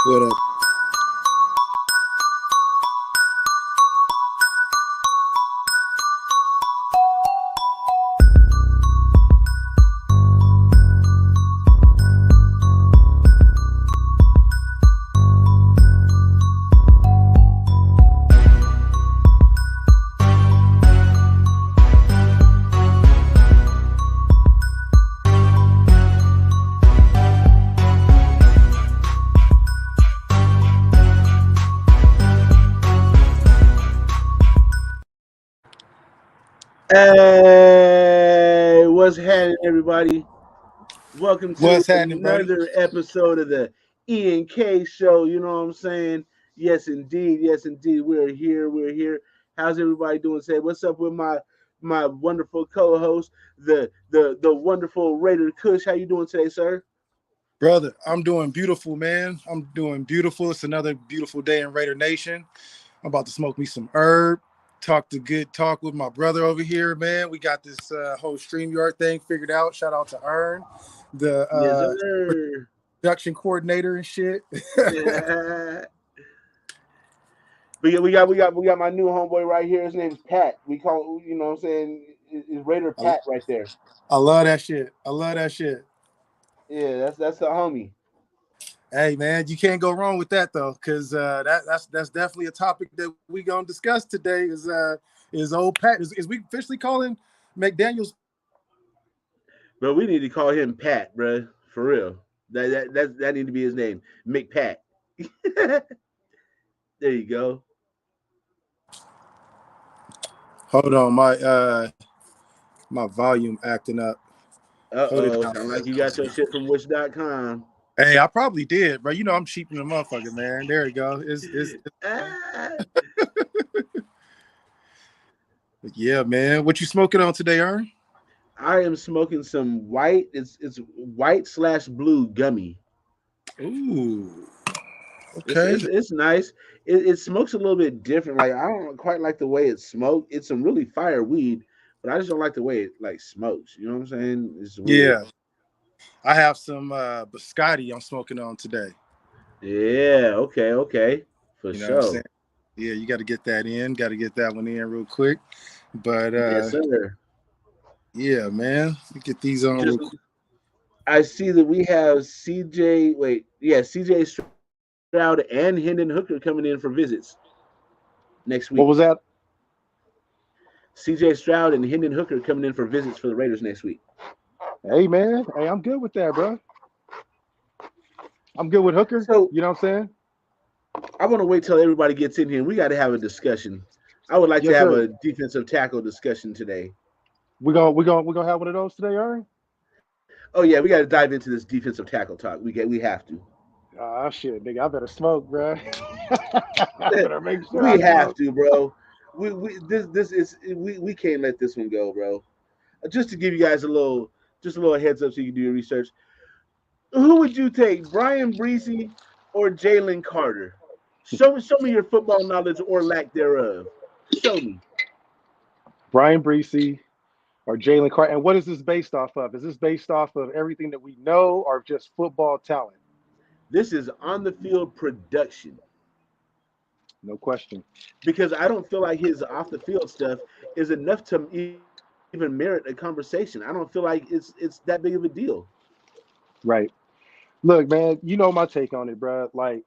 What up? Hey, what's happening, everybody? Welcome to What's happening, buddy? another episode of the E&K Show. You know what I'm saying? Yes, indeed. Yes, indeed. We're here. We're here. How's everybody doing today? What's up with my wonderful co-host, the wonderful Raider Kush? How you doing today, sir? Brother, I'm doing beautiful, man. I'm doing beautiful. It's another beautiful day in Raider Nation. I'm about to smoke me some herb, talk the good talk with my brother over here, man. We got this whole StreamYard thing figured out. Shout out to Ern, the Yes, sir. production coordinator and shit. Yeah. We got my new homeboy right here. His name's Pat. We call, you know what I'm saying, is Raider Pat right there. I love that shit. I love that shit. Yeah, that's the homie. Hey man, you can't go wrong with that though, because that's definitely a topic that we gonna discuss today. Is old Pat? Is we officially calling McDaniels? But we need to call him Pat, bro. For real. That need to be his name, McPat. There you go. Hold on, my volume acting up. Hold it down. Sound like you got your shit from Wish.com. Hey, I probably did, bro. You know I'm cheap in the motherfucker, man. There you go. Yeah, man. What you smoking on today, Ern? I am smoking some white. It's white/blue gummy. Ooh. Okay. It's nice. It smokes a little bit different. Like I don't quite like the way it smoked. It's some really fire weed, but I just don't like the way it like smokes. You know what I'm saying? It's weird. Yeah. I have some biscotti I'm smoking on today. Yeah, okay. For You know what I'm sure. saying? Yeah, you got to get that in. Got to get that one in real quick. But Yes, sir. yeah, man. Let me get these on real quick. I see that we have CJ Stroud and Hendon Hooker coming in for visits next week. What was that? CJ Stroud and Hendon Hooker coming in for visits for the Raiders next week. Hey, man. Hey, I'm good with that, bro. I'm good with Hooker. So, you know what I'm saying? I want to wait till everybody gets in here. We got to have a discussion. I would like to have a defensive tackle discussion today. We're gonna have one of those today, Aaron? Oh yeah, we got to dive into this defensive tackle talk. We have to. Ah, shit, nigga, I better smoke, bro. I better make sure we have to, bro. We can't let this one go, bro. Just to give you guys a little heads up so you can do your research. Who would you take, Brian Breesy or Jalen Carter? Show me your football knowledge or lack thereof. Show me. Brian Breesy or Jalen Carter. And what is this based off of? Is this based off of everything that we know or just football talent? This is on the field production. No question. Because I don't feel like his off the field stuff is enough to even merit a conversation. I don't feel like it's that big of a deal. Right. Look, man, you know my take on it, bro. Like,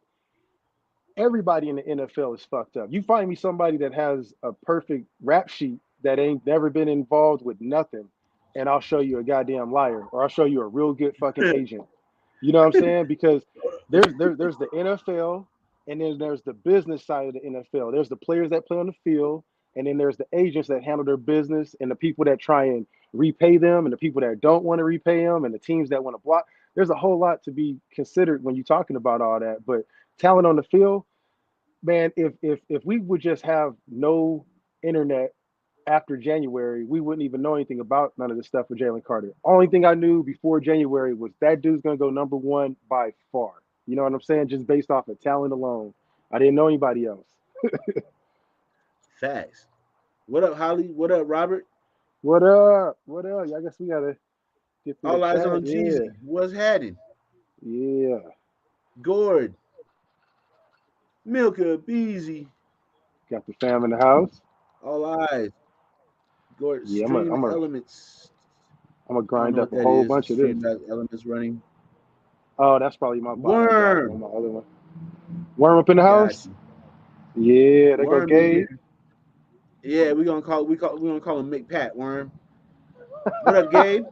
everybody in the NFL is fucked up. You find me somebody that has a perfect rap sheet that ain't never been involved with nothing, and I'll show you a goddamn liar, or I'll show you a real good fucking agent. You know what I'm saying? Because there's the NFL, and then there's the business side of the NFL. There's the players that play on the field, and then there's the agents that handle their business, and the people that try and repay them, and the people that don't want to repay them, and the teams that want to block. There's a whole lot to be considered when you're talking about all that. But talent on the field, man, if we would just have no internet after January, we wouldn't even know anything about none of this stuff with Jalen Carter. Only thing I knew before January was that dude's gonna go number one by far. You know what I'm saying? Just based off of talent alone. I didn't know anybody else. Facts. What up, Holly? What up, Robert? What up? What up? I guess we gotta get through All the eyes chat. on Yeah. Jeezy. What's happening? Yeah. Gord. Milka Beezy. Got the fam in the house. All eyes. Gord. Yeah, Stream I'm Elements. gonna I don't grind know up what a that whole is. bunch of this. Stream Elements running. Oh, that's probably my bot I got on Worm. my other one. Worm up in the Got house? you. Yeah, there go Worm in Gabe. here. Yeah, we're gonna call him McPat Worm. What up, Gabe?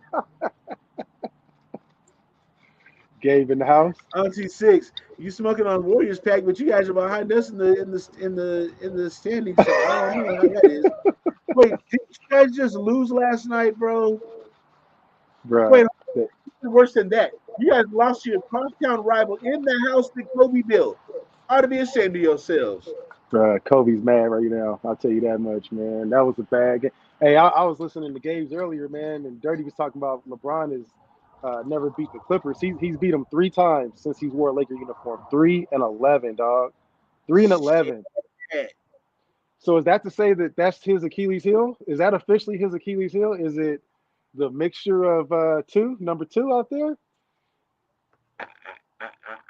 Gabe in the house. Auntie Six. You smoking on Warriors pack, but you guys are behind us in the standing. So I don't know how that is. Wait, did you guys just lose last night, bro? Bruh. Wait, worse than that. You guys lost to your crosstown rival in the house that Kobe built. Ought to be ashamed of yourselves. Bruh, Kobe's mad right now. I'll tell you that much, man. That was a bad game. Hey, I was listening to games earlier, man, and Dirty was talking about LeBron has never beat the Clippers. He's beat them 3 times since he's wore a Laker uniform. 3-11, dog. 3-11. Shit. So is that to say that that's his Achilles heel? Is that officially his Achilles heel? Is it the mixture of number two out there?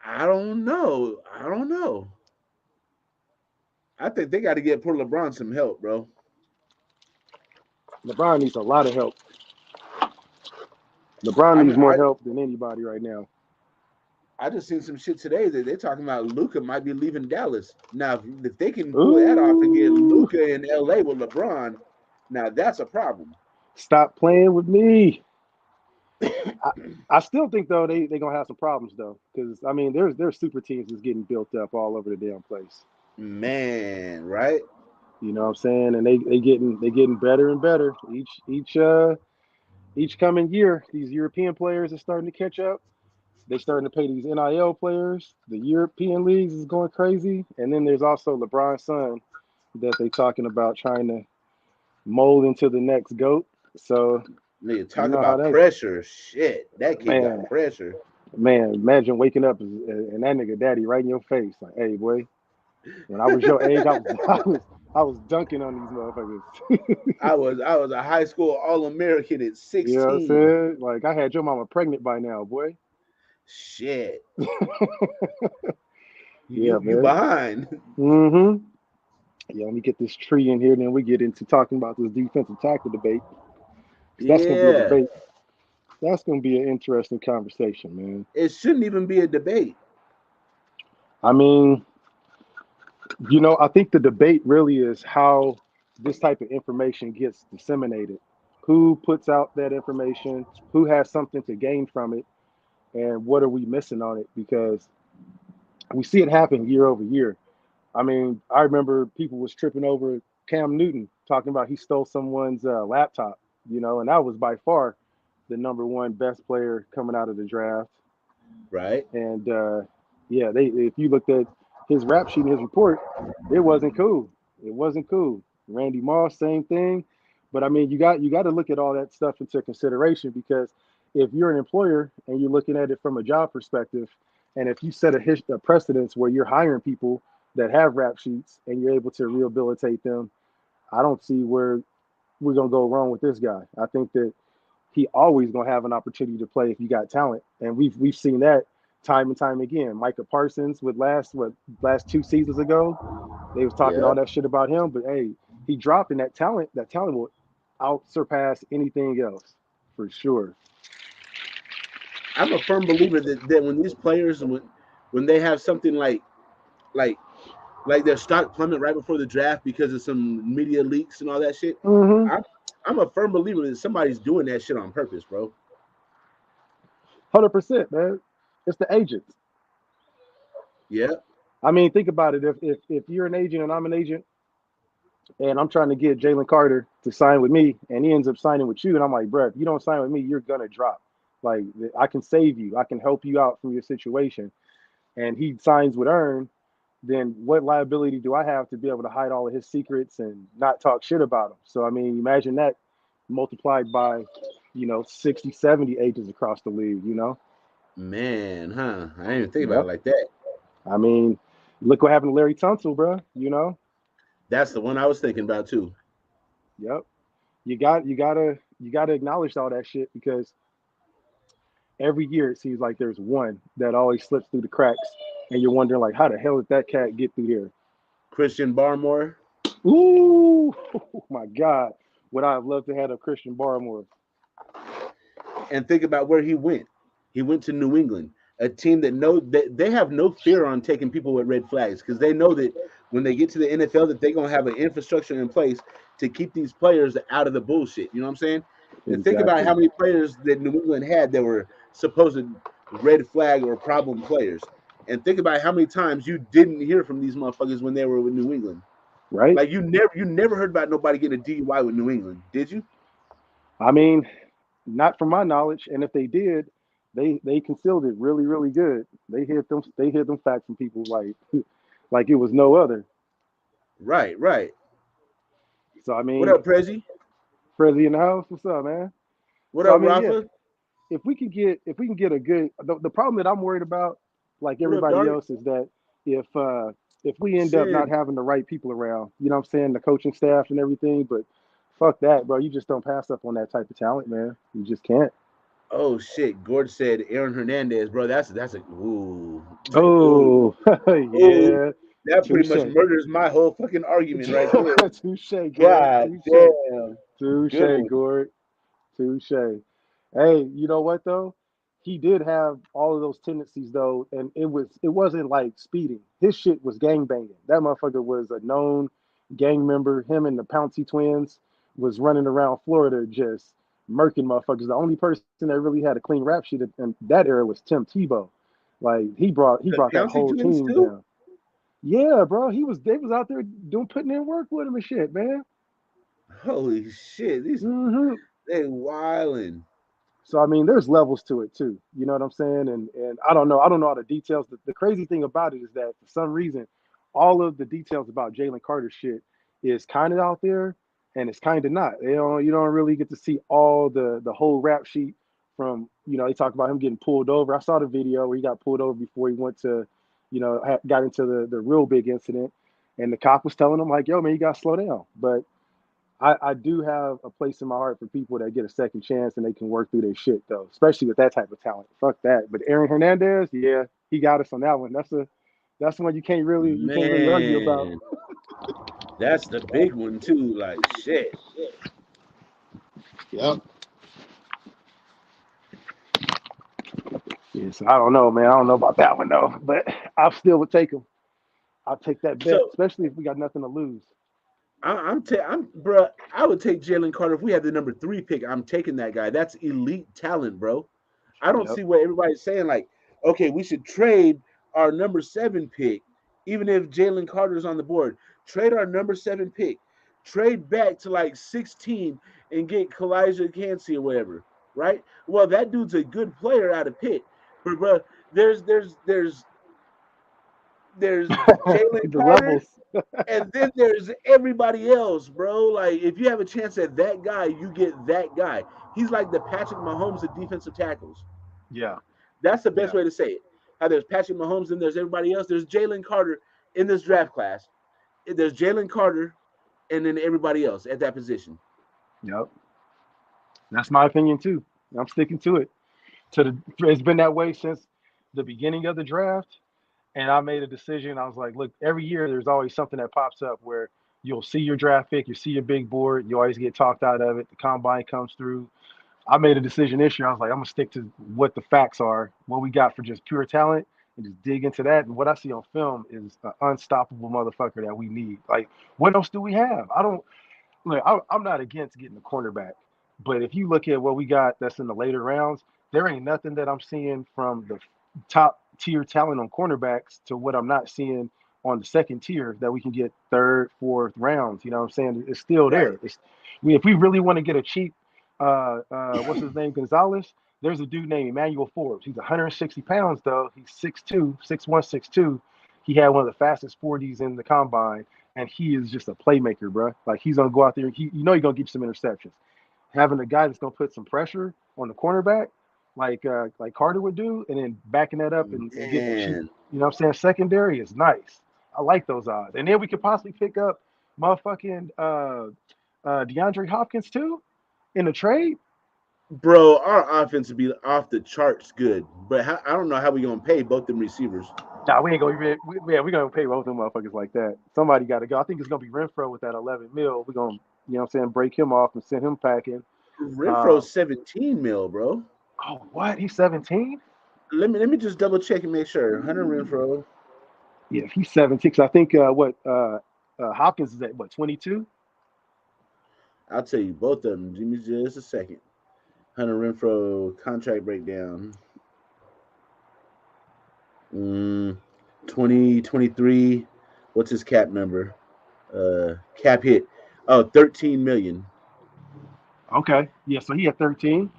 I don't know. I don't know. I think they got to get poor LeBron some help, bro. LeBron needs a lot of help. LeBron I'm, needs more I help than anybody right now. I just seen some shit today that they're talking about Luca might be leaving Dallas. Now, if they can pull that off and get Ooh, Luca in LA with LeBron, now that's a problem. stop playing with me. I still think though they gonna have some problems though, because I mean there's super teams that's getting built up all over the damn place. Man, right? You know what I'm saying? And they getting better and better each coming year. These European players are starting to catch up. They're starting to pay these NIL players. The European leagues is going crazy, and then there's also LeBron's son that they talking about trying to mold into the next GOAT. So Nigga, you talk know how about that pressure. Shit, that kid got man. pressure. Man, imagine waking up and that nigga daddy right in your face. Like, hey boy, when I was your age, I was dunking on these motherfuckers. I was a high school All American at You know what I'm 16. saying? Like I had your mama pregnant by now, boy. Shit, Yeah, you man. behind. Mm-hmm. Yeah, let me get this tree in here, then we get into talking about this defensive tackle debate. 'Cause that's gonna be a Yeah, debate. That's gonna be an interesting conversation, man. it shouldn't even be a debate. I mean, I think the debate really is how this type of information gets disseminated. Who puts out that information? Who has something to gain from it? And what are we missing on it? Because we see it happen year over year. I mean, I remember people was tripping over Cam Newton talking about he stole someone's laptop, and that was by far the number one best player coming out of the draft. Right? And yeah, if you looked at his rap sheet and his report, it wasn't cool. It wasn't cool. Randy Moss, same thing. But I mean, you got to look at all that stuff into consideration, because if you're an employer and you're looking at it from a job perspective, and if you set a precedence where you're hiring people that have rap sheets and you're able to rehabilitate them, I don't see where we're gonna go wrong with this guy. I think that he always gonna have an opportunity to play if you got talent, and we've seen that time and time again. Micah Parsons with last 2 seasons ago, they was talking Yeah. all that shit about him, but hey, he dropped, and that talent will out surpass anything else for sure. I'm a firm believer that when these players when they have something like their stock plummet right before the draft because of some media leaks and all that shit, Mm-hmm. I'm I'm a firm believer that somebody's doing that shit on purpose, bro. 100%, man. It's the agents. Yeah. I mean, think about it. If you're an agent and I'm an agent, and I'm trying to get Jalen Carter to sign with me, and he ends up signing with you, and I'm like, bro, if you don't sign with me, you're gonna drop. Like, I can save you. I can help you out from your situation. And he signs with Earn, then what liability do I have to be able to hide all of his secrets and not talk shit about him? So I mean, imagine that multiplied by, 60, 70 agents across the league. Man, huh? I didn't even think about it Yep. like that. I mean, look what happened to Larry Tunsil, bro. That's the one I was thinking about too. Yep. You gotta acknowledge all that shit because every year it seems like there's one that always slips through the cracks, and you're wondering like, how the hell did that cat get through here? Christian Barmore. Ooh, oh my God, would I have loved to have a Christian Barmore? And think about where he went. He went to New England, a team that know that they have no fear on taking people with red flags because they know that when they get to the NFL that they're gonna have an infrastructure in place to keep these players out of the bullshit. You know what I'm saying? And think about Exactly. how many players that New England had that were supposed red flag or problem players. And think about how many times you didn't hear from these motherfuckers when they were with New England. Right. Like you never heard about nobody getting a DUI with New England, did you? I mean, not from my knowledge, and if they did, they concealed it really, really good. They hid them facts from people like like it was no other. Right, right. So I What mean, up, Prezi? Prezi in the house, what's up, man? What So I up, mean, yeah, Rafa? if we can get a good the problem that I'm worried about, like What up, everybody Dark? else, is that if uh if we end up not Sin. having the right people around, what I'm saying, the coaching staff and everything, but fuck that, bro. You just don't pass up on that type of talent, man. You just can't. Oh shit. Gord said Aaron Hernandez, bro. That's a ooh. Ooh. Oh, Ooh. yeah. That pretty Touche. much murders my whole fucking argument right there. Touche, Gord. God Touche. damn. Good Touche, one. Gord. Touche. Hey, you know what though? He did have all of those tendencies though, and it wasn't like speeding. His shit was gang banging. That motherfucker was a known gang member. Him and the Pouncey twins was running around Florida just murking motherfuckers. The only person that really had a clean rap sheet in that era was Tim Tebow. Like he The brought that Pouncey whole twins team too? down. Yeah, bro. They was out there doing putting in work with him and shit, man. Holy shit. These Hmm. they wildin'. So I mean, there's levels to it too. You know what I'm saying? And I don't know all the details. The crazy thing about it is that for some reason, all of the details about Jalen Carter shit is kind of out there, and it's kind of not. You don't really get to see all the whole rap sheet from. They talk about him getting pulled over. I saw the video where he got pulled over before he went to, got into the real big incident, and the cop was telling him like, "Yo, man, you got to slow down." But I do have a place in my heart for people that get a second chance and they can work through their shit though, especially with that type of talent. Fuck that. But Aaron Hernandez, yeah, he got us on that one. That's the one you can't really argue about. Man, that's the big one too. Like shit. Yep. Yeah, so I don't know, man. I don't know about that one though, but I still would take him. I'll take that bet, So especially if we got nothing to lose. I'm bro. I would take Jalen Carter if we had the number 3 pick. I'm taking that guy. That's elite talent, bro. I don't Yep. see what everybody's saying. Like, okay, we should trade our number 7 pick, even if Jalen Carter's on the board. Trade our number 7 pick. Trade back to like 16 and get Kalijah Cansey or whatever. Right? Well, that dude's a good player out of Pitt, but bro, there's there's there's there's Jalen The Carter levels. and then there's everybody else, bro. Like, if you have a chance at that guy, you get that guy. He's like the Patrick Mahomes of defensive tackles. Yeah. That's the best Yeah. way to say it. How there's Patrick Mahomes and there's everybody else. There's Jalen Carter in this draft class. There's Jalen Carter and then everybody else at that position. Yep. That's my opinion too. I'm sticking to it. It's been that way since the beginning of the draft. And I made a decision. I was like, look, every year there's always something that pops up where you'll see your draft pick, you see your big board, you always get talked out of it. The combine comes through. I made a decision this year. I was like, I'm gonna stick to what the facts are, what we got for just pure talent, and just dig into that. And what I see on film is an unstoppable motherfucker that we need. Like, what else do we have? I don't look. I'm not against getting a cornerback, but if you look at what we got that's in the later rounds, there ain't nothing that I'm seeing from the top tier talent on cornerbacks to what I'm not seeing on the second tier that we can get third, fourth rounds. You know what I'm saying? It's still Right. there. If we really want to get a cheap, what's his name, Gonzalez, there's a dude named Emmanuel Forbes. He's 160 pounds, though. He's 6'2", 6'1", 6'2". He had one of the fastest 40s in the combine, and he is just a playmaker, bro. Like, he's going to go out there. He's going to get you some interceptions. Having a guy that's going to put some pressure on the cornerback, like Carter would do, and then backing that up and getting a cheap, Man, you know what I'm saying, secondary is nice. I like those odds. And then we could possibly pick up motherfucking DeAndre Hopkins, too, in the trade. bro, our offense would be off the charts good, but I don't know how we gonna pay both them receivers. Nah, we ain't gonna we're gonna pay both them motherfuckers like that. Somebody got to go. I think it's gonna be Renfro with that 11 mil. We're gonna, you know what I'm saying, break him off and send him packing. Renfro's 17 mil, bro. Oh, what? He's 17? Let me just double check and make sure. Hunter Renfro. Yeah, he's 17. Cause I think Hopkins is at what, 22? I'll tell you both of them. Give me just a second. Hunter Renfro contract breakdown. 2023. What's his cap number? Cap hit. Oh, 13 million. Okay. Yeah, so he at 13.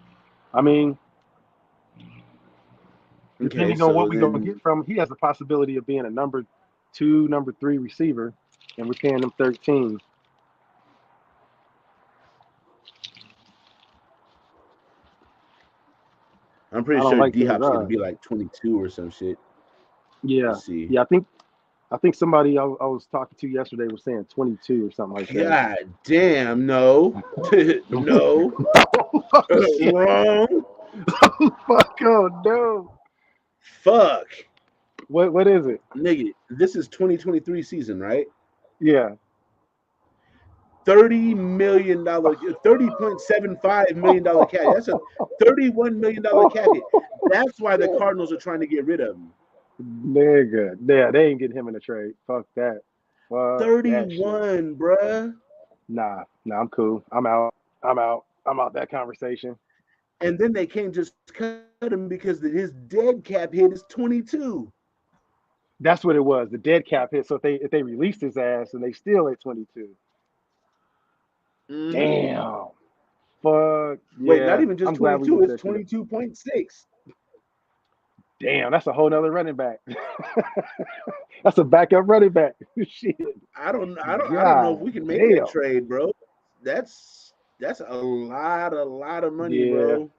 I mean, Okay, depending on so what we're gonna then get from him, he has the possibility of being a number 2, number 3 receiver, and we're paying him 13. I'm I pretty don't sure like D those Hop's gonna odds. be like 22 or some shit. Yeah. Let's see. Yeah, I think somebody I was talking to yesterday was saying 22 or something like that. God damn, no. No. Oh, shit. Wrong. Fuck, oh no. Fuck. What is it? Nigga, this is 2023 season, right? Yeah. $30 million, $30.75 million cap. That's a $31 million cap hit. That's why the Cardinals are trying to get rid of him. Nigga. Yeah, they ain't getting him in the trade. Fuck that. Fuck that shit. 31, bruh. Nah, I'm cool. I'm out. I'm out that conversation. And then they can't just cut him because his dead cap hit is 22. That's what it was. The dead cap hit. So if they released his ass and they still at 22. Mm-hmm. Damn. Fuck. Wait, not Yeah. even just I'm glad we 22, looked it's that shit up. 22.6. Damn, that's a whole nother running back. That's a backup running back. Shit. I don't know if God we can make that damn. trade, bro. That's a lot of money, Yeah. bro.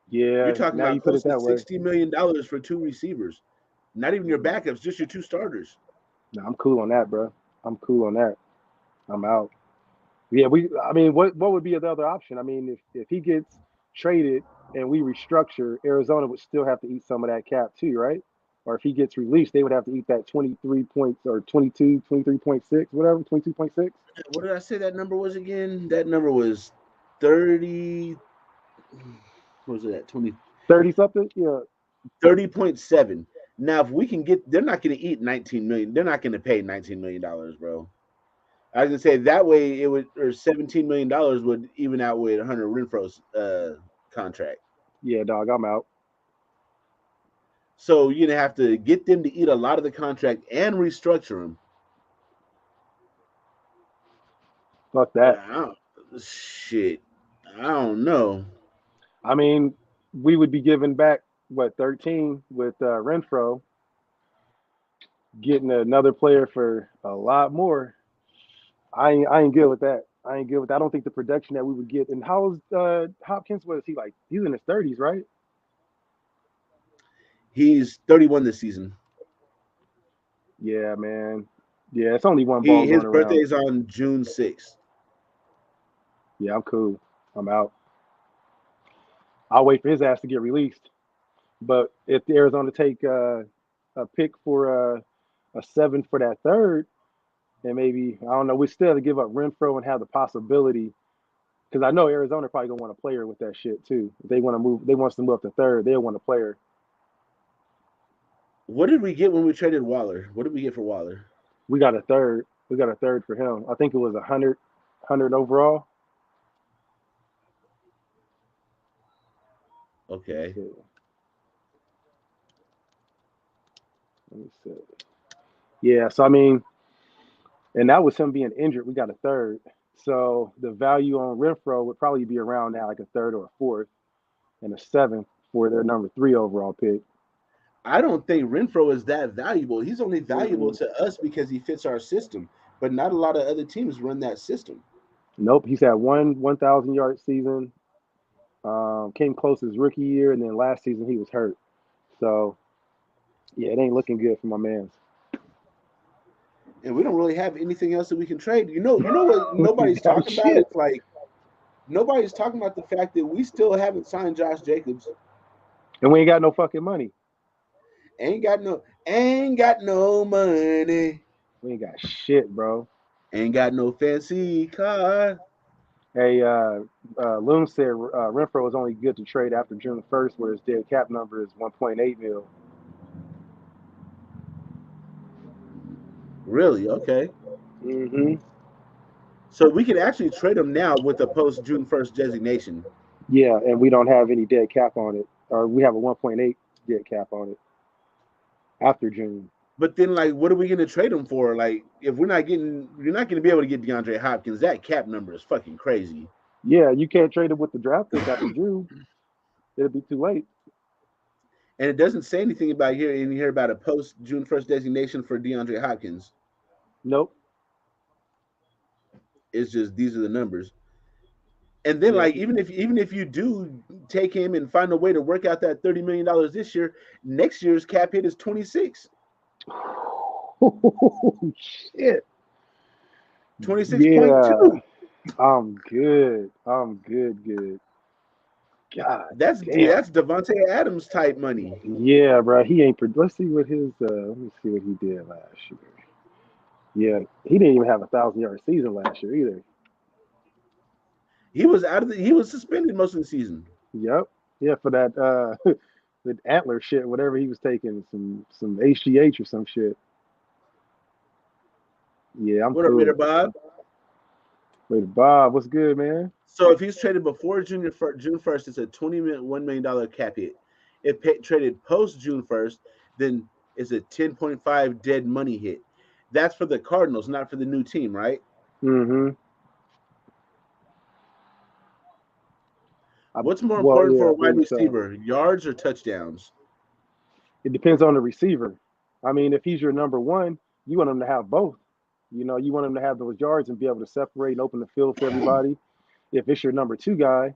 You're Yeah. talking Now about you put close it to that way. $60 million for two receivers. Not even your backups, just your two starters. No, I'm cool on that, bro. I'm cool on that. I'm out. Yeah, I mean, what would be the other option? I mean, if he gets traded and we restructure, Arizona would still have to eat some of that cap too, right? Or if he gets released, they would have to eat that 23 points or 22, 23.6, whatever, 22.6. What did I say that number was again? That number was 30. What was it at? 20, 30 something? Yeah. 30.7. Now, if we can get, they're not going to eat 19 million. They're not going to pay $19 million, bro. I was gonna say that way it would, or $17 million would even out with Hunter Renfro's contract. Yeah, dog, I'm out. So you're gonna have to get them to eat a lot of the contract and restructure them. Fuck that. Shit, I don't know. I mean, we would be giving back what 13 with Renfro, getting another player for a lot more. I ain't good with that. I ain't good with that. I don't think the production that we would get. And how's Hopkins? What is he like? He's in his 30s, right? He's 31 this season. Yeah, man. Yeah, it's only one ball His going birthday around. is on June 6th. Yeah, I'm cool. I'm out. I'll wait for his ass to get released. But if the Arizona take a pick for a 7 for that third, and maybe I don't know, we still have to give up Renfro and have the possibility. Because I know Arizona probably gonna want a player with that shit too. If they want to move, they want to move up to third. They'll want a player. What did we get when we traded Waller? What did we get for Waller? We got a third. We got a third for him. I think it was 100 overall. Okay. Let me see. Yeah, so I mean, and that was him being injured. We got a third. So the value on Renfro would probably be around now, like a third or a fourth and a seventh for their number three overall pick. I don't think Renfro is that valuable. He's only valuable Mm, to us because he fits our system, but not a lot of other teams run that system. nope, he's had one 1,000 yard season. Came close his rookie year, and then last season he was hurt. So yeah, it ain't looking good for my man. And we don't really have anything else that we can trade. You know what We nobody's got talking about? shit, It's like nobody's talking about the fact that we still haven't signed Josh Jacobs. and we ain't got no fucking money. Ain't got no money. We ain't got shit, bro. Ain't got no fancy car. Hey, Loon said Renfro is only good to trade after June 1st, where his dead cap number is 1.8 mil. Really? Okay. Mm-hmm. So we can actually trade him now with a post June 1st designation. Yeah, and we don't have any dead cap on it, or we have a 1.8 dead cap on it after June. But then, like, what are we going to trade him for? Like, if you're not going to be able to get DeAndre Hopkins. That cap number is fucking crazy. Yeah, you can't trade it with the draft pick after June. It'll be too late. And it doesn't say anything about here about a post June 1st designation for DeAndre Hopkins. Nope. It's just these are the numbers. And then, Yeah. like, even if you do take him and find a way to work out that $30 million this year, next year's cap hit is 26. Shit. Yeah, 26.2. I'm good. I'm good. Good. God damn. That's Devontae Adams type money. Yeah, bro. He ain't. Let's see what his. Let me see what he did last year. Yeah, he didn't even have 1,000 yard season last year either. He was suspended most of the season. Yep. Yeah, for that the antler shit, whatever he was taking, some HGH or some shit. Yeah, I'm What up, Raider cool. Bob? Wait, Bob, what's good, man? So if he's traded before June 1st, it's a $21 million cap hit. If traded post June 1st, then it's a 10.5 dead money hit. That's for the Cardinals, not for the new team, right? Mm-hmm. What's more Well, important for yeah, a I wide believe so. receiver, yards or touchdowns? It depends on the receiver. I mean, if he's your number one, you want him to have both. You know, you want him to have those yards and be able to separate and open the field for everybody. If it's your number two guy,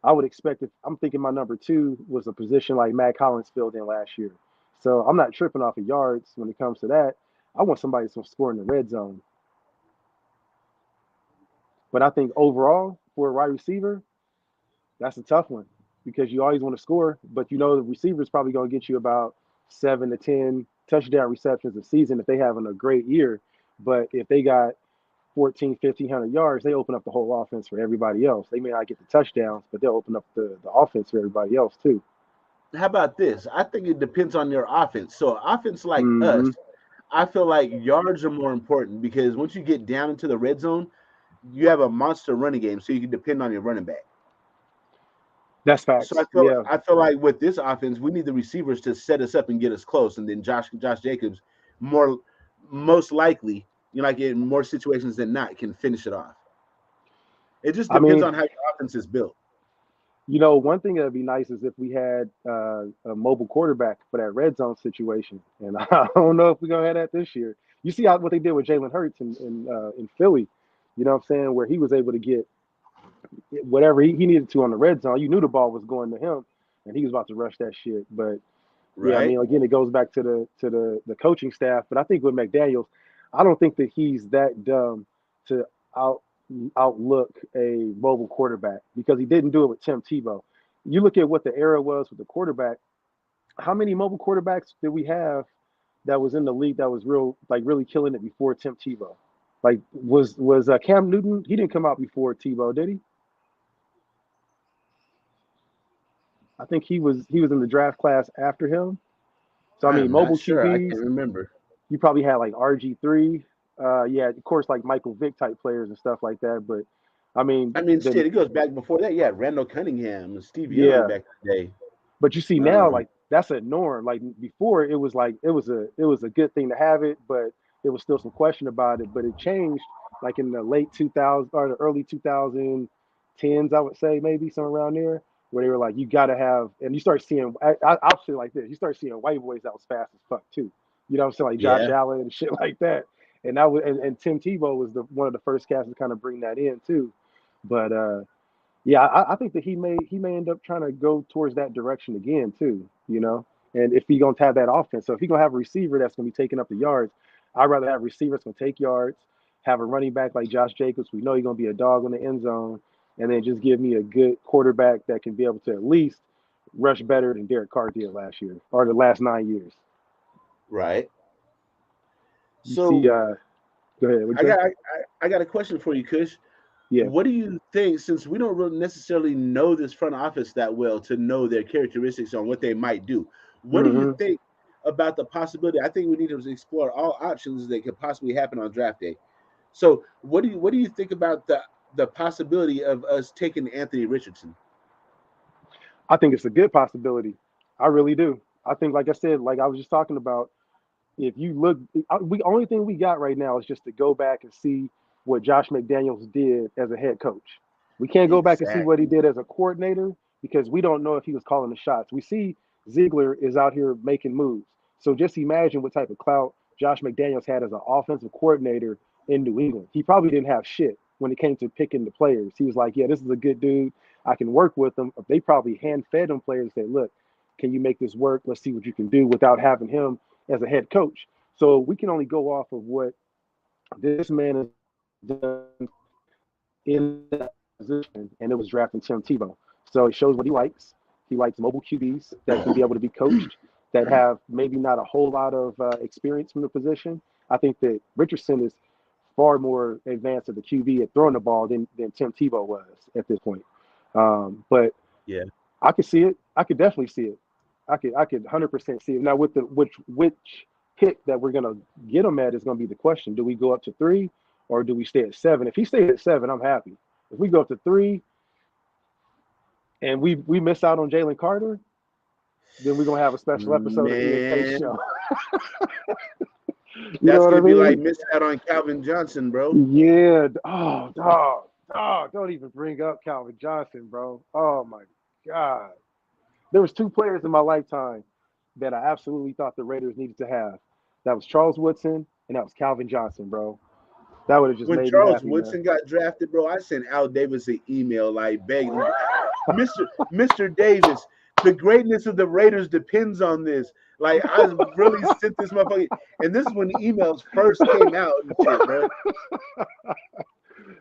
I would expect if I'm thinking my number two was a position like Matt Collins filled in last year. So I'm not tripping off of yards when it comes to that. I want somebody to score in the red zone. But I think overall, for a wide receiver, that's a tough one because you always want to score, but you know the receiver's probably going to get you about 7 to 10 touchdown receptions a season if they having a great year. But if they got 14, 1,500 yards, they open up the whole offense for everybody else. They may not get the touchdowns, but they'll open up the offense for everybody else too. How about this? I think it depends on your offense. So offense like us, Mm-hmm. I feel like yards are more important because once you get down into the red zone, you have a monster running game, so you can depend on your running back. That's So I facts. feel Yeah. I feel like with this offense, we need the receivers to set us up and get us close, and then Josh Jacobs, more most likely, like in more situations than not, can finish it off. It just I depends mean, on how your offense is built. one thing that'd be nice is if we had a mobile quarterback for that red zone situation. And I don't know if we're gonna have that this year. You see what they did with Jalen Hurts in Philly. You know what I'm saying? Where he was able to get whatever he needed to on the red zone. You knew the ball was going to him, and he was about to rush that shit. But yeah, I Right? mean, again, it goes back to the coaching staff. But I think with McDaniels, I don't think that he's that dumb to out outlook a mobile quarterback because he didn't do it with Tim Tebow. You look at what the era was with the quarterback. How many mobile quarterbacks did we have that was in the league that was really killing it before Tim Tebow? Like was Cam Newton? He didn't come out before Tebow, did he? I think he was in the draft class after him. So I I mean, am not mobile sure. I can't QBs, remember. you probably had like RG3. Yeah, of course, like Michael Vick type players and stuff like that. But I mean, I mean, then shit, it goes back before that. Yeah, Randall Cunningham and Steve Young yeah. back in the day. But you see now, Um, like that's a norm. Like before, it was like it was a good thing to have it, but there was still some question about it. But it changed like in the late 2000s or the early 2010s, I would say maybe somewhere around there, where they were like, you got to have, and you start seeing, I'll say it like this, you start seeing white boys that was fast as fuck too. You know what I'm saying, like Josh Yeah. Allen and shit like that. And that was and Tim Tebow was the one of the first cats to kind of bring that in too. But yeah, I think that he may end up trying to go towards that direction again too. You know, and if he gonna have that offense, so if he gonna have a receiver that's gonna be taking up the yards, I'd rather have receivers gonna take yards, have a running back like Josh Jacobs. We know he's gonna be a dog in the end zone, and then just give me a good quarterback that can be able to at least rush better than Derek Carr did last year or the last 9 years. Right. You see, So go ahead. What'd I you say? got I got a question for you, Kush. Yeah. What do you think, since we don't really necessarily know this front office that well to know their characteristics on what they might do, what do you Hmm. think about the possibility? I think we need to explore all options that could possibly happen on draft day. So what do you think about the possibility of us taking Anthony Richardson? I think it's a good possibility. I really do. I think, like I said, like I was just talking about, if you look, we only thing we got right now is just to go back and see what Josh McDaniels did as a head coach. We can't go back and see what he Exactly. did as a coordinator because we don't know if he was calling the shots. We see Ziegler is out here making moves. So just imagine what type of clout Josh McDaniels had as an offensive coordinator in New England. He probably didn't have shit when it came to picking the players. He was like, yeah, this is a good dude. I can work with him. They probably hand fed him players that, look, can you make this work? Let's see what you can do without having him as a head coach. So we can only go off of what this man has done in that position, and it was drafting Tim Tebow. So it shows what he likes. He likes mobile QBs that can be able to be coached, that have maybe not a whole lot of experience from the position. I think that Richardson is far more advanced at the QB at throwing the ball than Tim Tebow was at this point. But Yeah. I could see it. I could definitely see it. I could 100% see it. Now with the which pick that we're gonna get him at is gonna be the question. Do we go up to 3 or do we stay at 7? If he stays at 7, I'm happy. If we go up to 3 and we miss out on Jalen Carter, then we're gonna have a special episode of E&K Man, Show. You know that's what I gonna be like mean? missing out on Calvin Johnson, bro. Yeah. Oh, dog. Don't even bring up Calvin Johnson, bro. Oh my God. There was two players in my lifetime that I absolutely thought the Raiders needed to have. That was Charles Woodson and that was Calvin Johnson, bro. That would have just When made me Charles happy, man. Woodson got drafted, bro, I sent Al Davis an email like begging, Mr. Davis, the greatness of the Raiders depends on this. Like I really sent this motherfucker, and this is when the emails first came out and shit, bro.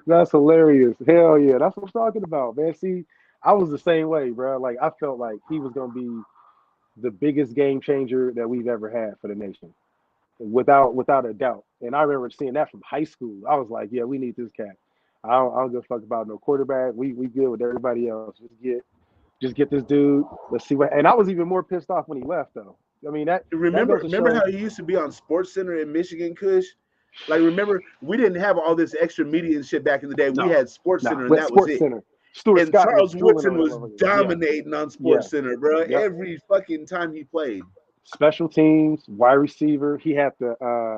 That's hilarious. Hell yeah. That's what I'm talking about, man. See, I was the same way, bro. Like I felt like he was gonna be the biggest game changer that we've ever had for the nation. Without a doubt. And I remember seeing that from high school. I was like, yeah, we need this cat. I don't give a fuck about no quarterback. We good with everybody else. Just get this dude. Let's see what. And I was even more pissed off when he left, though. I mean that Remember, goes to remember show. how he used to be on Sports Center in Michigan, Kush? Like, remember, we didn't have all this extra media and shit back in the day. We No, had Sports no. Center, and With that was Sports it. Center, Stuart And Scott was Charles drooling Woodson over that was motherfucker. Yeah, dominating on yeah, Sports Center, bro. yep. Every fucking time he played. Special teams, wide receiver. He had the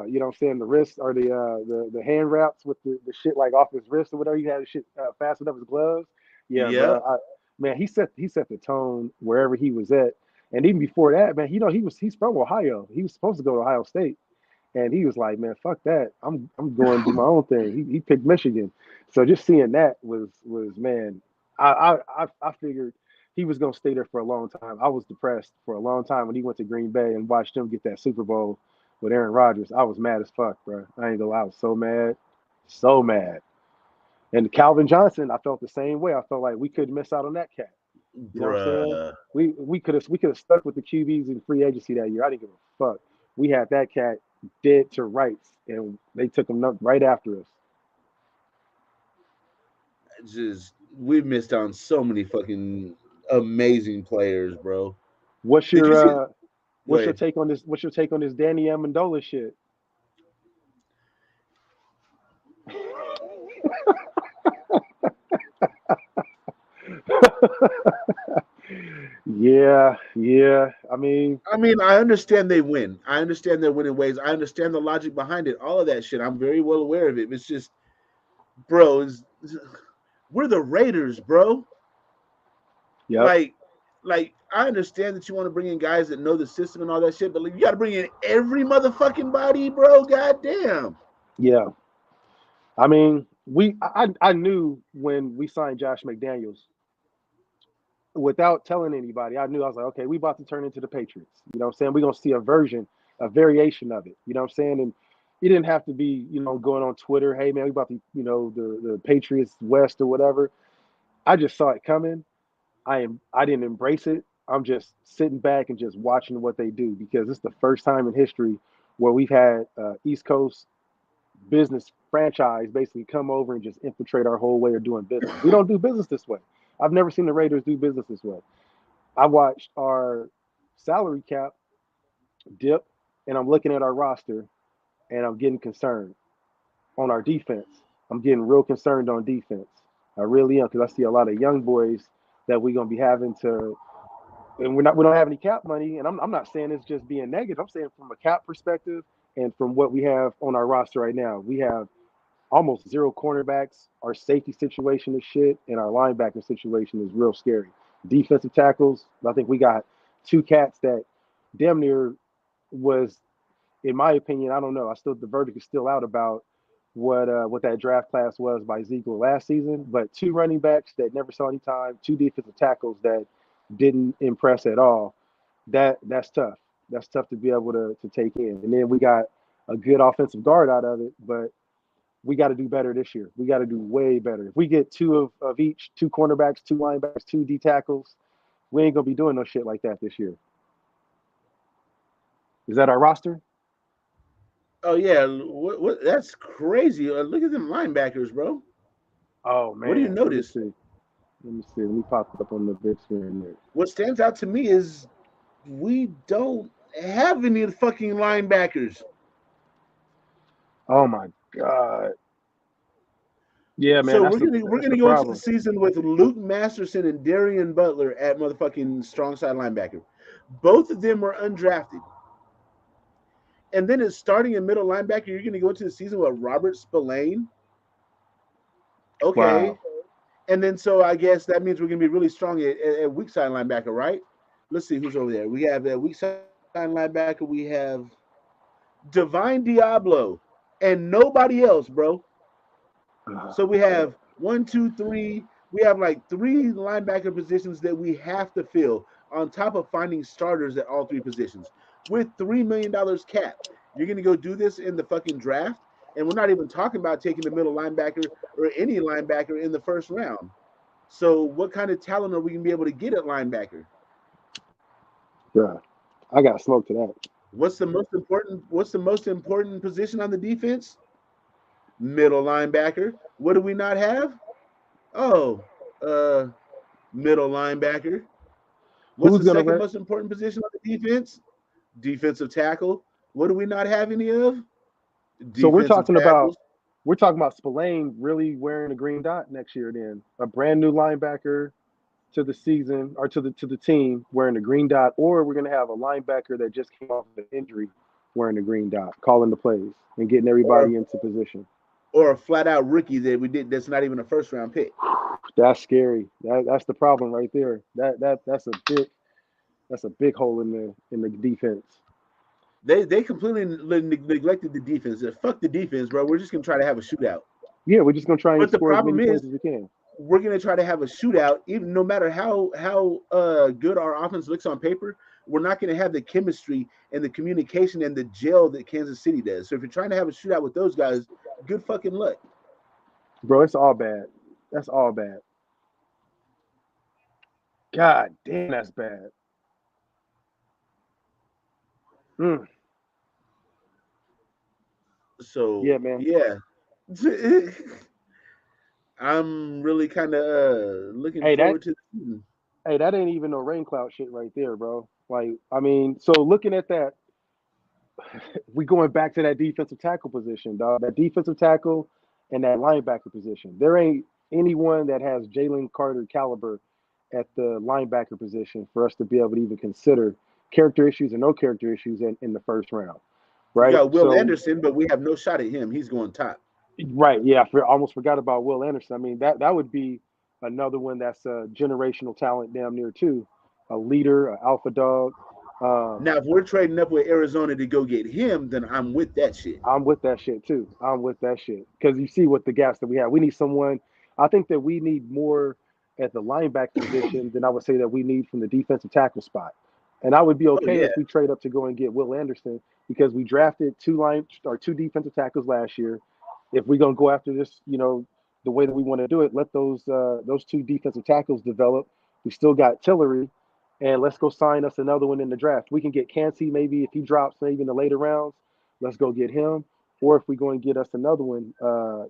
you know what I'm saying, the wrist or the hand wraps with the shit like off his wrist or whatever. He had the shit fastened up his gloves. Yeah, Yep. bro. Man, he set the tone wherever he was at. And even before that, man, he's from Ohio. He was supposed to go to Ohio State. And he was like, man, fuck that. I'm going to do my own thing. He picked Michigan. So just seeing that was man, I figured he was gonna stay there for a long time. I was depressed for a long time when he went to Green Bay and watched him get that Super Bowl with Aaron Rodgers. I was mad as fuck, bro. I ain't gonna lie, I was so mad. So mad. And Calvin Johnson, I felt the same way. I felt like we couldn't miss out on that cat. You know what I'm saying? Bruh. We could have stuck with the QBs in free agency that year. I didn't give a fuck. We had that cat dead to rights, and they took him right after us. Just, we missed on so many fucking amazing players, bro. What's Did you see? your Go what's your ahead. take on this? What's your take on this Danny Amendola shit? Yeah. I understand they win. I understand they're winning ways. I understand the logic behind it. All of that shit. I'm very well aware of it. It's just, bro, we're the Raiders, bro. Yep. Like, I understand that you want to bring in guys that know the system and all that shit, but like, you got to bring in every motherfucking body, bro. Goddamn. Yeah. I mean, I knew when we signed Josh McDaniels without telling anybody. I knew I was like, okay, we about to turn into the Patriots. You know what I'm saying? We're gonna see a variation of it. You know what I'm saying? And it didn't have to be, going on Twitter, hey man, we about to, the Patriots West or whatever. I just saw it coming. I didn't embrace it. I'm just sitting back and just watching what they do because it's the first time in history where we've had East Coast business franchise basically come over and just infiltrate our whole way of doing business. We don't do business this way. I've never seen the Raiders do business this way. I watched our salary cap dip, and I'm looking at our roster, and I'm getting concerned on our defense. I'm getting real concerned on defense. I really am because I see a lot of young boys that we're gonna be having to, and we don't have any cap money. And I'm not saying it's just being negative. I'm saying from a cap perspective and from what we have on our roster right now, we have almost zero cornerbacks. Our safety situation is shit, and our linebacker situation is real scary. Defensive tackles, I think we got two cats that damn near was, in my opinion, I don't know. The verdict is still out about what that draft class was by Ziegler last season. But two running backs that never saw any time, two defensive tackles that didn't impress at all. That's tough. That's tough to be able to take in. And then we got a good offensive guard out of it, but we got to do better this year. We got to do way better. If we get two of each, two cornerbacks, two linebackers, two D tackles, we ain't gonna be doing no shit like that this year. Is that our roster? Oh yeah, what? That's crazy. Look at them linebackers, bro. Oh What do you man, let me notice? see. Let me see. Let me pop it up on the big screen there. What stands out to me is we don't have any fucking linebackers. Oh my god. Yeah, man, So that's we're the gonna we're that's gonna the go into the problem. season with Luke Masterson and Darian Butler at motherfucking strong side linebacker. Both of them were undrafted. And then it's starting in middle linebacker. You're gonna go into the season with Robert Spillane. Wow. Okay. And then so I guess that means we're gonna be really strong at weak side linebacker, right? Let's see who's over there. We have a weak side linebacker. We have Divine Diablo and nobody else, bro. So we have one, two, three. We have like three linebacker positions that we have to fill on top of finding starters at all three positions with $3 million cap. You're gonna go do this in the fucking draft, and we're not even talking about taking the middle linebacker or any linebacker in the first round. So what kind of talent are we gonna be able to get at linebacker? Yeah. I got smoked to that. What's the most important position on the defense? Middle linebacker. What do we not have? Oh, uh, middle linebacker. What's Who's the gonna second rent? most important position on the defense? Defensive tackle. What do we not have any of? So Defensive tackles. we're talking about Spillane really wearing a green dot next year then. A brand new linebacker to the season or to the team wearing the green dot, or we're gonna have a linebacker that just came off of an injury wearing the green dot, calling the plays and getting or everybody into position. or a flat out rookie that we did that's not even a first round pick. That's scary. That's the problem right there. That's a big hole in the defense. They completely neglected the defense. Fuck the defense, bro. We're just gonna try to have a shootout. Yeah, we're just gonna try and But the score as problem many is points as we can. we're gonna try to have a shootout, even no matter how good our offense looks on paper. We're not gonna have the chemistry and the communication and the gel that Kansas City does. So if you're trying to have a shootout with those guys, good fucking luck. Bro, it's all bad. That's all bad. God damn, that's bad. Mm, So yeah, man. yeah, I'm really kind of looking Hey, that forward to the season. hey, that ain't even no rain cloud shit right there, bro. Like, I mean, so looking at that, we going back to that defensive tackle position, dog. That defensive tackle and that linebacker position. There ain't anyone that has Jalen Carter caliber at the linebacker position for us to be able to even consider character issues and no character issues in the first round, We right? got Will So Anderson, but we have no shot at him. He's going top. right, yeah, almost forgot about Will Anderson. I mean, that would be another one that's a generational talent, damn near too, a leader, an alpha dog. Um, Now, if we're trading up with Arizona to go get him, then I'm with that shit. I'm with that shit too. I'm with that shit because you see what the gaps that we have. We need someone. I think that we need more at the linebacker position than I would say that we need from the defensive tackle spot. And I would be Oh okay yeah. if we trade up to go and get Will Anderson because we drafted two defensive tackles last year. If we're gonna go after this, the way that we want to do it, let those two defensive tackles develop. We still got Tillery, and let's go sign us another one in the draft. We can get Cansey maybe if he drops maybe in the later rounds. Let's go get him. Or if we go and get us another one,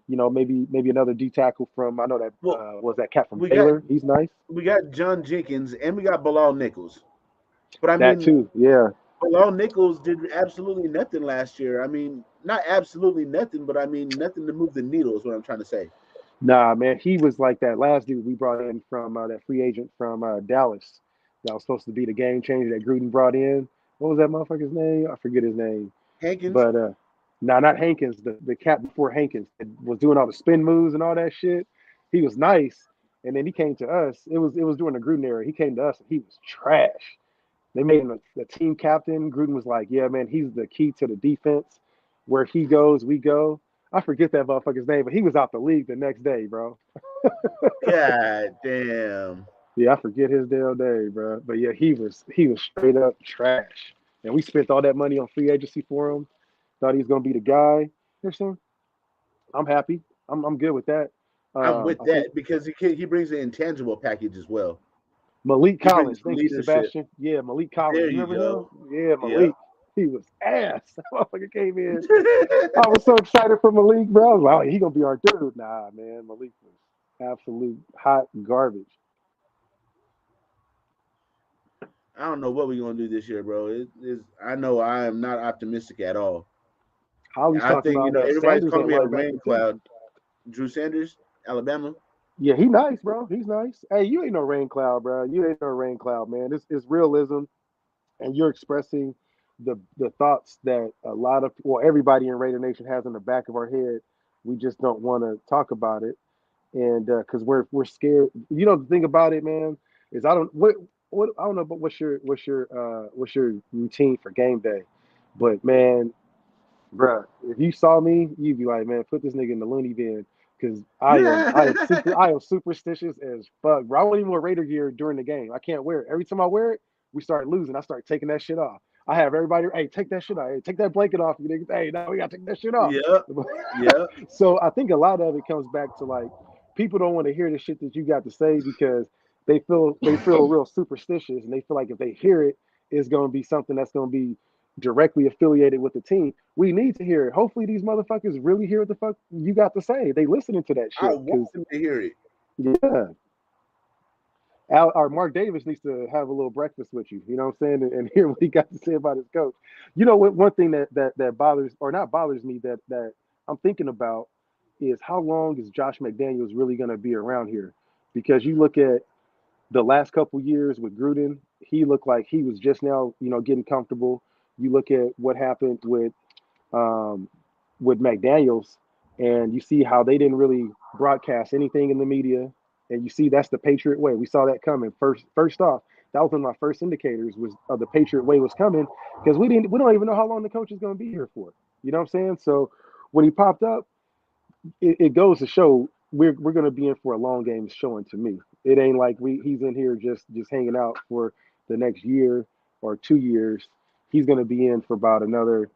maybe another D tackle from I know that Well, was that cat from we got Baylor. He's nice. we got John Jenkins and we got Bilal Nichols. But I That mean, too. Yeah. Bilal Nichols did absolutely nothing last year. I mean, not absolutely nothing, but I mean nothing to move the needle is what I'm trying to say. Nah, man, he was like that last dude we brought in from that free agent from Dallas. That was supposed to be the game changer that Gruden brought in. What was that motherfucker's name? I forget his name. Hankins, But nah, not Hankins, the cat before Hankins that was doing all the spin moves and all that shit. He was nice, and then he came to us. It was during the Gruden era. He came to us and he was trash. They made him the team captain. Gruden was like, "Yeah, man, he's the key to the defense. Where he goes, we go." I forget that motherfucker's name, but he was out the league the next day, bro. god damn. Yeah, I forget his damn name, bro. But yeah, he was straight up trash. And we spent all that money on free agency for him. Thought he was gonna be the guy. Listen, I'm happy. I'm good with that. I'm with I think that because he brings an intangible package as well. Malik He brings Collins. Thank you, leadership. Sebastian. Yeah, Malik Collins. There You you remember him? go. Yeah, Yep. Malik. He was ass. That motherfucker came in. I was so excited for Malik, bro. I was like, oh, he gonna be our dude. Nah, man, Malik was absolute hot garbage. I don't know what we're gonna do this year, bro. It is. I know I am not optimistic at all. Holly's I talking think about everybody's Sanders calling at me a rain linebacker too. cloud. Drew Sanders, Alabama. Yeah, he nice, bro. He's nice. Hey, you ain't no rain cloud, bro. You ain't no rain cloud, man. It's realism, and you're expressing the thoughts that a lot of everybody in Raider Nation has in the back of our head. We just don't want to talk about it, and because we're scared. The thing about it, man, is what I don't know, but what's your routine for game day? But man, bruh, if you saw me, you'd be like, man, put this nigga in the loony bin. Because I am superstitious as fuck, bro. I won't even wear Raider gear during the game. I can't wear it. Every time I wear it, we start losing. I start taking that shit off. I have everybody, hey, take that shit off. Hey, take that blanket off, you niggas. Hey, now we gotta take that shit off. Yep. Yep. So I think a lot of it comes back to like people don't want to hear the shit that you got to say because they feel real superstitious and they feel like if they hear it, it's gonna be something that's gonna be directly affiliated with the team. We need to hear it. Hopefully these motherfuckers really hear what the fuck you got to say. They listening to that I shit want because them to hear it. yeah. Or Mark Davis needs to have a little breakfast with you, you know what I'm saying, and hear what he got to say about his coach. One thing that bothers or not bothers me that I'm thinking about is how long is Josh McDaniels really going to be around here? Because you look at the last couple years with Gruden, he looked like he was just now, getting comfortable. You look at what happened um, with McDaniels, and you see how they didn't really broadcast anything in the media, and you see that's the Patriot way. We saw that coming first off. That was one of my first indicators was the Patriot way was coming because we don't even know how long the coach is going to be here for. You know what I'm saying? So when he popped up, it goes to show we're going to be in for a long game showing to me. It ain't like he's in here just hanging out for the next year or 2 years. He's going to be in for about another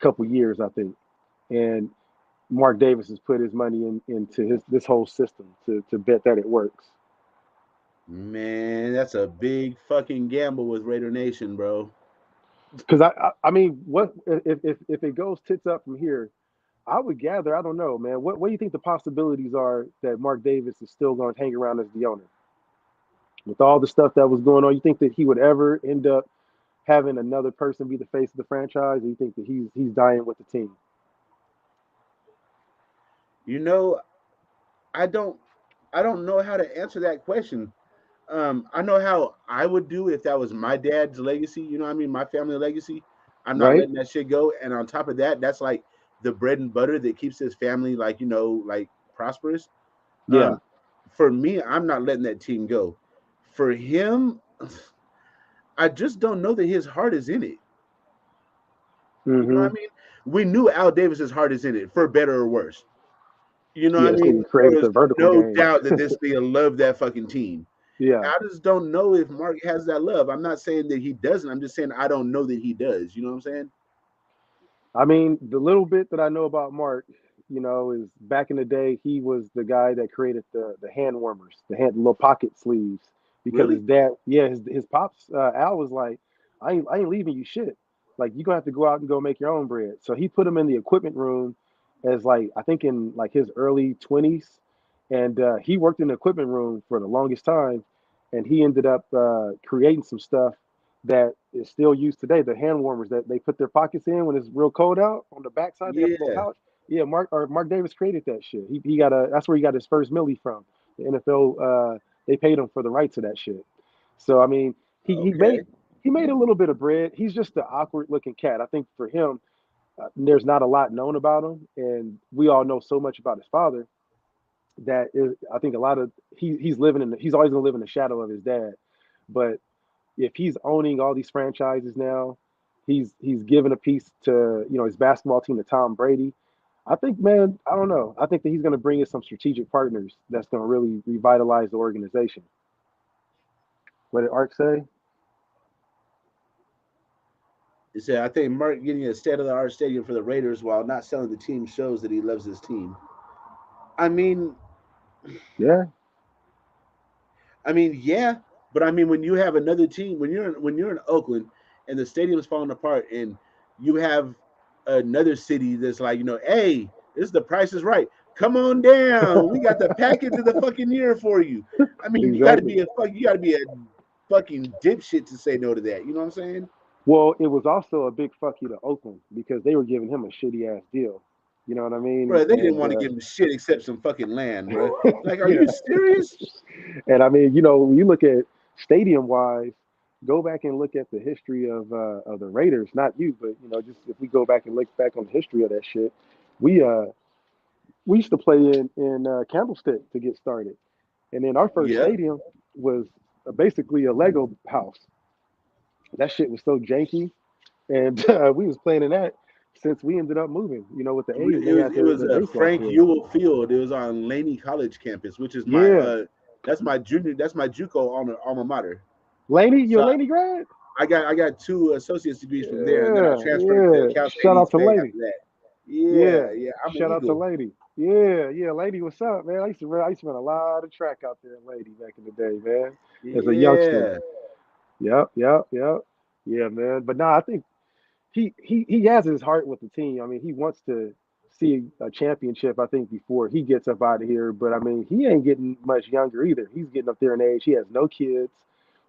couple years, I think. And Mark Davis has put his money into this whole system to bet that it works. Man, that's a big fucking gamble with Raider Nation, bro. Because I mean, what if it goes tits up from here? I would gather, I don't know, man. What do you think the possibilities are that Mark Davis is still going to hang around as the owner with all the stuff that was going on? You think that he would ever end up having another person be the face of the franchise, or you think that he's dying with the team? You know, I don't I don't know how to answer that question. I know how I would do if that was my dad's legacy. You know what I mean? My family legacy. I'm not right? letting that shit go. And on top of that, that's like the bread and butter that keeps his family like like prosperous. Yeah. Um, for me, I'm not letting that team go. For him, I just don't know that his heart is in it. You know what Mm-hmm. I mean? We knew Al Davis's heart is in it, for better or worse. You know what Yeah, I this mean? nigga There created was the vertical no game. doubt that this nigga loved that fucking team. Yeah. I just don't know if Mark has that love. I'm not saying that he doesn't. I'm just saying I don't know that he does. You know what I'm saying? I mean, the little bit that I know about Mark, is back in the day, he was the guy that created the hand warmers, the little pocket sleeves, because his Really? dad, yeah, his pops, Al was like, I ain't leaving you shit. Like you gonna have to go out and go make your own bread. So he put him in the equipment room as like I think in like his early 20s, and he worked in the equipment room for the longest time, and he ended up creating some stuff that is still used today. The hand warmers that they put their pockets in when it's real cold out on the backside, they got the little Yeah. pouch. Yeah, Mark Davis created that shit. He got a that's where he got his first millie from. The NFL they paid him for the rights to that shit. So I mean, he he Okay. made he made a little bit of bread. He's just the awkward looking cat. I think for him, there's not a lot known about him, and we all know so much about his father that is, I think a lot of he's always gonna live in the shadow of his dad. But if he's owning all these franchises now, he's given a piece to his basketball team to Tom Brady. I think, man, I don't know. I think that he's going to bring in some strategic partners that's going to really revitalize the organization. What did Ark say? He said, I think Mark getting a state of the art stadium for the Raiders while not selling the team shows that he loves his team. I mean, Yeah, yeah, but I mean, when you have another team, when you're in Oakland and the stadium's falling apart, and you have another city that's like, hey, this is the price is right. Come on down. We got the package of the fucking year for you. I mean, exactly. you got to be a fucking dipshit to say no to that. You know what I'm saying? Well, it was also a big fuck you to Oakland because they were giving him a shitty ass deal. You know what I mean? Bro, they didn't And want to give him shit except some fucking land, bro. Like, are yeah, you serious? and I mean, when you look at stadium wise, go back and look at the history of the Raiders. Not you, but just if we go back and look back on the history of that shit, we uh we used to play in Candlestick to get started, and then our first Yep. stadium was basically a Lego house. That shit was so janky, and we was playing in that since we ended up moving. With the A's, It they was had it their was their a baseball Frank field. Ewell Field. It was on Laney College campus, which is my Yeah, that's my JUCO alma mater. Laney, you a So Laney grad? I got two associate's degrees from there, and then I Yeah, transferred to yeah. Cal State Shout out East to Bay Lady. after that. Yeah, Yeah. yeah, I'm an Shout out to Eagle. Lady. Yeah, yeah, Lady, what's up, man? I used to run a lot of track out there in Lady back in the day, man. As a youngster. Yeah, Yep, yep, yep. Yeah, man. But nah, I think he has his heart with the team. I mean, he wants to see a championship, I think, before he gets up out of here. But I mean, he ain't getting much younger either. He's getting up there in age. He has no kids.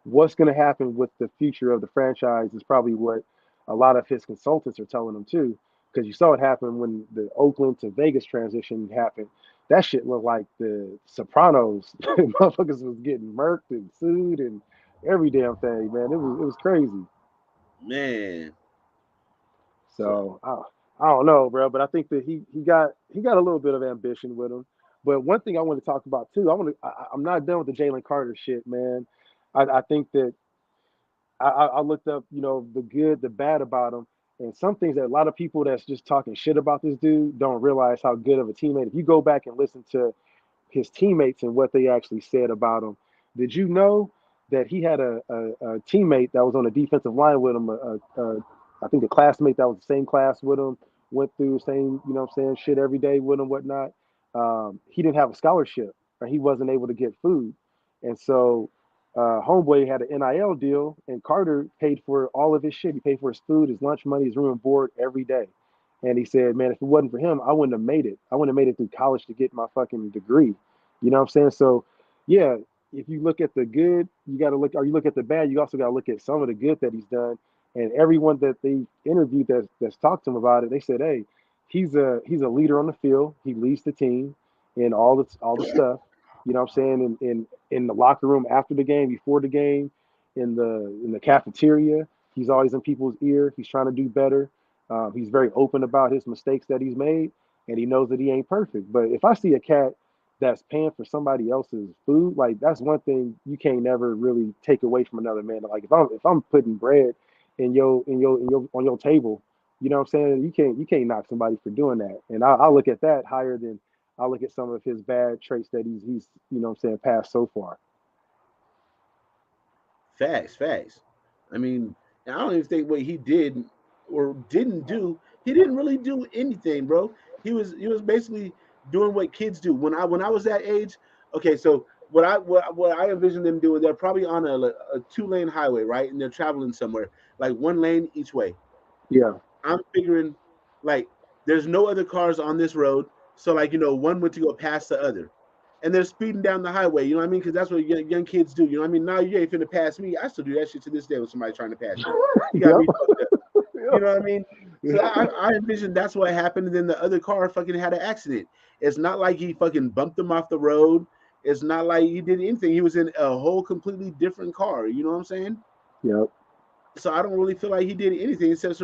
What's going to happen with the future of the franchise is probably what a lot of his consultants are telling him too. Because you saw it happen when the Oakland to Vegas transition happened. That shit looked like the Sopranos. Motherfuckers was getting murked and sued and every damn thing, man. It was crazy. man. So So I don't know, bro, but I think that he got a little bit of ambition with him. But one thing I want to talk about too, I'm not done with the Jalen Carter shit, man. I think that I looked up, the good, the bad about him, and some things that a lot of people that's just talking shit about this dude don't realize how good of a teammate. If you go back and listen to his teammates and what they actually said about him, did you know that he had a teammate that was on the defensive line with him, I think a classmate that was the same class with him, went through the same, what I'm saying, shit every day with him, whatnot. He didn't have a scholarship, or he wasn't able to get food. And so Homeboy had an NIL deal, and Carter paid for all of his shit. He paid for his food, his lunch money, his room and board every day. And he said, "Man, if it wasn't for him, I wouldn't have made it. I wouldn't have made it through college to get my fucking degree." You know what I'm saying? So, yeah, if you look at the good, you got to look, or you look at the bad, you also got to look at some of the good that he's done. And everyone that they interviewed that's talked to him about it, they said, "Hey, he's a leader on the field. He leads the team and all the stuff." You know what I'm saying? In the locker room after the game, before the game, in the cafeteria. He's always in people's ear. He's trying to do better. He's very open about his mistakes that he's made, and he knows that he ain't perfect. But if I see a cat that's paying for somebody else's food, like that's one thing you can't never really take away from another man. Like if I'm putting bread in your on your table, you know what I'm saying? You can't knock somebody for doing that. And I look at that higher than I look at some of his bad traits that he's you know what I'm saying passed so far. Facts, facts. I mean, I don't even think what he did or didn't do. He didn't really do anything, bro. He was basically doing what kids do. When I was that age, okay, so what I envision them doing, they're probably on a 2 lane highway, right, and they're traveling somewhere, like 1 lane each way. Yeah, I'm figuring, like, there's no other cars on this road, so like one went to go past the other, and they're speeding down the highway. You know what I mean? Because that's what young kids do. You know what I mean? Now you ain't finna pass me. I still do that shit to this day with somebody trying to pass me. You got yep, me fucked up. You know what I mean? So yep. I envision that's what happened, and then the other car fucking had an accident. It's not like he fucking bumped them off the road. It's not like he did anything. He was in a whole completely different car. You know what I'm saying? Yep. So I don't really feel like he did anything except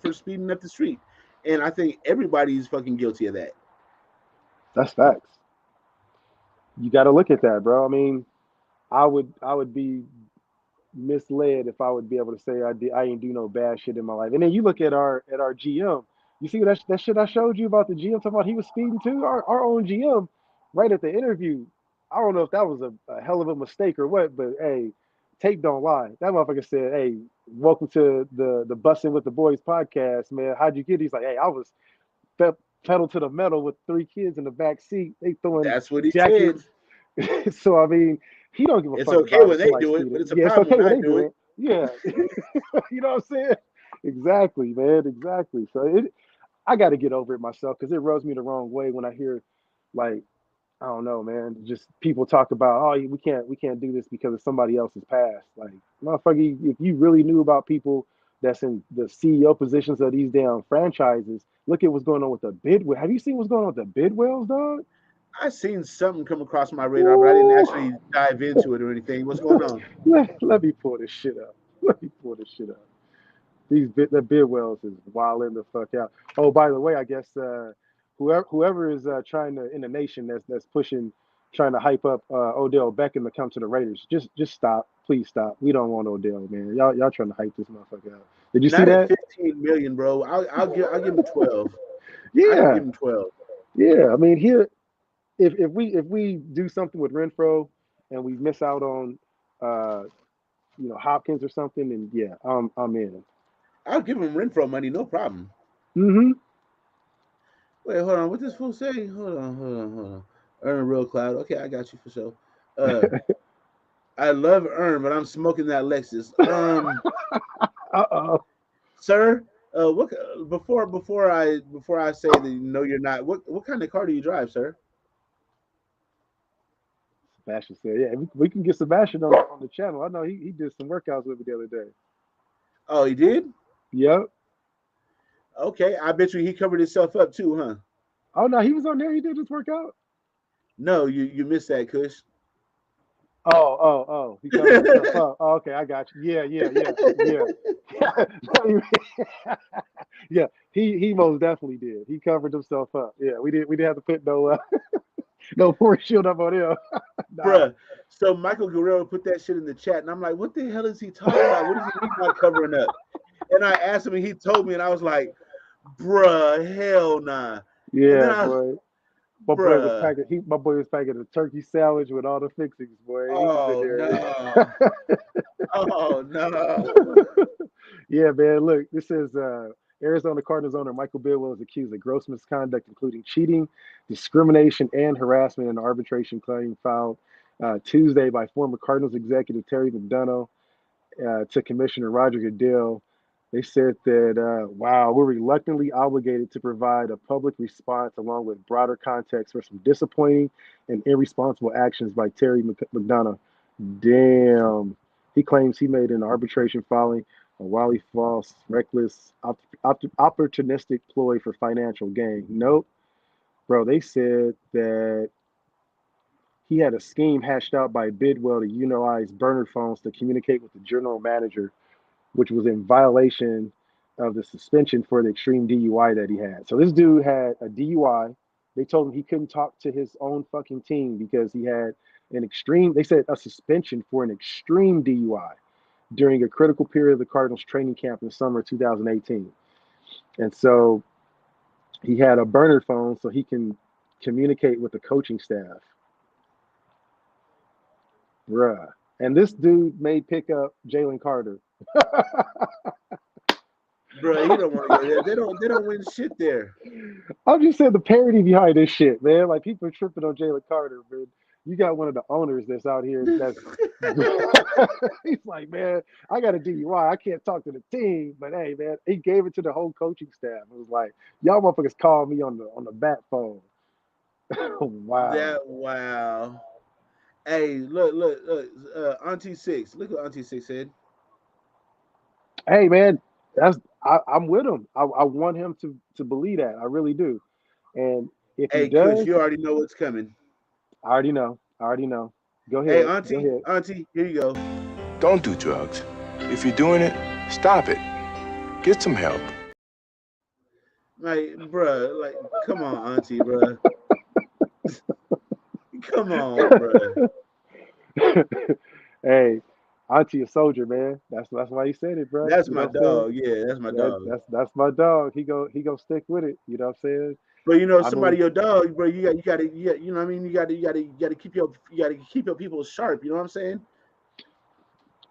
for speeding up the street. And I think everybody's fucking guilty of that. That's facts. You got to look at that, bro. I mean, I would be misled if I would be able to say I ain't do no bad shit in my life. And then you look at our GM. You see that shit I showed you about the GM talking about he was speeding too. Our own GM, right at the interview. I don't know if that was a hell of a mistake or what, but hey, tape don't lie. That motherfucker said, "Hey, welcome to the Bussin' with the Boys podcast, man. How'd you get?" He's like, "Hey, I was pe- pedal to the metal with 3 kids in the back seat. They throwing That's what he said. jackets." So I mean, he don't give a It's fuck okay about when they somebody do it, but speeding. it's a Yeah, it's problem okay when what I they do do it. it. Yeah, you know what I'm saying? Exactly, man. Exactly. So I got to get over it myself because it rubs me the wrong way when I hear, like, I don't know, man. Just people talk about, oh, we can't do this because of somebody else's past. Like, motherfucker, if you really knew about people that's in the CEO positions of these damn franchises, look at what's going on with the bid. Have you seen what's going on with the Bidwells, dog? I seen something come across my radar, but I didn't Ooh. actually dive into it or anything. What's going on? Let me pull this shit up. Let me pull this shit up. The Bidwells is wilding the fuck out. Oh, by the way, I guess whoever is trying to in the nation that's pushing, trying to hype up Odell Beckham to come to the Raiders, just stop, please stop. We don't want Odell, man. Y'all trying to hype this motherfucker out. Did you see Not at that? 15 million, bro. I'll give him 12. I can Yeah, give him 12. yeah. I mean, here if we do something with Renfro and we miss out on uh Hopkins or something, then yeah, I'm in. I'll give him Renfro money, no problem. Mm-hmm. Wait, hold on. What this fool say? Hold on. Earn a real cloud. Okay, I got you for sure. Uh, I love Earn, but I'm smoking that Lexus. Uh-oh. Sir, what before I say that no, you're not. What kind of car do you drive, sir? Sebastian said, "Yeah, we can get Sebastian on the channel. I know he did some workouts with me the other day." Oh, he did. Yep. Okay, I bet you he covered himself up too, huh? Oh no, he was on there. He did his workout. No, you missed that, Kush. Oh. He covered himself up. Oh, okay, I got you. Yeah. Yeah. He most definitely did. He covered himself up. Yeah, we didn't have to put no no force shield up on him. Nah. Bruh. So Michael Guerrero put that shit in the chat, and I'm like, what the hell is he talking about? What does he mean by covering up? And I asked him, and he told me, and I was like, bruh, hell nah. And then Yeah, I was, boy. bruh, My boy was packing a turkey sandwich with all the fixings, boy. He was in oh there. no, oh no. Yeah, man. Look, this is Arizona Cardinals owner Michael Bidwell is accused of gross misconduct, including cheating, discrimination, and harassment in an arbitration claim filed Tuesday by former Cardinals executive Terry McDonough to Commissioner Roger Goodell. They said that, wow, we're reluctantly obligated to provide a public response along with broader context for some disappointing and irresponsible actions by Terry McDonough. Damn. He claims he made an arbitration filing a wildly false, reckless, opportunistic ploy for financial gain. Nope. Bro, they said that he had a scheme hatched out by Bidwell to utilize burner phones to communicate with the general manager, which was in violation of the suspension for the extreme DUI that he had. So this dude had a DUI. They told him he couldn't talk to his own fucking team because he had an extreme, they said a suspension for an extreme DUI during a critical period of the Cardinals training camp in the summer of 2018. And so he had a burner phone so he can communicate with the coaching staff. Bruh. And this dude may pick up Jalen Carter. Bro, he don't want to go there. They don't win shit there. I'm just saying the parody behind this shit, man. Like people are tripping on Jalen Carter, man. You got one of the owners that's out here that's he's like, man, I got a DUI. I can't talk to the team. But hey, man, he gave it to the whole coaching staff. It was like, y'all motherfuckers called me on the bat phone. Wow. Wow. Hey, look. Auntie Six. Look what Auntie Six said. Hey man, I'm with him. I want him to believe that. I really do. And if he Hey, Kush, does, you already know what's coming. I already know. I already know. Go Hey, ahead. Go ahead. Auntie, here you go. Don't do drugs. If you're doing it, stop it. Get some help. Like, bruh, like, come on, Auntie, bruh. Come on, bruh. Hey, Auntie a soldier, man. That's why he said it, bro. That's You know my what I'm saying? dog. Yeah, that's my dog. That's my dog. He go stick with it. You know what I'm saying? But you know, I somebody mean, your dog, bro. You know what I mean. You gotta keep your people sharp. You know what I'm saying?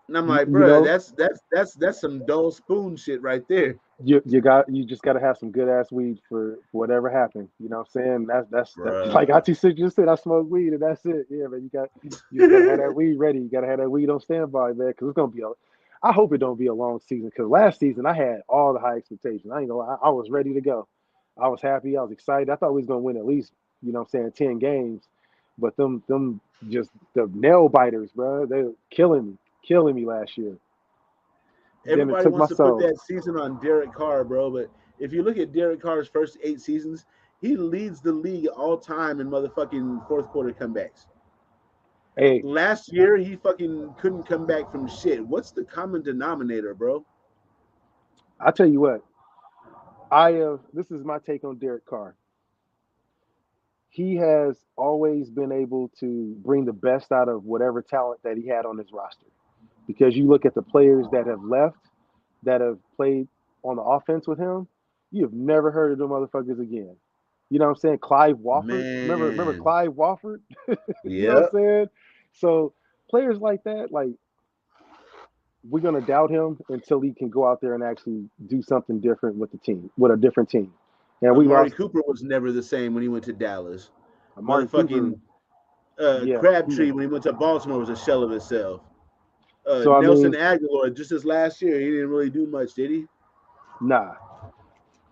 And I'm you, like, you bruh, know, that's some dull spoon shit right there. you just gotta have some good ass weed for whatever happened. You know what I'm saying? That's like Bruh. Auntie said just said. I smoke weed and that's it. Yeah, man. You just gotta have that weed ready. You gotta have that weed on standby, man. Because it's gonna be a. I hope it don't be a long season. Because last season I had all the high expectations. I ain't gonna lie, I was ready to go. I was happy. I was excited. I thought we was gonna win at least, what I'm saying, 10 games. But them just the nail biters, bro. They're killing me last year. Then it Everybody took my wants to put soul. that season on Derek Carr, bro. But if you look at Derek Carr's first 8 seasons, he leads the league all time in motherfucking fourth quarter comebacks. Hey, Last year, he fucking couldn't come back from shit. What's the common denominator, bro? I tell you what, I this is my take on Derek Carr. He has always been able to bring the best out of whatever talent that he had on his roster. Because you look at the players that have left, that have played on the offense with him, you have never heard of them motherfuckers again. You know what I'm saying? Clive Wofford. Remember Man. Clive Wofford? You know what I'm Yep. saying? So players like that, like we're gonna doubt him until he can go out there and actually do something different with the team, with a different team. And we Amari lost Cooper was never the same when he went to Dallas. Amari Cooper. Motherfucking Yeah, Crabtree when he went to Baltimore was a shell of himself. so I Nelson mean, Aguilar, just as last year, he didn't really do much, did he? nah.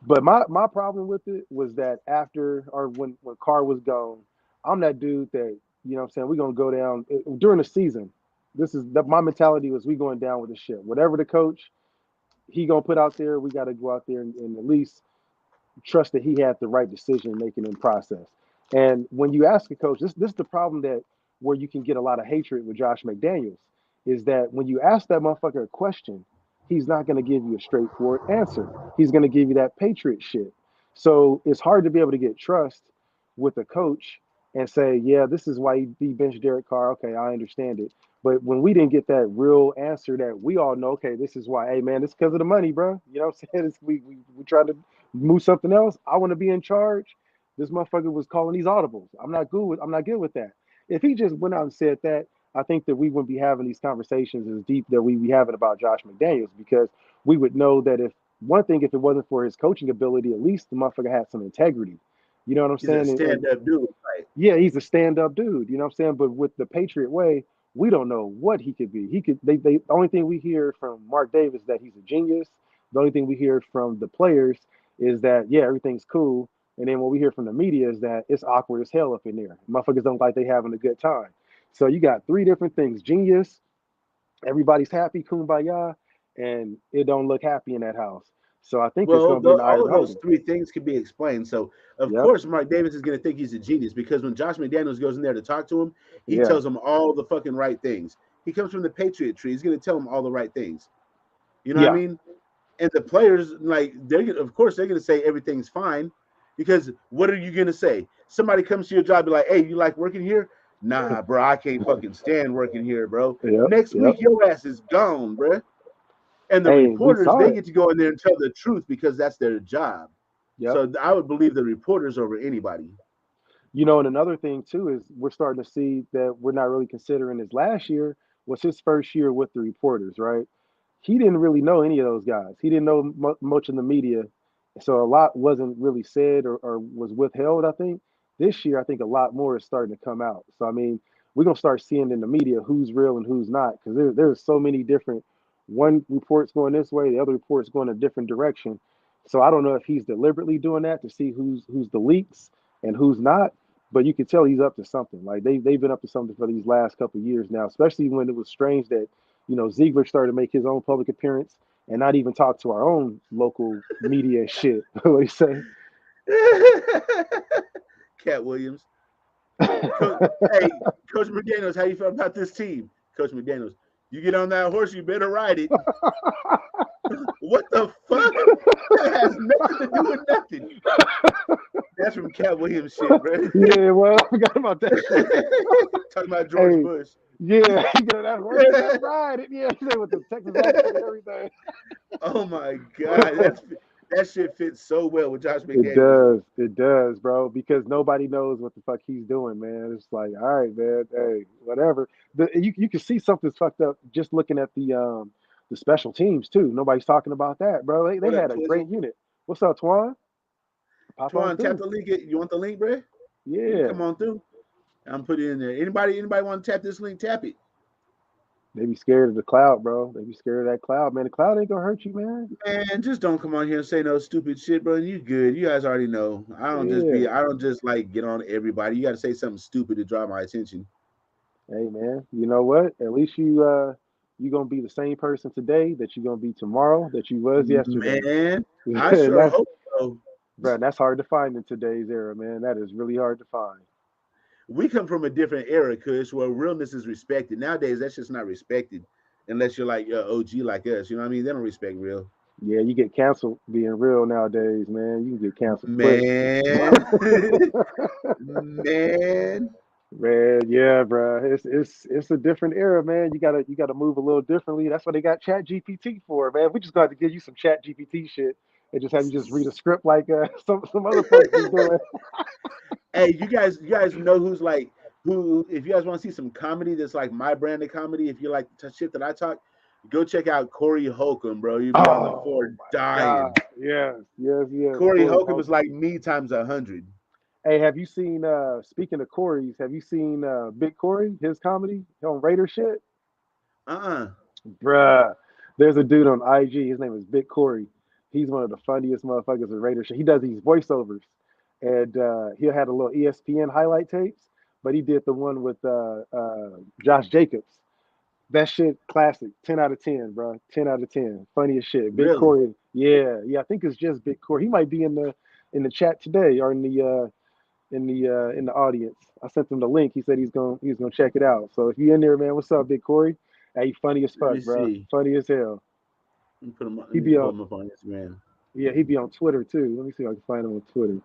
But my problem with it was that after or when Carr was gone, I'm that dude that what I'm saying, we're gonna go down during the season. This is my mentality was we going down with the ship. Whatever the coach he gonna put out there, we got to go out there and at least trust that he had the right decision making in process. And when you ask a coach, this is the problem that where you can get a lot of hatred with Josh McDaniels is that when you ask that motherfucker a question, he's not going to give you a straightforward answer. He's going to give you that patriot shit. So it's hard to be able to get trust with a coach and say, yeah, this is why he benched Derek Carr. Okay, I understand it. But when we didn't get that real answer that we all know, okay, this is why, hey man, it's because of the money, bro. You know what I'm saying? We try to move something else. I want to be in charge. This motherfucker was calling these audibles. I'm not good with that. If he just went out and said that, I think that we wouldn't be having these conversations as deep that we be having about Josh McDaniels because we would know that if one thing, if it wasn't for his coaching ability, at least the motherfucker had some integrity. You know what I'm He's a saying? And stand-up dude, right? yeah, he's a stand-up dude. You know what I'm saying? But with the Patriot way, we don't know what he could be. He could. They. The only thing we hear from Mark Davis that he's a genius. The only thing we hear from the players is that yeah, everything's cool. And then what we hear from the media is that it's awkward as hell up in there. Motherfuckers don't like they having a good time. So you got three different things: genius, everybody's happy, kumbaya, and it don't look happy in that house. So I think it's Well, going to be in the eye all of of the those holder. three things can be explained. So, of Yep. course, Mark Davis is going to think he's a genius because when Josh McDaniels goes in there to talk to him, he Yeah. tells him all the fucking right things. He comes from the Patriot tree. He's going to tell him all the right things. You know what I Yeah. mean? And the players, like, of course, they're going to say everything's fine because what are you going to say? Somebody comes to your job, be like, hey, you like working here? Nah, bro, I can't fucking stand working here, bro. Yep. Next Yep. week, your ass is gone, bro. And the Hey, we reporters, saw they it. get to go in there and tell the truth because that's their job. Yep. So I would believe the reporters over anybody. And another thing too is we're starting to see that we're not really considering his last year was his first year with the reporters, right? He didn't really know any of those guys. He didn't know much in the media, so a lot wasn't really said or was withheld. I think this year, I think a lot more is starting to come out. So I mean, we're gonna start seeing in the media who's real and who's not because there's so many different. One report's going this way, the other report's going a different direction. So I don't know if he's deliberately doing that to see who's the leaks and who's not. But you can tell he's up to something. Like they've been up to something for these last couple of years now, especially when it was strange that Ziegler started to make his own public appearance and not even talk to our own local media and shit. What do you say? Cat Williams. Hey, Coach McDaniels, how you feel about this team? Coach McDaniels, you get on that horse, you better ride it. What the fuck? That has nothing to do with nothing. That's from Cat Williams shit, bro. Yeah, well, I forgot about that shit. Talking about George Hey, Bush. yeah, you get on that horse, you better ride it. Yeah, he said with the Texas accent and everything. Oh my god, that shit fits so well with Josh McDaniels. It does, bro, because nobody knows what the fuck he's doing, man. It's like, all right, man, hey, whatever. You can see something's fucked up just looking at the special teams too. Nobody's talking about that, bro. They What up, had a Twizzle? great unit. What's up, Twan? Pop on Twan, tap through. the link. You want the link, bro? You can Yeah, come on through. I'm putting it in there. Anybody want to tap this link? Tap it. they be scared of the cloud, bro. They be scared of that cloud, man. The cloud ain't gonna hurt you, man. Man, just don't come on here and say no stupid shit, bro. You good. You guys already know. Yeah. I don't just like get on everybody. You got to say something stupid to draw my attention. Hey, man. You know what? At least you gonna be the same person today that you gonna be tomorrow that you was yesterday. Man, I And sure that's hope so. bro, that's hard to find in today's era, man. That is really hard to find. We come from a different era, Kush, where realness is respected. Nowadays, that's just not respected unless you're like OG like us. You know what I mean? They don't respect real. Yeah, you get canceled being real nowadays, man. You can get canceled quick. Man, man. Man, yeah, bro. It's a different era, man. You gotta move a little differently. That's what they got Chat GPT for, man. We just got to give you some Chat GPT shit and just have you just read a script like some other folks be doing. Hey, you guys know who's like who? If you guys want to see some comedy that's like my brand of comedy, if you like the shit that I talk, go check out Corey Holcomb, bro. You'll be on the Oh floor my God. dying. Yes, yes, yes. Corey Corey Holcomb is Holcomb. like me times 100. Hey, have you seen speaking of Corey's, have you seen Big Corey, his comedy on Raider shit? Uh-uh. Bruh. There's a dude on IG, his name is Big Corey. He's one of the funniest motherfuckers in Raider shit. He does these voiceovers. And he had a little ESPN highlight tapes, but he did the one with Josh Jacobs. That shit classic. 10 out of 10, bro. 10 out of 10. Funny as shit. Big Really? Corey. Yeah, yeah. I think it's just Big Corey. He might be in the chat today or in the audience. I sent him the link. He said he's gonna check it out. So if you in there, man, what's up, Big Corey? Hey, funny as Let fuck, me bro. see. Funny as hell. Let me put him. Let He me be pull on him up on Instagram. Yeah, he be on Twitter too. Let me see if I can find him on Twitter.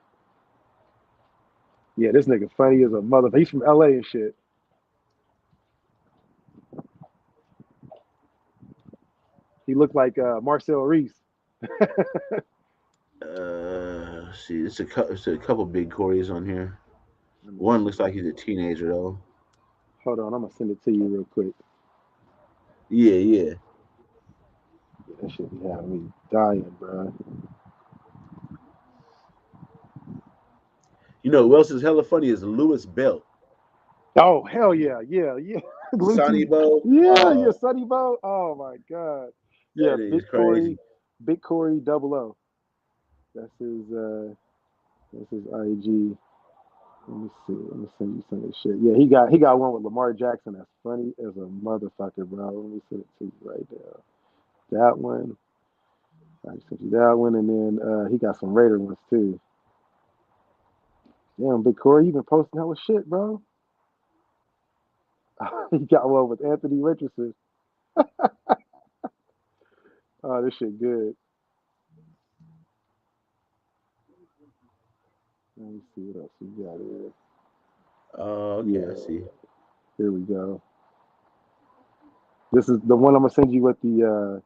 Yeah, this nigga funny as a mother. He's from LA and shit. He looked like Marcel Reese. See, it's a couple big Corys on here. Let me One looks see. like he's a teenager though. Hold on, I'm gonna send it to you real quick. Yeah, yeah. Yeah, that shit be having me dying, bro. You know who else is hella funny is Lewis Belt. Oh hell yeah, yeah, yeah. Sonny Bluetooth. Bo. Yeah, yeah, Oh, Sunny Bo. Oh my god. Yeah, that is crazy. Big Corey double O. That's his IG. Let me see. Let me send you some of this shit. Yeah, he got one with Lamar Jackson. That's funny as a motherfucker, bro. Let me send it to you right there. That one. I sent you that one, and then he got some Raider ones too. Damn, Big Corey, you been posting hella shit, bro. He got one with Anthony Richardson. Oh, this shit good. Let me see what else we got here. Oh, okay, I Yeah, see. here we go. This is the one I'm gonna send you with the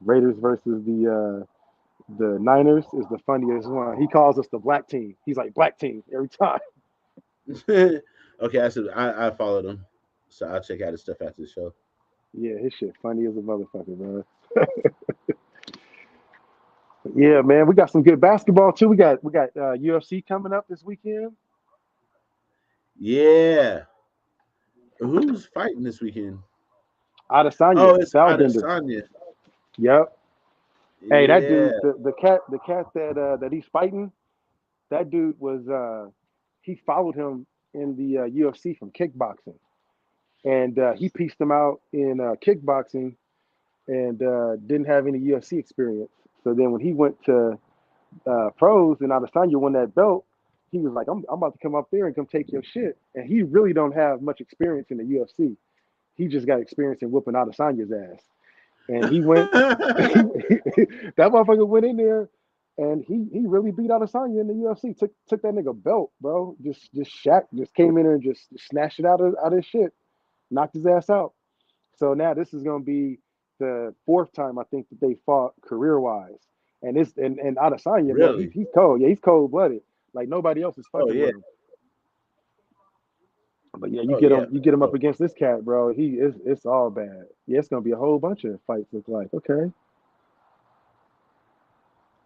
Raiders versus the Niners is the funniest one. He calls us the black team. He's like black team every time. Okay, I said I followed him, so I'll check out his stuff after the show. Yeah, his shit funny as a motherfucker, man. Yeah, man, we got some good basketball too. We got UFC coming up this weekend. Yeah, who's fighting this weekend? Adesanya, Oh, it's Stylebender. Adesanya. Yep. Hey, that Yeah, dude, the cat that he's fighting, that dude was he followed him in the UFC from kickboxing, and he pieced him out in kickboxing and didn't have any UFC experience. So then when he went to pros and Adesanya won that belt, he was like, I'm about to come up there and come take your shit. And he really don't have much experience in the UFC. He just got experience in whooping Adesanya's ass. And he went, that motherfucker went in there and he really beat Adesanya in the UFC. Took that nigga belt, bro. Just Shaq just came in there and just snatched it out of his shit, knocked his ass out. So now this is gonna be the fourth time I think that they fought career wise. And Adesanya, man, really? he's cold. Yeah, he's cold blooded. Like nobody else is Oh fucking yeah, with him. But yeah, oh yeah. you get him up Oh, against this cat, bro. It's all bad. Yeah, it's gonna be a whole bunch of fights. Look like okay.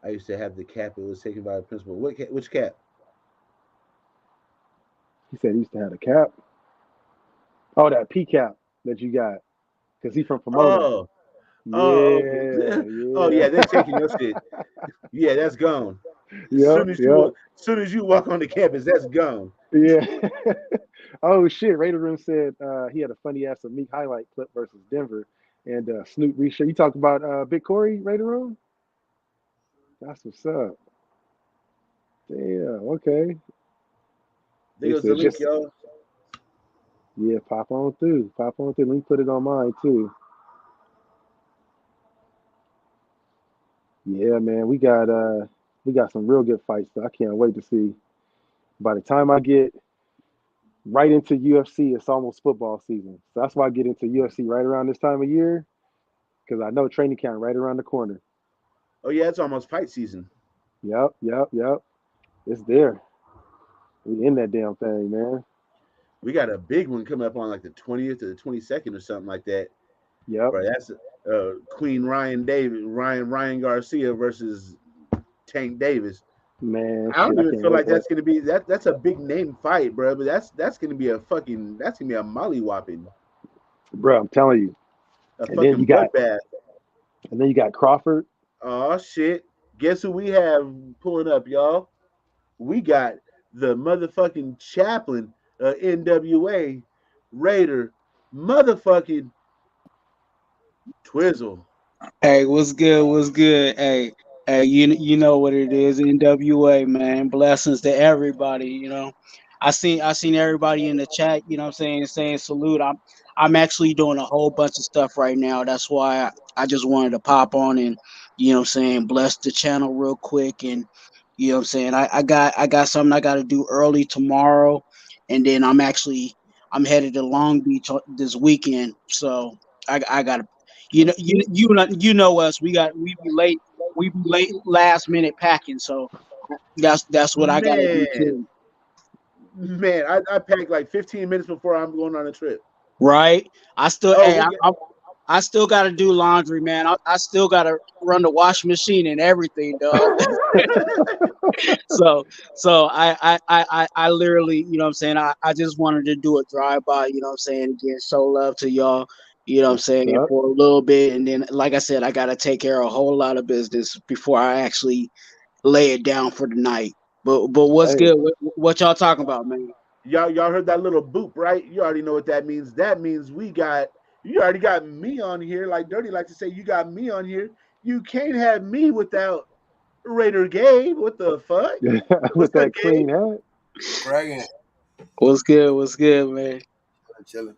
I used to have the cap. It was taken by the principal. What cap? Which cap? He said he used to have a cap. Oh, that P cap that you got, cause he from Pomona. Oh, oh, Yeah, okay. Oh yeah, yeah, they taking your shit. Yeah, that's gone. As yep, soon as yep, as soon as you walk on the campus, that's gone. yeah. Oh shit, Raider Room said he had a funny ass Meek highlight clip versus Denver, and Snoop Resha. You talk about Big Corey Raider Room? That's what's up. Damn. Okay. There They goes the said link, just y'all. yeah, pop on through, pop on through. Let me put it on mine too. Yeah, man, we got some real good fights. I can't wait to see. By the time I get right into UFC, it's almost football season. So that's why I get into UFC right around this time of year because I know training camp right around the corner. Oh yeah, it's almost fight season. Yep, yep, yep. It's there. We in that damn thing, man. We got a big one coming up on like the 20th or the 22nd or something like that. Yep, Bro, that's Queen Ryan Garcia versus Tank Davis. man. I Shit, don't I even can't feel wait. like that's gonna be that's a big name fight, bro. But that's gonna be that's gonna be a molly whopping, Bro, I'm telling you. a And then fucking bloodbath. you got Crawford. Oh shit! Guess who we have pulling up, y'all? We got the motherfucking chaplain of NWA Raider, motherfucking Twizzle. Hey, what's good? What's good? Hey, you know what it is, NWA, man. Blessings to everybody, I seen everybody in the chat, what I'm saying salute. I'm actually doing a whole bunch of stuff right now. That's why I just wanted to pop on and bless the channel real quick. And I got something I gotta do early tomorrow, and then I'm headed to Long Beach this weekend. So I gotta you know us. We be late last minute packing. So that's what I gotta do Man, too. man, I packed like 15 minutes before I'm going on a trip. Right? I still Oh, hey we got I still gotta do laundry, man. I still gotta run the washing machine and everything, dog. So so I literally, what I'm saying, I just wanted to do a drive by, what I'm saying, again, show love to y'all, what I'm That's what's saying, up. for a little bit, and then like I said, I gotta take care of a whole lot of business before I actually lay it down for the night. But what's Hey, good? What y'all talking about, man? y'all heard that little boop, right? You already know what that means. That means you already got me on here. Like Dirty like to say, you got me on here. You can't have me without Raider Gabe. What the fuck? What's with up, that Gabe? clean hat. Bragging. What's good? What's good, man? Chilling.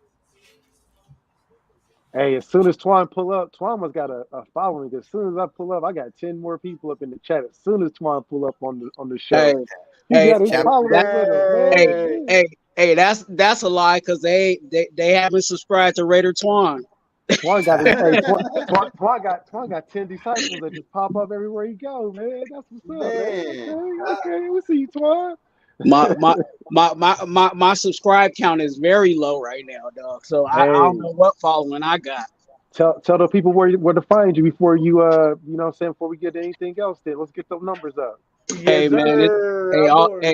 Hey, as soon as Twan pull up, Twan must got a following. As soon as I pull up, I got 10 more people up in the chat. As soon as Twan pull up on the Hey, show, he hey, got his Champ. that, followers with him, hey, man. Hey, Shit. hey, that's a lie because they haven't subscribed to Raider Twan. Twan got his hey Twan got 10 disciples that just pop up everywhere he go, man. That's what's up, man. man. Okay, we see you, Twan. My my my subscribe count is very low right now, dog. So I don't Hey, know what following I got. tell the people where to find you before you you know what I'm saying, before we get to anything else. Then let's get those numbers up. Hey Yes, man, sir. hey I'm bored.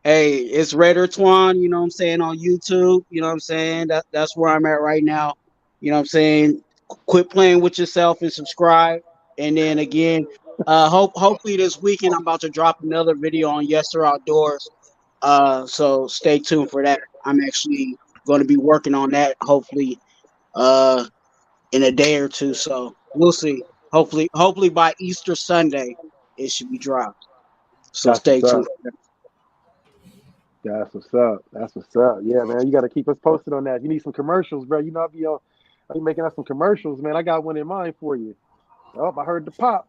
it's Raider Twan. You know what I'm saying, on YouTube. You know what I'm saying. That's where I'm at right now. You know what I'm saying. Quit playing with yourself and subscribe. And then again, hopefully this weekend I'm about to drop another video on Yes Sir Outdoors. So stay tuned for that. I'm actually going to be working on that. Hopefully, uh, in a day or two. So we'll see. Hopefully by Easter Sunday it should be dropped. So That's stay what's tuned up. for that. That's what's up. That's what's up. Yeah, man. You got to keep us posted on that. If you need some commercials, bro, you know I'll be making us some commercials, man. I got one in mind for you. Oh, I heard the pop.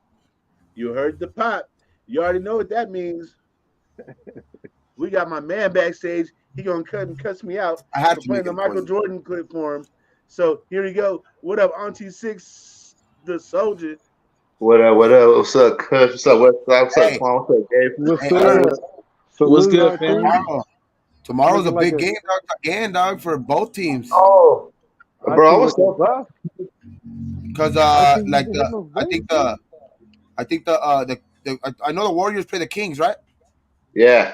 You heard the pop. You already know what that means. We got my man backstage. He gonna cut and cuss me out I had for to make playing it the a Michael point. Jordan clip for him. So here we go. What up, Auntie Six, the soldier? What up? What up? What's up, Kush? What's up, Westside? What's up, Hey, Quan? What's up, Gabe? What's hey, Herb. up? What's Salute, good, Auntie. fam? Tomorrow's a Looking like big a game, dog. Again, dog, for both teams. Oh, bro, I Auntie was looking so buff. Cause Auntie, you like been hitting those I weights, think bro? I know the Warriors play the Kings, right? yeah.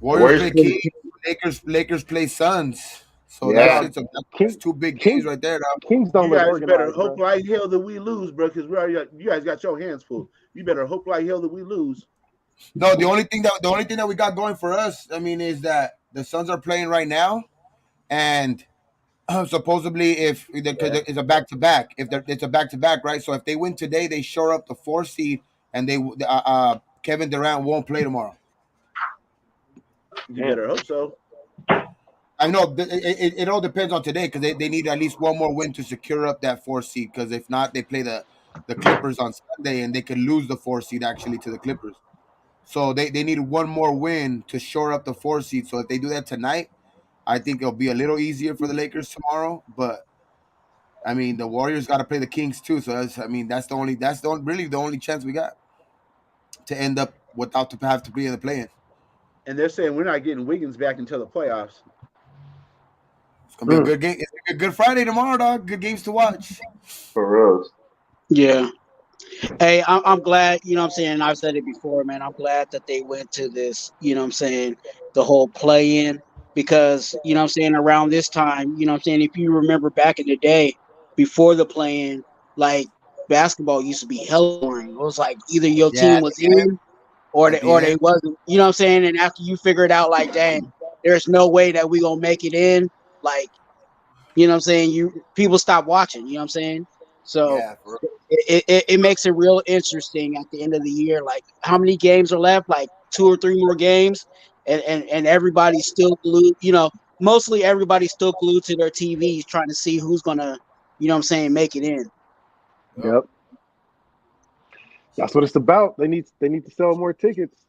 The Warriors Warriors play played. Kings. Lakers play Suns. So Yeah, that's King, two big games King, right there, dog. Kings don't You look guys better organized, hope bro. like hell that we lose, bro. Because we already you guys got your hands full. You better hope like hell that we lose. No, the only thing that we got going for us, I mean, is that the Suns are playing right now, and supposedly if because yeah. it's a back to back, it's a back to back, right? So if they win today, they shore up the 4 seed, and Kevin Durant won't play tomorrow. You Damn. better hope so. I know it all depends on today because they need at least one more win to secure up that 4 seed. Because if not, they play the Clippers on Sunday, and they could lose the 4 seed actually to the Clippers. So they need one more win to shore up the 4 seed. So if they do that tonight, I think it'll be a little easier for the Lakers tomorrow. But I mean, the Warriors got to play the Kings too. So really the only chance we got to end up without to have to be in the play-in. And they're saying we're not getting Wiggins back until the playoffs. It's gonna be a good game. It's gonna be a good Friday tomorrow, dog. Good games to watch. For reals. Yeah. Hey, I'm glad, you know what I'm saying? I've said it before, man. I'm glad that they went to this, you know what I'm saying, the whole play in because, you know what I'm saying, around this time, you know what I'm saying, if you remember back in the day before the play in, like basketball used to be hell boring. It was like either your Yeah, team was in at the or they end. wasn't. You know what I'm saying? And after you figured out like, dang, there's no way that we gonna make it in, like, you know what I'm saying, people stop watching, you know what I'm saying? So Yeah, for it makes it real interesting at the end of the year. Like how many games are left? Like 2 or 3 more games, and everybody's still glued. You know, mostly everybody's still glued to their TVs trying to see who's gonna, you know what I'm saying, make it in. real. Yep, that's what it's about. They need to sell more tickets.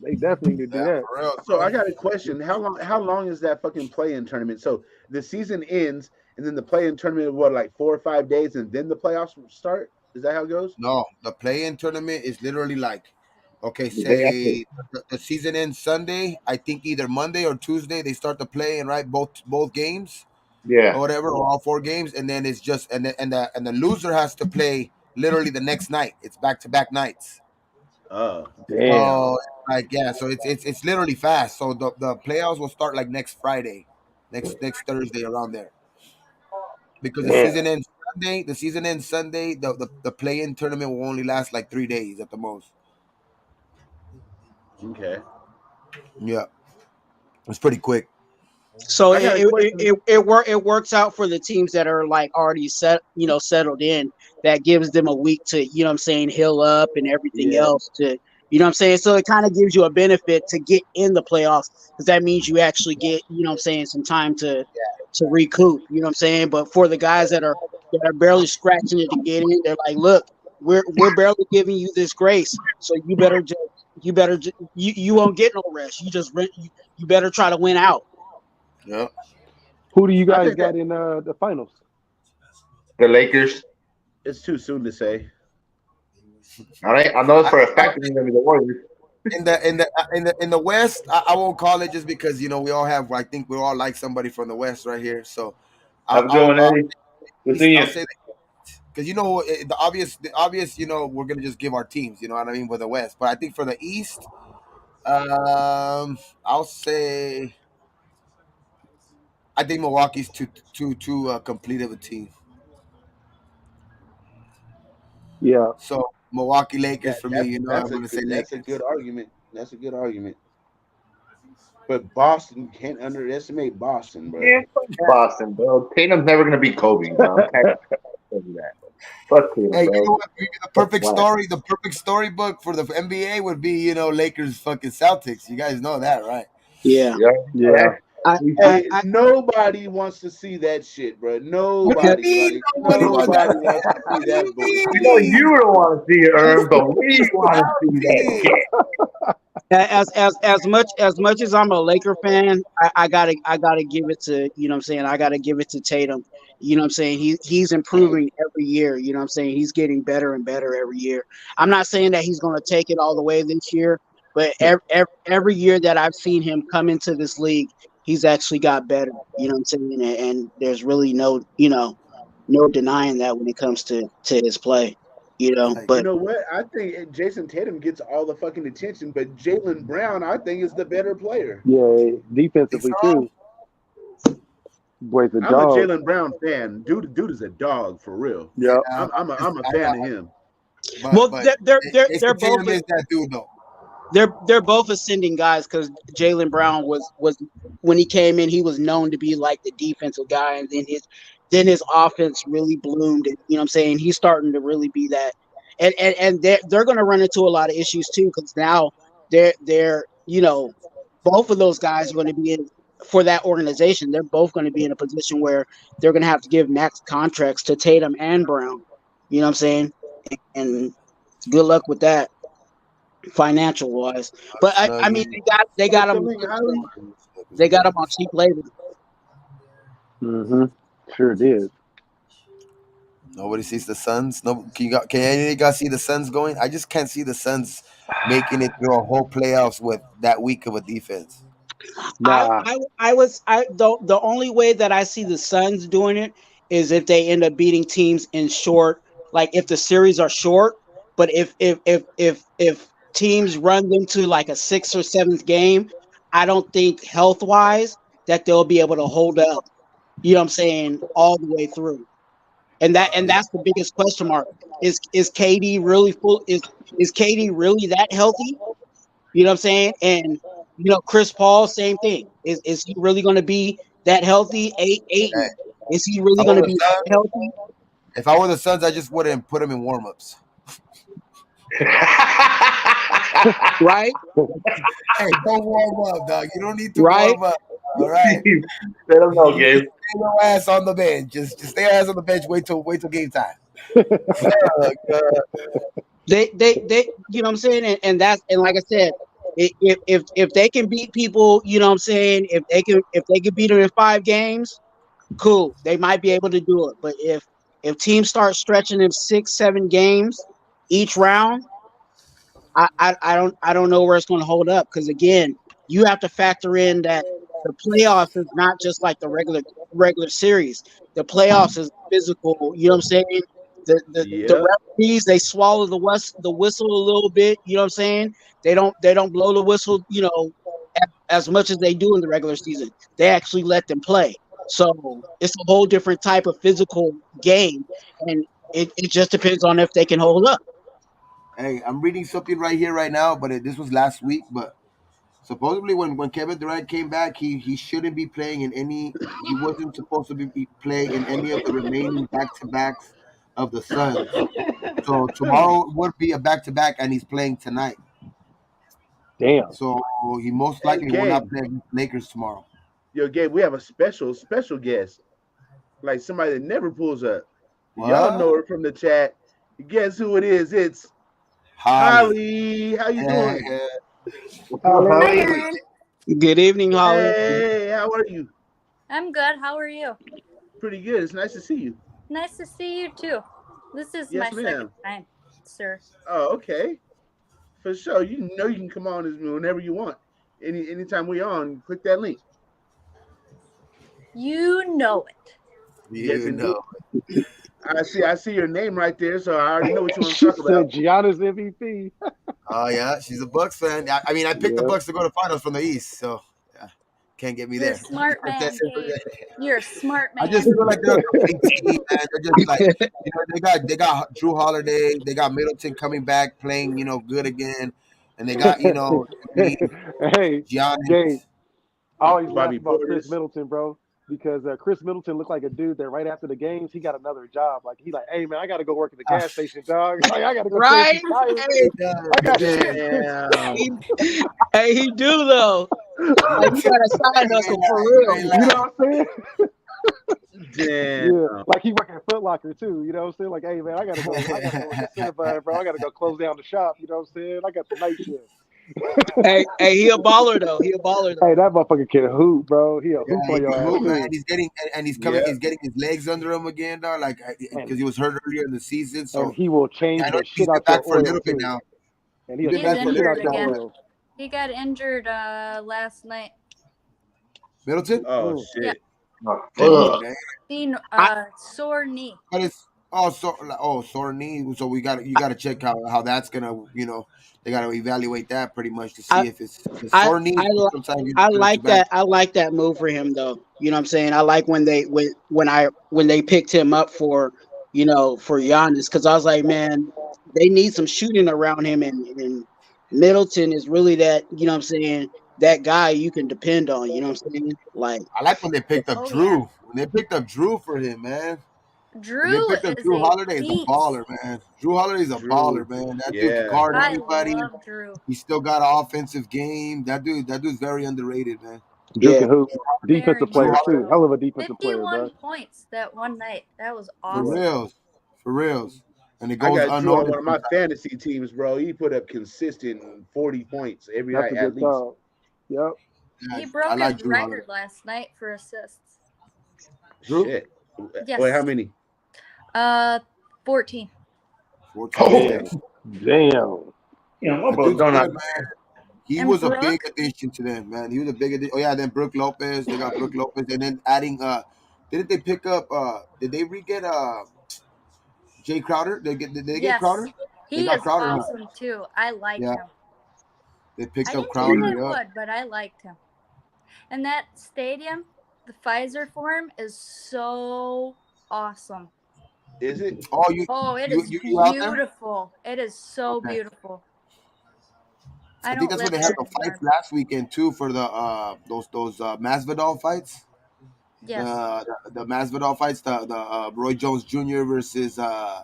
They definitely need to do Yeah, that. for real, So bro. I got a question. How long is that fucking play-in tournament? So the season ends and then the play-in tournament what like 4 or 5 days and then the playoffs start? Is that how it goes? No, the play-in tournament is literally like, okay, The day after. say the season ends Sunday. I think either Monday or Tuesday they start the play-in, right? Both games Yeah. or whatever, or all 4 games, and then it's just and the loser has to play literally the next night. It's back to back nights. Oh, Damn. So like yeah, so it's literally fast. So the playoffs will start like next Friday, next Thursday around there. Because the Damn. season ends Sunday. The season ends Sunday. The play-in tournament will only last like 3 days at the most. okay. Yeah, it's pretty quick. So I got a question. it works out for the teams that are like already settled in. That gives them a week to what I'm saying, heal up and everything Yeah, else to what I'm saying. So it kind of gives you a benefit to get in the playoffs because that means you actually get what I'm saying, some time to recoup. You know what I'm saying. But for the guys that are barely scratching it to get in, they're like, look, we're barely giving you this grace, so you won't get no rest. You better try to win out. Yeah. Who do you I guys think that got in the finals? The Lakers. it's too soon to say. All right, I know I, for a I fact it's gonna be the Warriors. in the West, I won't call it just because we all have. I think we all like somebody from the West right here. So Have a good one, Eddie. Good seeing I'll you. say because the obvious we're gonna just give our teams. You know what I mean with the West, but I think for the East, I'll say I think Milwaukee's too complete of a team. Yeah, So Milwaukee Lakers That for me. that's I'm that's a gonna say good that's a Lakers. good argument. That's a good argument. But Boston can't underestimate Boston, bro. Yeah, fuck Boston, bro. Tatum's never gonna beat Kobe, bro. I'm tired of that. Fuck Tatum, Hey, you know bro. what? Maybe Fuck Black. the perfect storybook for the NBA would be, Lakers fucking Celtics. You guys know that, right? Yeah. Yeah, you know yeah. that. I, I, Hey, I nobody wants to see that shit, bro. What do you Nobody, mean like nobody wants that? nobody wants to see What do you that We bullshit. know mean? you don't want to see it, It's Erm, but we want to see that Celtics. shit. as much as I'm a Laker fan, I gotta give it to what I'm saying. I gotta give it to Tatum. You know what I'm saying? He's improving every year. You know what I'm saying? He's getting better and better every year. I'm not saying that he's going to take it all the way this year, but every year that I've seen him come into this league, he's actually got better. You know what I'm saying? And there's really no denying that when it comes to his play. Like, You But know what? I think Jason Tatum gets all the fucking attention, but Jalen Brown, I think, is the better player. Yeah, think defensively so? too. Boy's a I'm a dog. Jalen Brown fan. Dude is a dog for real. Yep. Yeah, I'm a fan of him. but they're Jason both Tatum is that dude though. they're both ascending guys because Jalen Brown was when he came in, he was known to be like the defensive guy, and then his offense really bloomed. And, you know what I'm saying? He's starting to really be that, and they're going to run into a lot of issues too because now they're both of those guys are going to be in for that organization. They're both going to be in a position where they're going to have to give max contracts to Tatum and Brown. You know what I'm saying? And good luck with that financial wise. But I mean Snuggie. they got I them mean, Ali, they got them on cheap labor. Mm-hmm. Sure did. Nobody sees the Suns. No, can any of you guys see the Suns going? I just can't see the Suns making it through a whole playoffs with that weak of a defense. I Nah. I was I the only way that I see the Suns doing it is if they end up beating teams in short, like if the series are short. But if teams run them to like a sixth or seventh game, I don't think health wise that they'll be able to hold up. You know what I'm saying, all the way through. And Yeah. that's the biggest question mark. Is KD really full? Is KD really that healthy? You know what I'm saying? And Chris Paul, same thing. Is he really going to be that healthy? Hey, Aiton, is he if really I going were to the be that Suns, healthy? I just wouldn't put them in warm-ups. Right, Hey, don't warm up, dog. You don't need to right. warm up. All right. Let them know, You just Gabe. stay your ass on the bench. Just stay your ass on the bench. Wait till game time. God. They you know what I'm saying? And like I said, if they can beat people, you know what I'm saying? If they can beat them in 5 games, cool. They might be able to do it. But if teams start stretching them 6, 7 games each round, I don't know where it's going to hold up because again, you have to factor in that the playoffs is not just like the regular series. The playoffs is physical. You know what I'm saying? The yep. referees, they swallow the whistle a little bit. You know what I'm saying? They don't blow the whistle. As much as they do in the regular season, they actually let them play. So it's a whole different type of physical game, and it just depends on if they can hold up. Hey, I'm reading something right here right now, but this was last week. But Supposedly, when Kevin Durant came back, he shouldn't be playing in any. He wasn't supposed to be play in any of the remaining back to backs of the Suns. So tomorrow would be a back to back, and he's playing tonight. Damn. So he most Hey, likely will not Gabe. play against Lakers tomorrow. Yo, Gabe, we have a special guest. Like somebody that never pulls up. Y'all know What? her from the chat. Guess who it is? It's Holly. Holly. How you Yeah, doing? yeah. What's up, Holly. Hi, Holly? Aaron. Good evening, Holly. Hey, how are you? I'm good. How are you? Pretty good. It's nice to see you. Nice to see you too. This is my Yes, second ma'am. time, sir. Oh, okay. For sure. You know you can come on whenever you want. Anytime we on, click that link. You know it. Yes, You indeed. know. I see your name right there, so I already know what you want to She talk about. said Gianna's MVP. Oh yeah, she's a Bucks fan. I mean, I picked the Yeah. Bucks to go to finals from the East, so yeah, can't get me You're a there. smart man, Gabe. You're a smart I just man. feel like they're a complete team, man. They're just like they got Drew Holiday, they got Middleton coming back playing good again, and they got Hey, Gabe, Giannis. I always laugh Bobby about Chris Portis. Middleton, bro, because Chris Middleton looked like a dude that right after the games he got another job. Like he like, hey man, I got to go work at the Ah, gas station, dog. Like I got to go change Right? these tires, Hey, man. he does, I got man. shit. Damn. he, hey, he do though. You Like he got a side ain't hustle for lying. You real. ain't You know lying. what I'm saying? Damn. Yeah, like he working at Foot Locker too. You know what I'm saying? Like, hey man, I gotta go in the Cinnabon, bro. I gotta go close down the shop. You know what I'm saying? I got the night shift. Hey, he a baller though. He a baller Hey, though. that motherfucker can hoop, bro. He'll Yeah, hoop he on your can ass hoop, man. too. And he's getting and he's coming. Yeah. He's getting his legs under him again, dog. Like And because he was hurt earlier in the season. and So he will yeah, change I know the he's shit been out your back for a oil little bit too. now. And He's he'll been He's change back the for a shit little injured out bit your now, again. but oil. He got injured last night. Middleton. Oh Mm. Yeah. shit. Oh, Fuck. damn. Seen I sore knee. But it's sore knee. So you got to check how that's gonna they got to evaluate that pretty much to I see if it's the I sore knees. I, li- Sometimes you I just get like you back. that. I like that move for him though. You know what I'm saying? I like when they picked him up for for Giannis because I was like, man, they need some shooting around him, and Middleton is really that. You know what I'm saying? That guy you can depend on. You know what I'm saying? Like, I like when they picked up Oh yeah. Drew. When they picked up Drew for him, man. When they Drew picked up is Drew a Holiday, is a beast. baller, man. Drew Holiday's a Drew. baller, man. That dude can Yeah. guard I anybody. love Drew. He's still got an offensive game. That dude's very underrated, man. Duke yeah, can hoop. Very Defensive Drew player much too. Holiday, so. Hell of a defensive player, bro. 51 points that one night. That was for Yeah. awesome. reals, for reals, and it I goes got Drew on one unnoticed of my sometimes. fantasy teams, bro. He put up consistent 40 points every That's night a at good least. call. Yep. Yeah, He I broke his like Drew Holiday. record last night for assists. Drew, Shit. Wait, how Yes. many? 14. 14. Oh, Okay, Damn. Damn. yeah, my that brother dude's done good, that. man. He And was a big Brooke? addition to them, man. He was a big addition. Oh yeah, then Brooke Lopez. They got Brooke Lopez, and then adding. Didn't they pick up? Did they re get Jay Crowder? Did they get Yes. Crowder? They He got is Crowder, huh? awesome too. I like Yeah, him. they picked I up didn't think Crowder. they Yeah. would, but I liked him. And that stadium, the Pfizer Forum, is so awesome. Is it? Oh, you Oh, it you is you, you out there? beautiful. It is so Okay. beautiful. I I think don't that's where live they had there the anymore. fights last weekend too for the those Masvidal fights. Yes. The Masvidal fights, the Roy Jones Jr. versus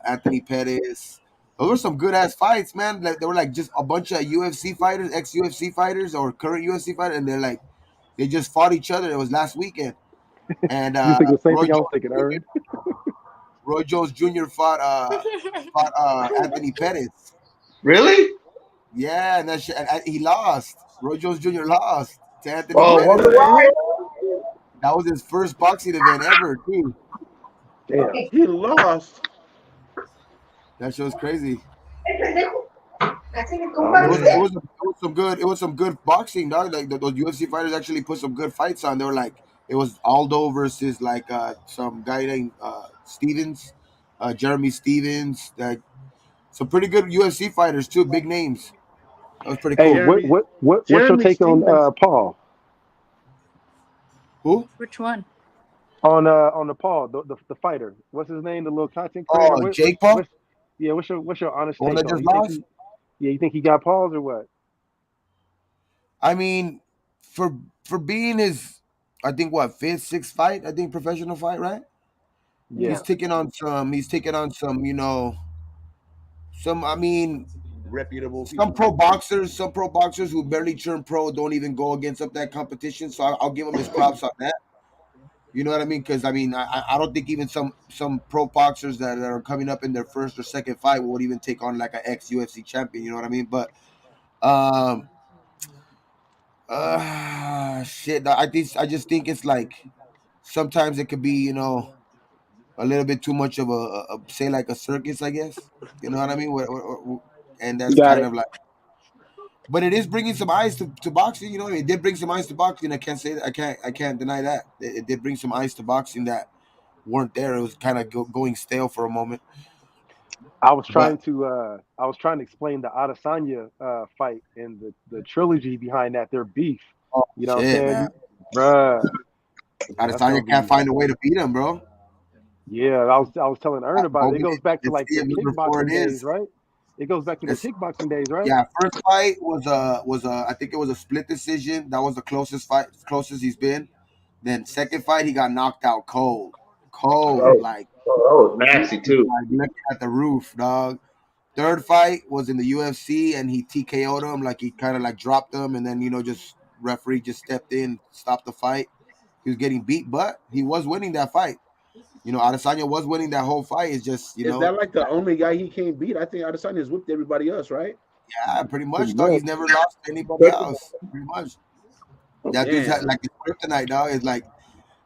Anthony Pettis. Those were some good ass fights, man. Like they were like just a bunch of UFC fighters, ex UFC fighters or current UFC fighters, and they just fought each other. It was last weekend, and You think the same Roy thing I was Jones thinking, Jr. Aaron? Roy Jones Jr. fought Anthony Pettis. Really? Yeah, and he lost. Roy Jones Jr. lost to Anthony Oh, What wonder Pettis. the why? hell? That was his first boxing event ever, too. Damn. He lost. That show's crazy. Oh man. It was some good boxing, dog. Like those UFC fighters actually put some good fights on. They were like it was Aldo versus like some guy named Stevens, Jeremy Stevens. Like some pretty good UFC fighters too, big names. That was pretty Hey, cool. Jeremy what's your Jeremy take on Stevens. Paul? Who? Which one? On the Paul, the fighter. What's his name? The little content creator. Oh, Jake Paul, What's your honest the one take that on it? just lost. You think he got Paul's or what? I mean, for for being his, I think what fifth, sixth fight. I think professional fight, right? Yeah, He's taking on some. He's taking on some. Some. I mean, Reputable some people. pro boxers. Some pro boxers who barely turn pro don't even go against up that competition. So I'll give him his props on that. You know what I mean? Because I mean, I don't think even some pro boxers that are coming up in their first or second fight would even take on like an ex UFC champion. You know what I mean? But um, shit. I just think it's like sometimes it could be a little bit too much of a say like a circus, I guess. You know what I mean? And that's Got kind it. of like, but it is bringing some eyes to boxing. You know, it did bring some eyes to boxing. I can't say that. I can't deny that. It did bring some eyes to boxing that weren't there. It was kind of going stale for a moment. But I was trying to explain the Adesanya fight and the trilogy behind that, their beef. oh You know what I'm shit, saying? man, Bruh, that's Adesanya gonna can't be find a way to beat him, bro. yeah, I was telling Ern I'm about it. It hoping goes back to it's like see the if number four it kickboxing days, is. right? It goes back to the It's kickboxing days, right? Yeah, first fight was a I think it was a split decision. That was the closest he's been. Then second fight he got knocked out cold, Oh, like oh, that was he nasty was too. like looking at the roof, dog. Third fight was in the UFC and he TKO'd him, like he kind of like dropped him, and then just referee just stepped in, stopped the fight. He was getting beat, but he was winning that fight. Adesanya was winning that whole fight. It's just Is that like the only guy he can't beat? I think Adesanya has whipped everybody else, right? yeah, pretty Pretty much, dog. much. He's never lost to anybody else, pretty much. That dude's Damn. like his kryptonite, dog. Is like,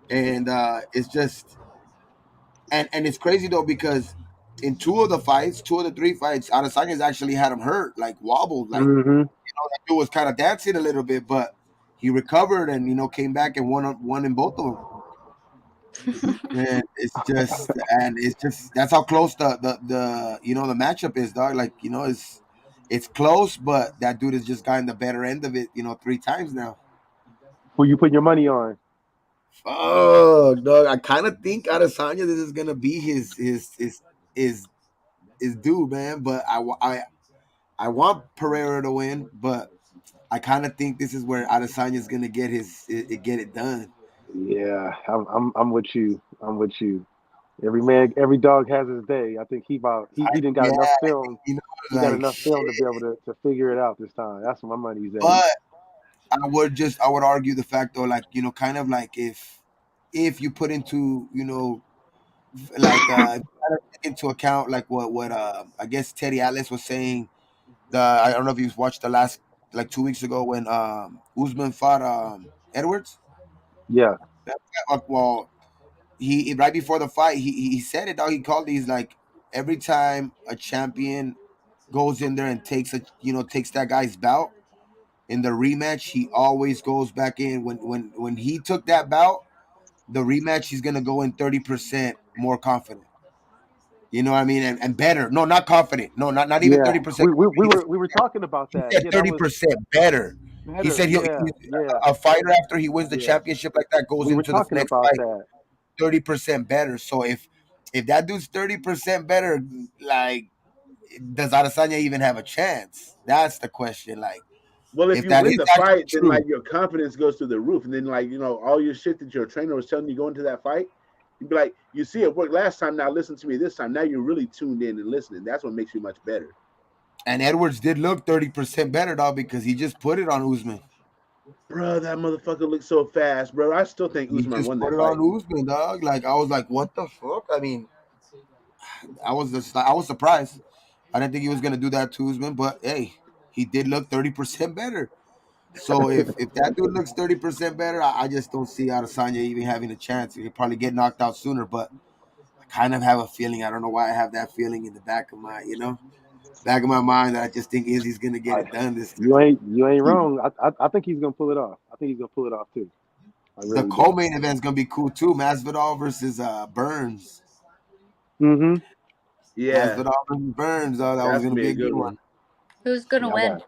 and it's just, and it's crazy though because in two of the three fights, Adesanya's actually had him hurt, like wobbled, like Hmm. that dude was kind of dancing a little bit, but he recovered and came back and won in both of them. And it's just that's how close the matchup is, dog. Like it's close, but that dude has just gotten the better end of it, three times now. Who you putting your money on? Oh, dog! I kind of think Adesanya this is gonna be his his due, man. But I want Pereira to win, but I kind of think this is where Adesanya is gonna get it done. Yeah, I'm with you. I'm with you. Every dog has his day. I think he didn't got Yeah, enough film. you know, He got like enough film to be shit. able to figure it out this time. That's where my money's at. But I would argue the fact though, like kind of like if you put into like if you kind of take into account like what I guess Teddy Atlas was saying. I don't know if you've watched the last like 2 weeks ago when Usman fought Edwards. Yeah, Well, he right before the fight he said it. Dog. He called these like every time a champion goes in there and takes that guy's bout in the rematch, he always goes back in. When he took that bout, the rematch he's gonna go in 30% more confident. You know what I mean? And better. No, not confident. No, not even yeah. 30% confident. We were talking about He that. said Yeah, that thirty was percent better. He better. said Yeah, yeah, a fighter after he wins the yeah. championship like that goes We were into the talking next about fight that. 30% better. So if that dude's 30% better, like does Adesanya even have a chance? That's the question. Like Well, if if you that win is the actually fight, then true, like your confidence goes through the roof, and then like all your shit that your trainer was telling you going into that fight, you'd be like, you see it worked last time. Now listen to me this time. Now you're really tuned in and listening. That's what makes you much better. and Edwards did look 30% better, dog, because he just put it on Usman. Bro, that motherfucker looks so fast, bro. I still think He Usman just won put that it on fight. Usman, dog. Like I was like, what the fuck? I mean, I was surprised. I didn't think he was gonna do that to Usman, but hey, he did look 30% better. So if that dude looks 30% better, I just don't see Adesanya even having a chance. He'll probably get knocked out sooner, but I kind of have a feeling. I don't know why I have that feeling in the back of my mind that I just think Izzy's gonna get I, it done this time. you ain't wrong. I think he's gonna pull it off. I think he's gonna pull it off too. I The really do. co-main event's gonna be cool too. Masvidal versus Burns. Hmm. Yeah, Masvidal versus Burns. That was that's gonna gonna be be a a good good one. one. Who's gonna Yeah, win?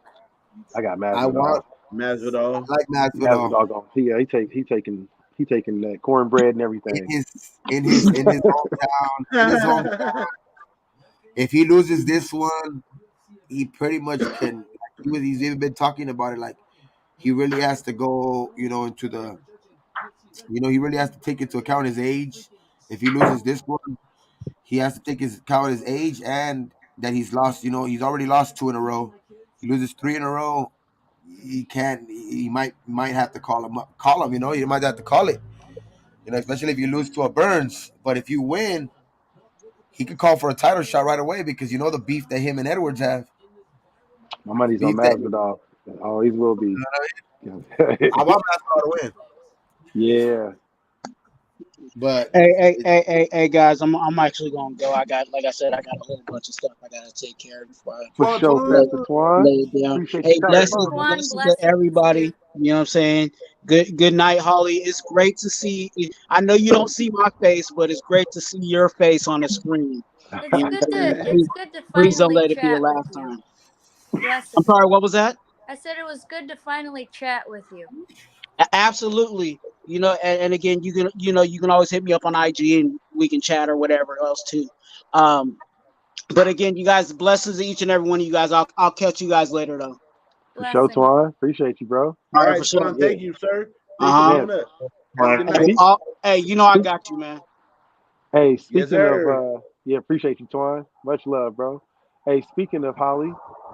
I got I want. Masvidal. Masvidal. I like Masvidal Masvidal going. He taking that cornbread and in everything. his hometown. In his hometown. If he loses this one, he pretty much can. He's even been talking about it. Like he really has to go, into the, he really has to take into account his age. If he loses this one, he has to take his account his age and that he's lost. He's already lost 2 in a row. He loses 3 in a row. He can't. He might have to call him up. Call him. He might have to call it. Especially if you lose to a Burns. But if you win, he could call for a title shot right away because the beef that him and Edwards have. My money's on Beef that Masvidal. It always will be. I want Masvidal to win. Yeah. But Hey, guys, I'm actually gonna go. I got, like I said, I got a whole bunch of stuff I gotta take care of before I For sure, Pastor Twan. lay it down. Appreciate Hey, you coming blessings, on. Twan, blessings to blessings. everybody. You know what I'm saying? Good night, Holly. It's great to see. I know you don't see my face, but it's great to see your face on the screen. It's You know what good I'm to saying? Please don't finally let it be the chat with last you. time. I'm Blessings. sorry. What was that? I said it was good to finally chat with you. Absolutely. And again, you can always hit me up on IG and we can chat or whatever else too. But again, you guys, blessings to each and every one of you guys. I'll catch you guys later though. For sure, Blessings. Twan. Appreciate you, bro. All All right, right, for sure. Twan, thank you, sir. Thanks Uh-huh. for coming up. Have a good night. Hey, I got you, man. Hey, Yes, speaking sir. of, appreciate you, Twan. Much love, bro. Hey, speaking of Holly,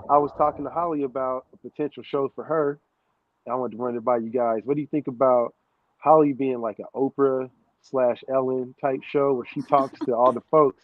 I was talking to Holly about a potential show for her. I wanted to run it by you guys. What do you think about Holly being like an Oprah slash Ellen type show where she talks to all the folks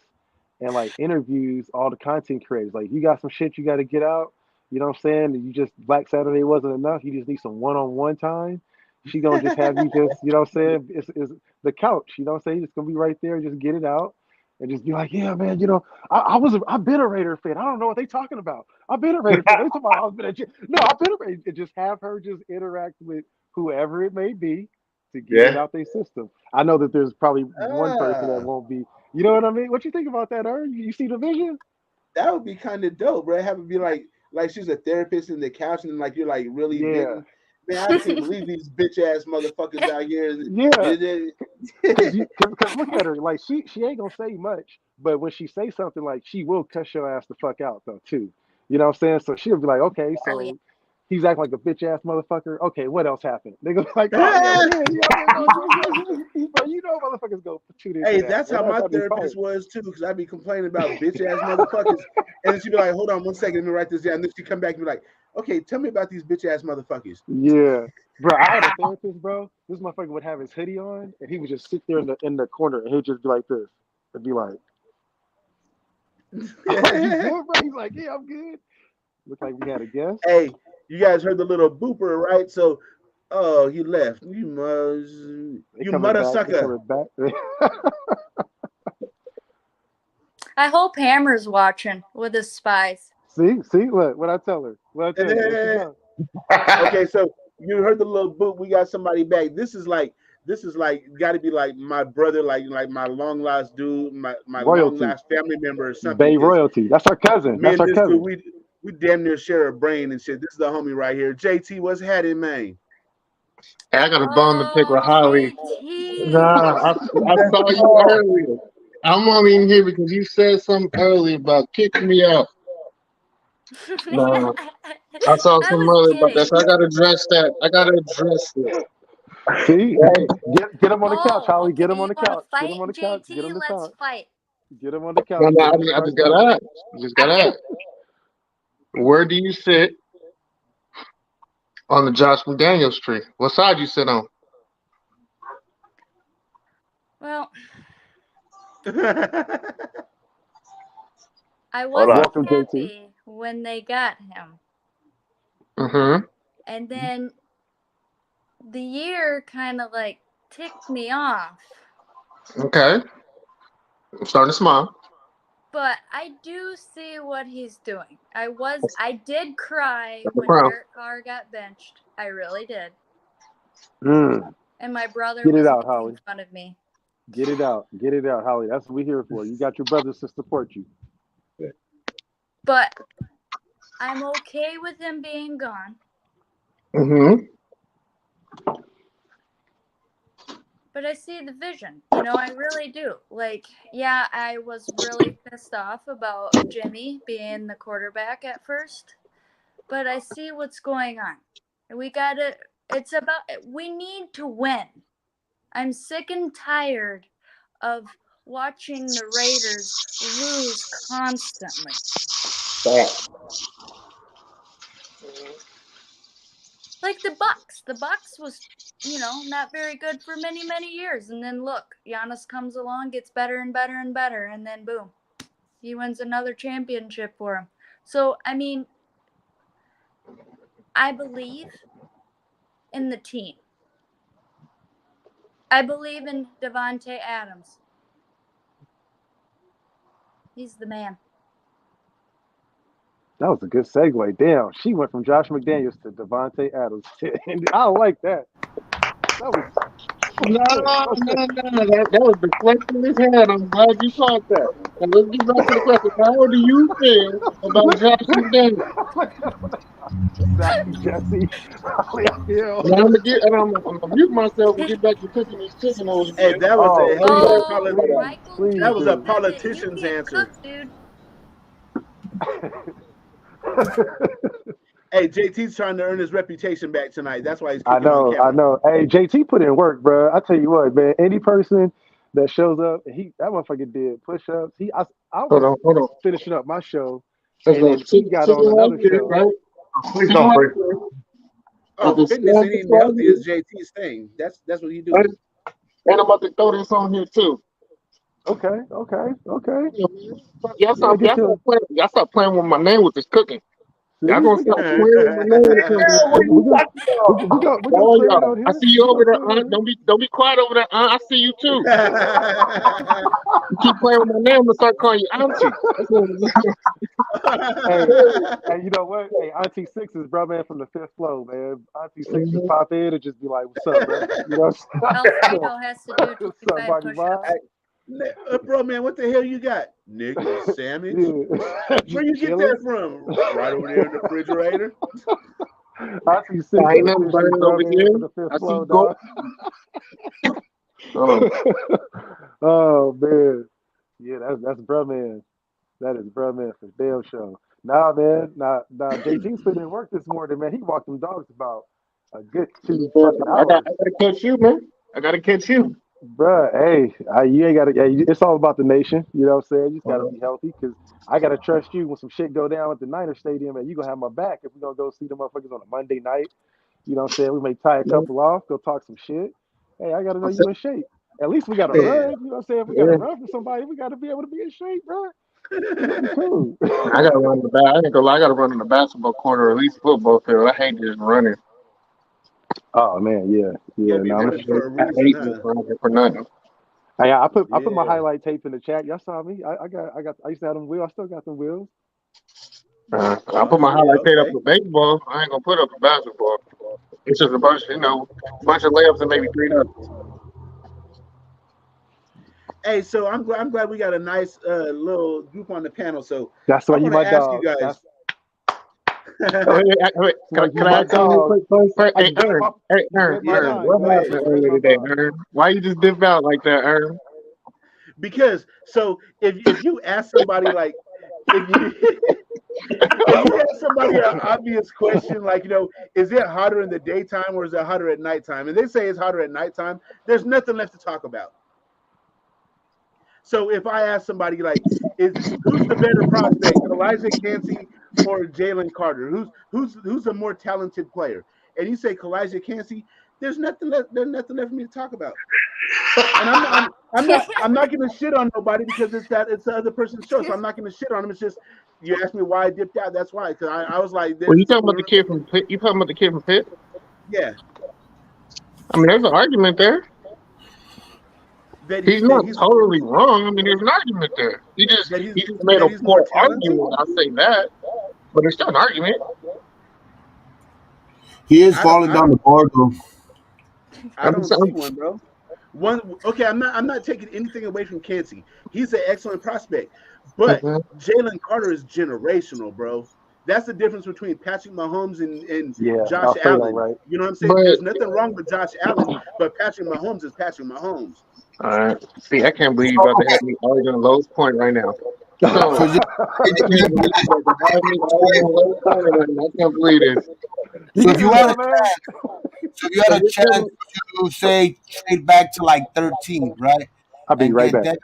and like interviews all the content creators? Like, you got some shit you got to get out. You know what I'm saying? You just Black Saturday wasn't enough. You just need some one-on-one time. She gonna just have you just, you know what I'm saying? It's the couch. You know what I'm saying? It's gonna be right there. Just get it out and just be like, yeah, man. I've been a Raider fan. I don't know what they talking about. I've been a Raider fan. They talking about I've been a no. I've been a Raider. And just have her just interact with whoever it may be to get it out their system. I know that there's probably one person that won't be. You know what I mean? What you think about that, You see the vision? That would be kind of dope, bro. Have it be like she's a therapist in the couch and like you're like really Yeah. venting. Man, I can't believe these bitch ass motherfuckers out here. Yeah. Because look at her, like she ain't gonna say much, but when she say something, like she will cuss your ass the fuck out though too. You know what I'm saying? So she'll be like, okay, Oh, yeah. so he's acting like a bitch ass motherfucker. Okay, what else happened? They go like, oh yeah, we did. Bro, motherfuckers go tune into Hey, that. that's Bro. how my That'd be fire. therapist was too, because I'd be complaining about bitch ass motherfuckers, and then she'd be like, "Hold on, 1 second, let me write this down." And then she'd come back and be like, "Okay, tell me about these bitch ass motherfuckers." Yeah, bro. I had a therapist, bro. This motherfucker would have his hoodie on, and he would just sit there in the corner, and he'd just be like this, and be like, "I'm like, you good, bro?" He's like, "Yeah, I'm good." Looked like we had a guest. Hey, you guys heard the little booper, right? So, oh, he left. You mother sucker. Back. I hope Hammer's watching with his spies. see, what I tell her. What I tell you. There she goes. Okay, so you heard the little boot. We got somebody back. This is like got to be like my brother, like my long lost dude, my long lost family member or something. Bay royalty. That's our cousin. Me That's and our this cousin. dude, we damn near share a brain and shit. This is the homie right here. JT, what's happening, man? Hey, I got a bone to pick with Holly. JT. Nah, I saw you earlier. I'm only in here because you said something earlier about kicking me out. Nah, I saw I some was earlier about that, kidding. so I gotta address that. I gotta address this. See, hey, get him on the couch, Holly. Get him Okay, on the you want couch. to Get fight, him on the couch. Get JT? him to Let's talk. fight. Get him on the couch. No, I just gotta ask. Just gotta ask. Where do you sit on the Josh McDaniels tree? What side you sit on? Well, I wasn't happy when they got him. Mm-hmm. And then the year kind of like ticked me off. Okay. I'm starting to smile. But I do see what he's doing. I did cry That's a when crown. Derek Carr got benched. I really did. Mm. And my brother Get it was out, making Holly. fun of me. Get it out. Get it out, Holly. That's what we're here for. You got your brothers to support you. But I'm okay with him being gone. Mm-hmm. But I see the vision. I really do. Like, yeah, I was really pissed off about Jimmy being the quarterback at first. But I see what's going on. We need to win. I'm sick and tired of watching the Raiders lose constantly. Like the Bucks. The Bucks was, not very good for many, many years. And then look, Giannis comes along, gets better and better and better, and then boom, he wins another championship for him. So, I mean, I believe in the team. I believe in Davante Adams. He's the man. That was a good segue. Damn, she went from Josh McDaniels to Davante Adams. And I like that. That was No. That was deflecting his head. I'm glad you caught that. And let's get back to the question. How do you feel about Josh McDaniels? Exactly, Jesse. And I'm gonna mute myself and get back to cooking this chicken over Hey, here. that was a hell of a Michael, that was a you politician's can't answer. cook, dude. Hey, JT's trying to earn his reputation back tonight. That's why he's I kicking on know, camera. I know. Hey, JT put in work, bro. I tell you what, man. Any person that shows up, that motherfucker did push-ups. I was Hold on. finishing up my show, Let's and go. then he got on another show. Right? Please don't break. Oh, fitness and eating healthy is JT's thing. That's what he does. And I'm about to throw this on here too. Okay. Y'all stop playing with my name with this cooking. Y'all gonna stop playing with my name with this cooking. We gonna All play it y'all. out here. I see you over there, Aunt. Don't be quiet over there, Aunt. I see you too. You keep playing with my name, I'm gonna start calling you Auntie. Hey, you know what? Hey, Auntie Six is bro man from the fifth floor, man. Auntie Six just pop in and just be like, "What's up, bro?" You know what I'm saying? Alfredo has to do 25 push-ups. Bro, man, what the hell you got? Nigga, sandwich? Yeah. Where you get that from? Right over there in the refrigerator. Auntie Six I ain't nothing is burning bro over man here. from the fifth I see floor, you go. Oh man, yeah, that's bro man. That is bro man for damn show. Nah, man, nah. JT's putting in work this morning, man. He walked them dogs about a good 2 fucking I hours. gotta catch you, man. I gotta catch you. Bruh, hey, you ain't gotta. It's all about the nation. You know what I'm saying? You just gotta be healthy because I gotta trust you when some shit go down at the Niner Stadium, and you gonna have my back if we gonna go see the motherfuckers on a Monday night. You know what I'm saying? We may tie a couple off, go talk some shit. Hey, I gotta know you in shape. At least we gotta run. You know what I'm saying? If we gotta run for somebody, we gotta be able to be in shape, bro. Cool. I gotta run the I ain't gonna lie, I gotta run in the basketball court or at least football field. I hate just running. Oh man, yeah. You'll be No, nervous for a I hate reason, just running for nothing. I put my highlight tape in the chat. Y'all saw me. I used to have them wheels. I still got them wheels. I put my highlight tape up for baseball. I ain't gonna put up for basketball. It's just a bunch of layups and maybe 3 nuts. Hey, so I'm glad we got a nice little group on the panel. So that's why I you want my to ask dog. you guys. Can I ask you a quick question? Hey, Ern, what happened earlier today, Ern? Why you just dip out like that, Ern? Because if you ask somebody like if you ask somebody an obvious question like, is it hotter in the daytime or is it hotter at nighttime? And they say it's hotter at nighttime, there's nothing left to talk about. So if I ask somebody like, who's the better prospect, Elijah Cansey or Jalen Carter? Who's a more talented player? And you say Elijah Cansey, there's nothing left for me to talk about. And I'm not gonna shit on nobody because it's the other person's show. So I'm not gonna shit on him. It's just you asked me why I dipped out. That's why. Because I was like, well, you talking about the kid from Pitt? Yeah. I mean, there's an argument there. He's not totally wrong. I mean, there's an argument there. He just made a poor argument. I'll say that, but there's still an argument. He is falling down the board, though. I don't see one, bro. Okay, I'm not taking anything away from Cansey. He's an excellent prospect, but Jalen Carter is generational, bro. That's the difference between Patrick Mahomes and Josh Allen. Right. You know what I'm saying? There's nothing wrong with Josh Allen, but Patrick Mahomes is Patrick Mahomes. All right. See, I can't believe you're about to have me arguing the lowest point right now. I can't believe this. So if you had Yeah, a man. so if you had a chance to say trade back to like 13, right, I'll be and right get back.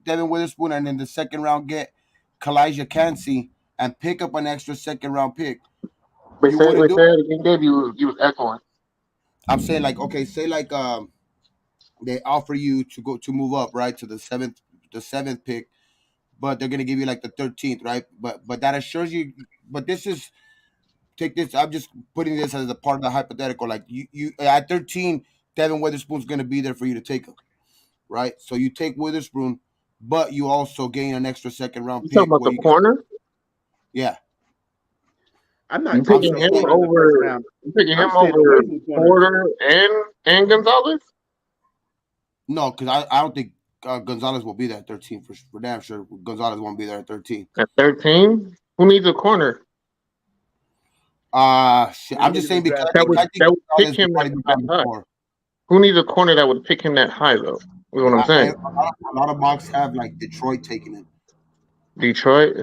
Devin Witherspoon, and in the second round get Kalijah Cansey and pick up an extra second round pick, you wouldn't Wait, do say it. it again, Dave. You was echoing. I'm saying like, okay, say like they offer you to go to move up, right, to the seventh pick, but they're gonna give you like the 13th, right? But that assures you. But this is take this. I'm just putting this as a part of the hypothetical. Like you at 13, Devin Witherspoon's gonna be there for you to take him, right? So you take Witherspoon, but you also gain an extra second round You talking pick about where the you get, corner? yeah. I'm You not I'm taking picking no saying him corner in the first over? round. You picking I'm him staying over away from corners. Porter and Gonzalez no, because I don't think Gonzalez will be there at 13 for damn sure. Gonzalez won't be there at 13. at 13? Who needs a corner Shit. At the I'm end just of the saying because draft that would I order. think that would pick Gonzalez will him probably be that gone high? before. Who needs a corner that would pick him that high though? Is what I'm saying. A lot of mocks have like Detroit taking it. Detroit.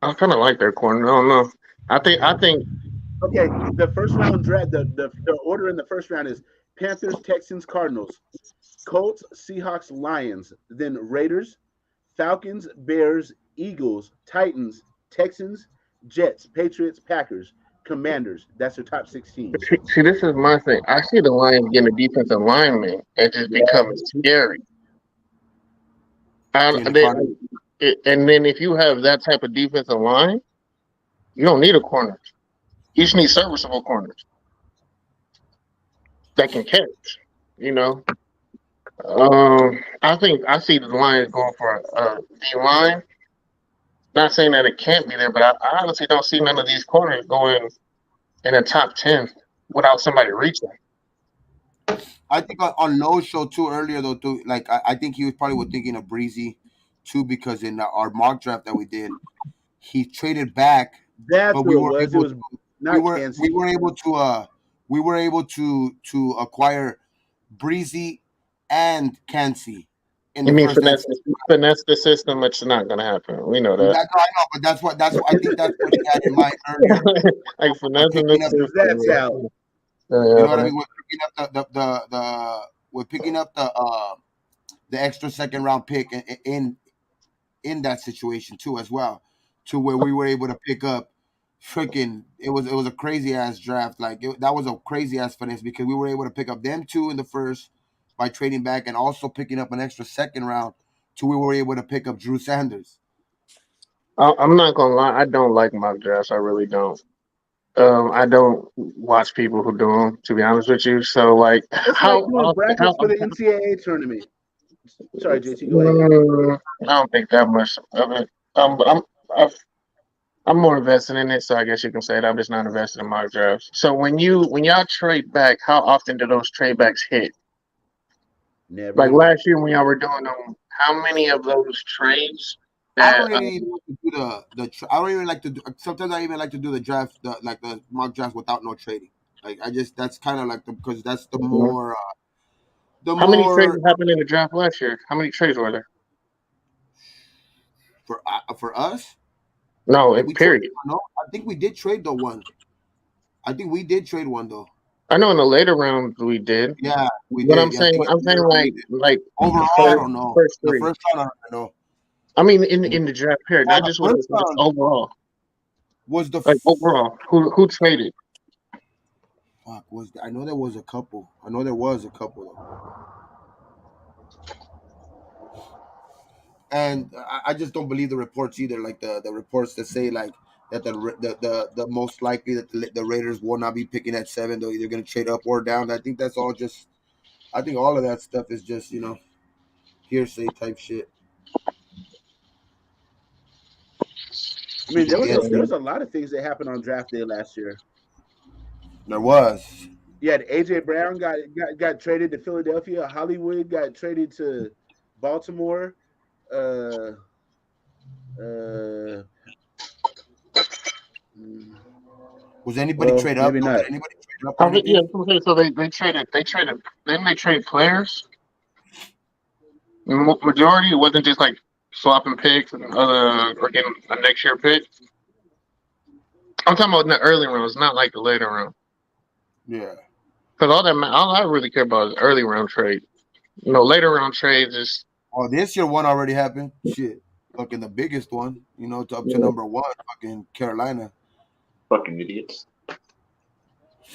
I kind of like their corner. I don't know. I think Okay, the first round draft, the order in the first round is Panthers, Texans, Cardinals, Colts, Seahawks, Lions, then Raiders, Falcons, Bears, Eagles, Titans, Texans, Jets, Patriots, Packers, Commanders. That's their top 16. see this is my thing. I see the Lions getting a defensive lineman and just becoming scary. See in the They, Cardinals. and then if you have that type of defensive line, you don't need a corner. You just need serviceable corners that can catch. You know, I think I see the Lions going for a D line. Not saying that it can't be there, but I honestly don't see none of these corners going in the top 10 without somebody reaching. I think on Noah's show too earlier though too, like I think he was probably was thinking of Breezy too because in our mock draft that we did, he traded back, That's but who it was. It was not we Kansas. were able to to acquire Breezy and Cansey in You the mean first and finesse the system? It's not going to happen. We know that. that I know, but that's what I think that's what he had in mind earlier Like with finessing the picking up. That's system. out. You know Yeah, what I man. mean? With picking up with picking up the extra second round pick in that situation too as well, to where we were able to pick up freaking it was a crazy ass draft that was a crazy ass finesse because we were able to pick up them two in the first by trading back and also picking up an extra second round to we were able to pick up Drew Sanders. I'm not gonna lie. I don't like mock drafts. I really don't. I don't watch people who do them. To be honest with you, so like, It's like doing brackets for the NCAA tournament. Sorry, JT, go ahead. I don't think that much of it. I've, I'm more invested in it, so I guess you can say that I'm just not invested in mock drafts. So when y'all trade back, how often do those trade backs hit? Never. Like last year when y'all were doing them, how many of those trades I that don't really even like to do I don't even like to do. Sometimes I even like to do the draft, the mock draft without no trading. Like I just that's kind of like because that's the how many trades more happened in the draft last year? How many trades were there? for us. No, Did in we trade? period. No, I think we did trade the one. I think we did trade one though. I know in the later rounds we did. Yeah, we But did. Yeah, I think I'm saying like overall, I first don't know. first The three. first round, I don't know. I mean in the draft period, Oh, not the just with first this, just round overall. was the Like overall, who traded? fuck was. I know there was a couple. I know there was a couple though. And I just don't believe the reports either. Like the reports that say like that the most likely that the Raiders will not be picking at 7. They're either going to trade up or down. I think that's all just. I think all of that stuff is just hearsay type shit. I mean, there Yeah, was a lot of things that happened on draft day last year. there was. You had AJ Brown got traded to Philadelphia. Hollywood got traded to Baltimore. Uh, uh, Was anybody well, trade up? maybe not. Did anybody trade up or Yeah, anything? okay, so they traded didn't they trade players? Majority, it wasn't just like swapping picks and other or getting a next year pick. I'm talking about in the early rounds, not like the later round. Yeah. Because all I really care about is early round trade. Later round trades is. Well, this year one already happened. Shit. Fucking the biggest one, up to number one, fucking Carolina. Fucking idiots.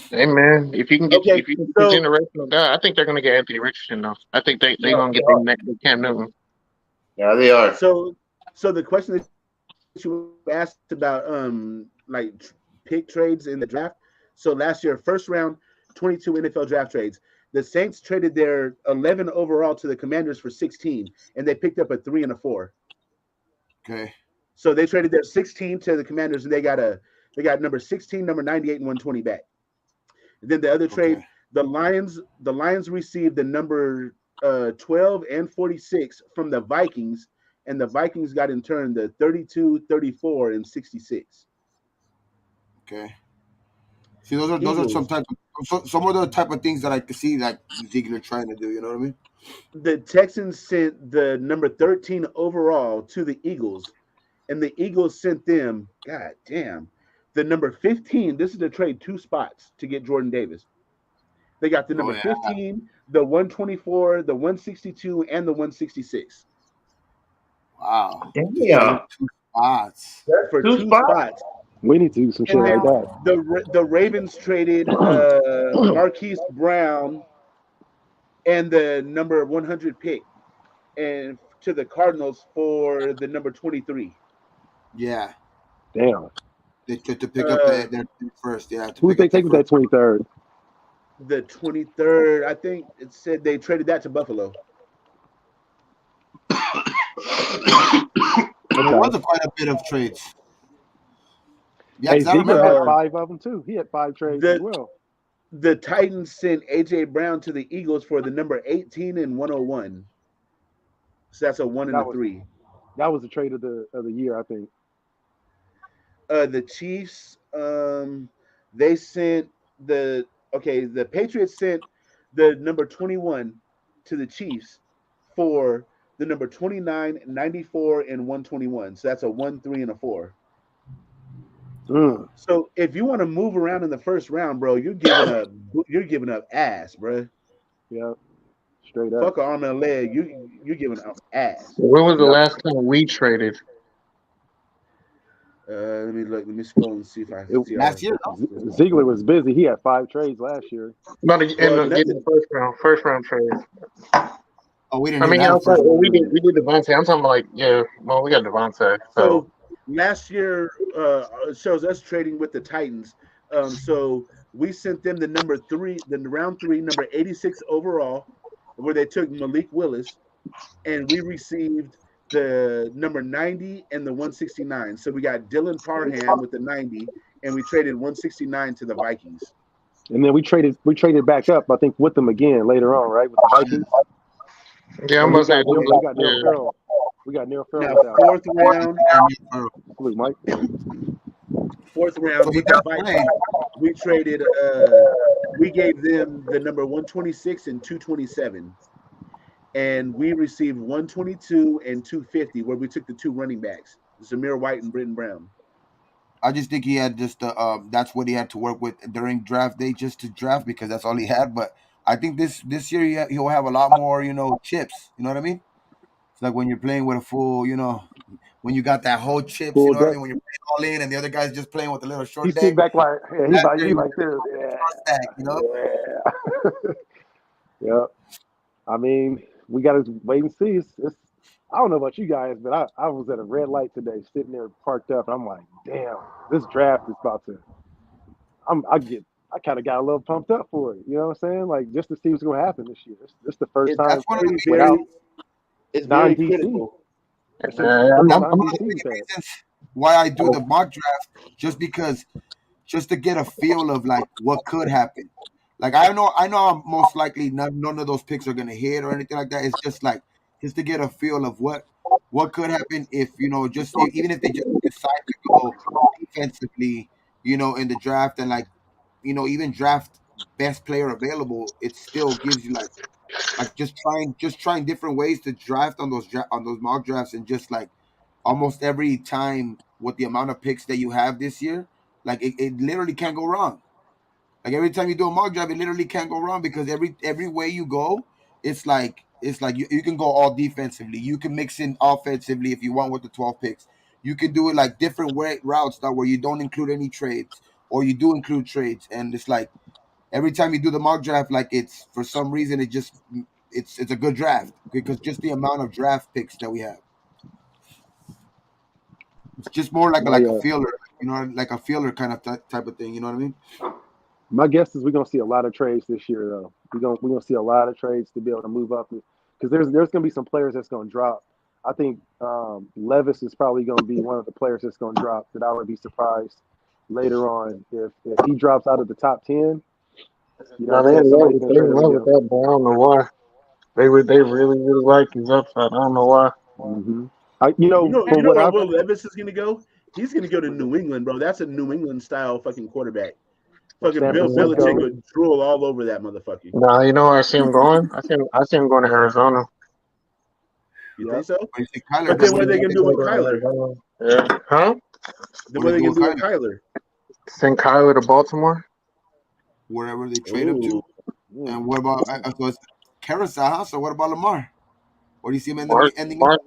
Hey man, if you can get Okay, a so generational guy, I think they're gonna get Anthony Richardson though. I think they Yeah, gonna they get are. the Cam Newton. Yeah, they are. so the question that you asked about like pick trades in the draft. So last year, first round, 22 NFL draft trades. The Saints traded their 11 overall to the Commanders for 16, and they picked up a 3 and a 4. Okay. So they traded their 16 to the Commanders, and they got number 16, number 98, and 120 back. And then the other trade, Okay. the Lions received the number 12 and 46 from the Vikings, and the Vikings got in turn the 32, 34, and 66. Okay. See, those are Eagles, some of the type of things that I could see like Ziegler trying to do. You know what I mean? the Texans sent the number 13 overall to the Eagles, and the Eagles sent them, god damn, the number 15. This is the trade 2 spots to get Jordan Davis. They got the Oh number yeah. 15, the 124, the 162, and the 166 Wow. Just Damn. 2 spots. for Two 2 spots? spots. We need to do some shit And like then that. the Ravens traded Marquise Brown and the number 100 pick and to the Cardinals for the number 23. Yeah. Damn. They tried to pick up Uh, their first. Yeah. To Who pick did they up their take with that first. 23rd? the 23rd, I think it said they traded that to Buffalo. So there was quite a bit of trades. Yeah, Hey, because I Ziegler remember. had 5 of them too. He had 5 trades as The well. the Titans sent AJ Brown to the Eagles for the number 18 and 101. So that's a 1 and a 3. That was the trade of the year, I think. The Chiefs, they sent the Patriots sent the number 21 to the Chiefs for the number 29, 94, and 121. So that's a 1, 3, and a 4. Mm. So if you want to move around in the first round, bro, you're giving up ass, bro. Yeah, straight up. Fuck an arm and a leg. You're giving up ass. When was the Yep. last time we traded? Let me look. Let me scroll and see if I see Last year. Ziegler was busy. He had 5 trades last year. Getting the first round trades. Oh, we didn't I even mean, have a outside, first. we did Devontae. I'm talking about like, well, we got Devontae. So So last year shows us trading with the Titans. So we sent them the number 3, the round 3, number 86 overall, where they took Malik Willis, and we received the number 90 and the 169. So we got Dylan Parham with the 90, and we traded 169 to the Vikings. And then we traded back up, I think, with them again later on, right? With the Vikings. yeah, And I'm about to say we got Neil Farrell. We got Neil Farrell. Now fourth round, Look, Mike. fourth round So he with the got Vikings, played. we traded. We gave them the number 126 and 227, and we received 122 and 250, where we took the 2 running backs, Zamir White and Britton Brown. I just think he had just that's what he had to work with during draft day just to draft because that's all he had. But I think this year he'll have a lot more chips. You know what I mean? It's like when you're playing with a full when you got that whole chips. You Full know what I deck. mean? When you're playing all in and the other guy's just playing with a little He short sit deck. back like, yeah, he That like, year he he like this. Yeah. stack, you know? Yeah. Yeah. I mean, we got to wait and see. It's I don't know about you guys, but I was at a red light today, sitting there parked up, and I'm like, damn, this draft is about to. I kind of got a little pumped up for it. You know what I'm saying? Like just to see what's going to happen this year. This the first time That's one of the without It's very non-DC. critical. It's I'm- non-DC reasons why I do the mock draft just to get a feel of like what could happen. Like I know I'm most likely none of those picks are gonna hit or anything like that. It's just like just to get a feel of what could happen if just even if they just decide to go defensively, in the draft and like even draft best player available, it still gives you like just trying different ways to draft on those mock drafts and just like almost every time with the amount of picks that you have this year, Like it literally can't go wrong. Like every time you do a mock draft, it literally can't go wrong because every way you go, it's like you can go all defensively. You can mix in offensively if you want with the 12 picks. You can do it like different routes that where you don't include any trades or you do include trades, and it's like every time you do the mock draft, like it's for some reason it's a good draft because just the amount of draft picks that we have. It's just more like a, My like a feeler, like a feeler kind of type of thing. You know what I mean? my guess is we're gonna see a lot of trades this year, though. We're gonna see a lot of trades to be able to move up because there's gonna be some players that's gonna drop. I think Levis is probably gonna be one of the players that's gonna drop. That I would be surprised later on if he drops out of the top 10. You know No, what I'm saying? Somebody's gonna they trade him love with again. that, but I don't know why. They really like his upside. I don't know why. hmm You for know what where I've Will Levis is gonna go? He's gonna go to New England, bro. That's a New England style fucking quarterback. or Fucking San Bill Belichick Francisco, would drool all over that motherfucker. Nah, you know where I see him going? I see him going to Arizona. You yeah. think so? But you see Kyler, But then then what what do are they you gonna do? do He's with going to Kyler? Arizona. Yeah. Huh? Then What what do are they they do gonna with do with Kyler? Kyler? Send Kyler to Baltimore. Wherever they trade him Ooh. to. And what about so it's Carousel? Huh? So what about Lamar? Where do you see him ending up?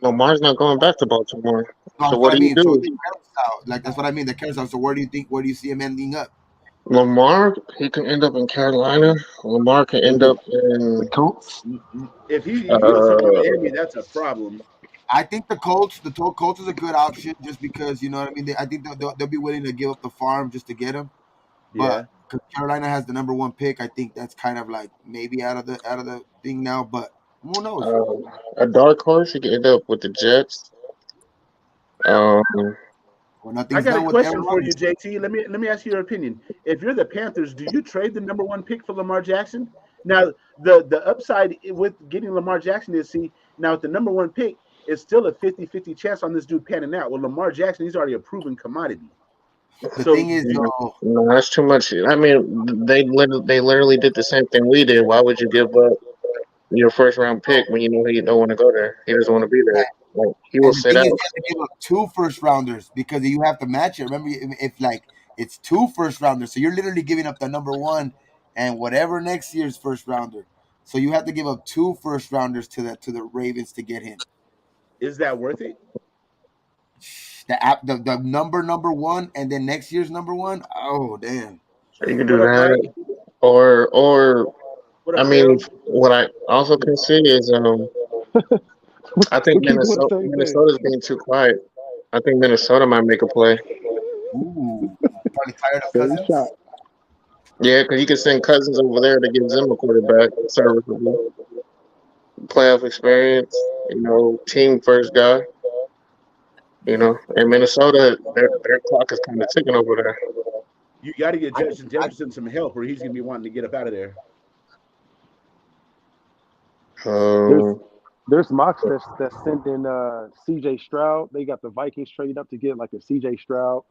Lamar's not going back to Baltimore. No, So that's what what I do you mean. So do? the carousel, like that's what I mean. The carousel. So where do you see him ending up? Lamar, he can end up in Carolina. Lamar can end up The in Colts. If he goes to uh Miami, that's a problem. I think the Colts is a good option just because you know what I mean. I think they'll be willing to give up the farm just to get him. Yeah. But because Carolina has the number one pick, I think that's kind of like maybe out of the thing now. But who knows? uh, a dark horse. He can end up with the Jets. Um, Well, I nothing's got a done with Aaron question for Rodgers. you, JT. Let me ask you your opinion. If you're the Panthers, do you trade the number one pick for Lamar Jackson? Now, the upside with getting Lamar Jackson is see now with the number one pick, it's still a 50-50 chance on this dude panning out. Well, Lamar Jackson, he's already a proven commodity. The So thing is, though, no, that's too much. I mean, they literally did the same thing we did. Why would you give up your first round pick when you know he don't want to go there? He doesn't want to be there. Like he will and the sit thing out. is, you have to give up two first rounders because you have to match it. Remember, if like it's two first rounders, so you're literally giving up the number one and whatever next year's first rounder. So you have to give up two first rounders to the Ravens to get him. is that worth it? The number one and then next year's number one. Oh damn! So you can do What up, Mike? that, or What I up, mean, Harold? what I also can see is I think We keep doing the same thing. Minnesota's being too quiet. I think Minnesota might make a play. Ooh, probably tired of Same shot. Cousins. Yeah, because you can send Cousins over there to give them a quarterback, serviceable, playoff experience. Team first guy. And Minnesota, their clock is kind of ticking over there. You got to get I, Justin I, Jefferson some help, or he's gonna be wanting to get up out of there. There's Um, there's mocks that's sending CJ Stroud. They got the Vikings trading up to get like a CJ Stroud.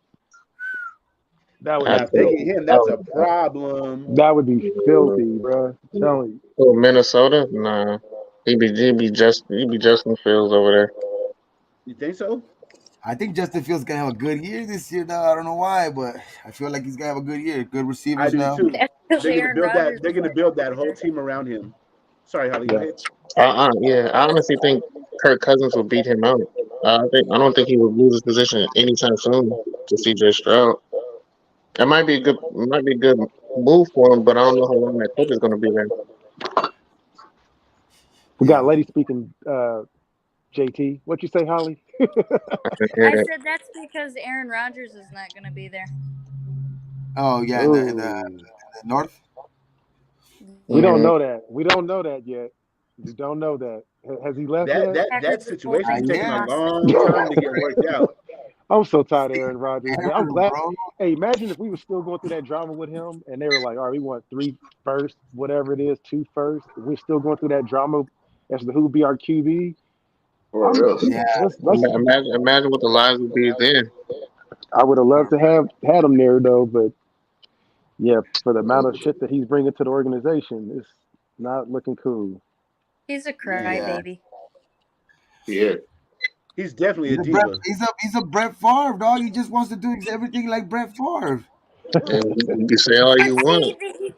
That would I Now, be if they think get filthy. him, that's a problem. That would be filthy, bro. Telling Minnesota, nah, he'd be Justin Fields over there. You think so? I think Justin Fields gonna have a good year this year. Though I don't know why, but I feel like he's gonna have a good year. Good I receivers do now. too. That's because They're gonna Aaron build that. Rodgers They're is gonna their build that whole quarterback. team around him. Sorry, Holly. Go yeah. ahead. Yeah, I honestly think Kirk Cousins will beat him out. I don't think he would lose his position anytime soon to CJ Stroud. It might be a good move for him, but I don't know how long that coach is going to be there. We got a Yeah. lady speaking. JT, what you say, Holly? I can hear I that. said that's because Aaron Rodgers is not going to be there. Oh yeah, Oh, the North. we don't Yeah. Hmm. know that. We don't know that yet. We don't know that. Has he left That yet? that Packers that is holding situation is him taking a Yeah, long hostage. time to get worked out. I'm so tired of Aaron Rodgers, man. I'm Aaron, glad. bro. Hey, imagine if we were still going through that drama with him, and they were like, "All right, we want three first, whatever it is, two first." We're still going through that drama as to who be our QB. For I'm real. Yeah, let's. Imagine what the lives would be then. I would have loved for to have had him there though, but yeah, for the amount of shit that he's bringing to the organization, it's not looking cool. He's a Yeah, yeah. crybaby. Yeah. He's definitely a He's a Brett, diva. he's a Brett Favre, dog. He just wants to do everything like Brett Favre. And you can say all you But see, want. he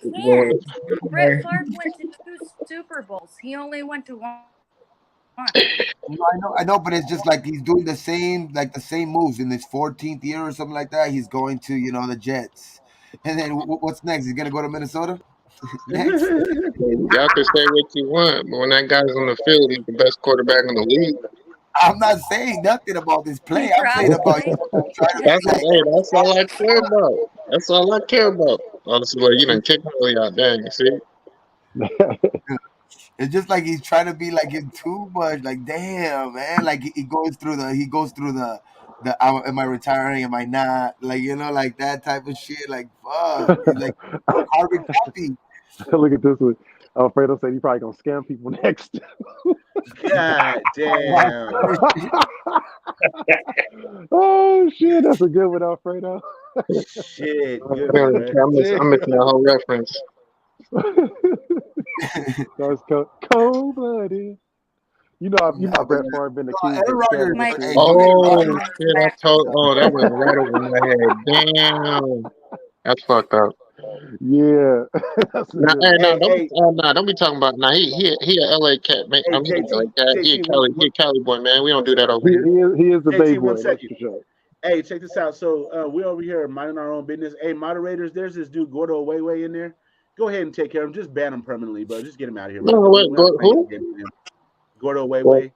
Well, can't. Brett Favre went to 2 Super Bowls. He only went to one. No, I know, but it's just like he's doing the same moves in his 14th year or something like that. He's going to, the Jets, and then what's next? He's gonna go to Minnesota next. y'all can say what you want, but when that guy's on the field, he's the best quarterback in the league. I'm not saying nothing about this play. I'm saying about Probably. trying to be like. That's all I care about. That's all I care about. Honestly, well, you done kicked me out there. You see? It's just like he's trying to be like him too much. Like, damn, man. Like he goes through am I retiring? Am I not? Like, like that type of shit. Like, fuck. He's like carbon copy. Look at this one. Alfredo said he probably gonna scam people next. God damn. Oh shit, that's a good one, Alfredo. Shit. Good, I'm man. missing the whole reference. That's cold-blooded. You know Brett Favre been accused of Aaron scamming Mike. people. Oh shit! That went right over my head. Damn, that's fucked up. Yeah. That's a Nah, good hey, one. don't be talking about. Nah, he a LA cat, man. Hey, He an LA JT, cat. He a Cali boy, man. We don't do that over He, here. he is the Bay JT, boy, 1 that's second. for sure. Hey, check this out. So we're over here minding our own business. Hey, moderators, there's this dude Gordo Away in there. Go ahead and take care of him. Just ban him permanently, bro. Just get him out of here, bro. No, We're what? not playing Who? games with him. Gordo Away. The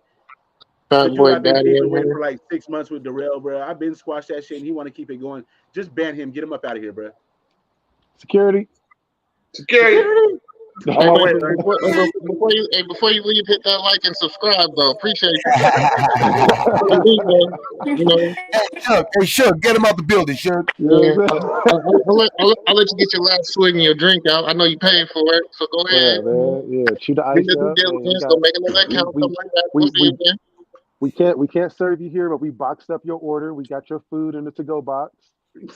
Fat dude boy I've been daddy beefing in with here. for like 6 months with Darrell, bro. I've been squashed that shit, and he want to keep it going. Just ban him. Get him up out of here, bro. Security. Security. Hey, Oh, man, wait. before you leave, hit that like and subscribe, though. Appreciate you. You know, Hey, Shug, get him out the building, Shug. yeah. I'll let you get your last swig and your drink out. I know you paid for it, so go ahead. Yeah, man. Yeah, chew the Do ice your due up. Man, diligence. Go make another account, something like that. We'll see you again. we can't serve you here, but we boxed up your order. We got your food in the to-go box.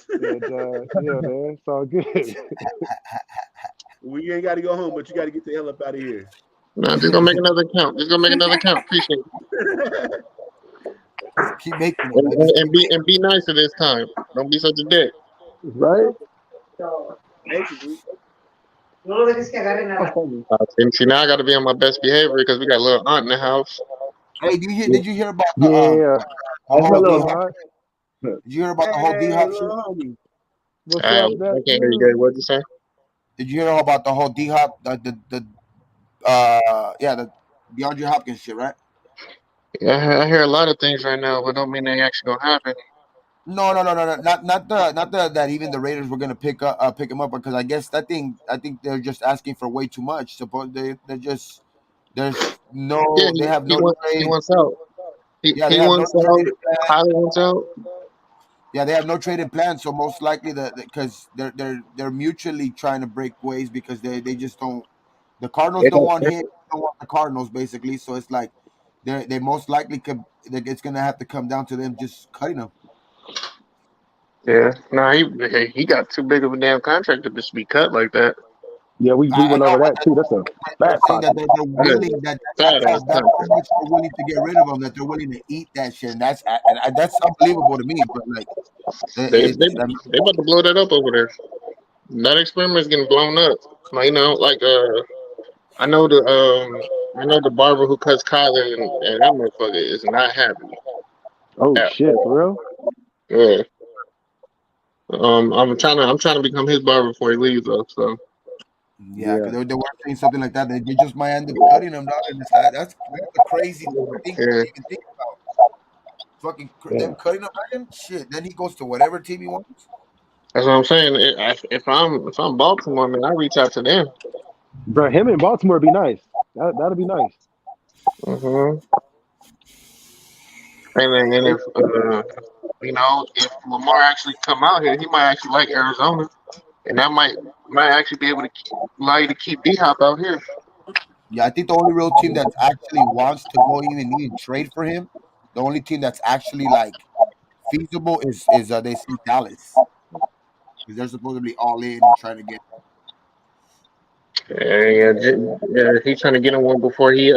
And yeah, man, it's all good. We ain't got to go home, but you got to get the hell up out of here. Nah, just gonna make another account. Appreciate it. Keep making And be nicer this time. Don't be such a dick. Right? Basically. See, now I got to be on my best behavior because we got a little aunt in the house. Hey, did you hear about Yeah. whole Hello, D-Hop? Hot. Did you hear about the whole D-Hop shit? Homie. What's I up, can't hear you guys. What'd you say? Did you hear about the whole D-Hop, the DeAndre Hopkins shit, right? Yeah, I hear a lot of things right now, but don't mean they actually gonna happen. No, not that even the Raiders were gonna pick him up, because I think they're just asking for way too much. Suppose they're just there's no Yeah, they have he no he trade. wants out. Yeah, they He have no wants out. trading plan. Kyler wants out. Yeah, they have no trading plan. So most likely because they're mutually trying to break ways, because they just don't. The Cardinals They don't don't- want him. Don't want the Cardinals, basically. So it's like they most likely could. It's gonna have to come down to them just cutting him. Yeah, no, he got too big of a damn contract to just be cut like that. Yeah, we I went know, over but that too. That's a they're bad saying that contract. they're willing that's how Badass contract. much they're willing to get rid of him. That they're willing to eat that shit. And that's unbelievable to me. But like, They about to blow that up over there. That experiment's getting blown up. Like, I know the barber who cuts Kyler, and that motherfucker is not happy Oh at shit, all. for real? Yeah. I'm trying to become his barber before he leaves though. So yeah, because they were saying something like that. They just might end up cutting him, dog. And it's like, that's a crazy thing to yeah, even think about. Fucking them cutting him, man. Shit. Then he goes to whatever team he wants. that's what I'm saying. If I'm Baltimore, man, I reach out to them. Bro, him in Baltimore would be nice. That'd be nice. Mm-hmm. And if if Lamar actually come out here, he might actually like Arizona, and that might actually be able to allow you to keep D Hop out here. Yeah, I think the only real team that actually wants to go even trade for him, the only team that's actually like feasible is they see Dallas, because they're supposedly all in and trying to get. Yeah, he's trying to get him one before he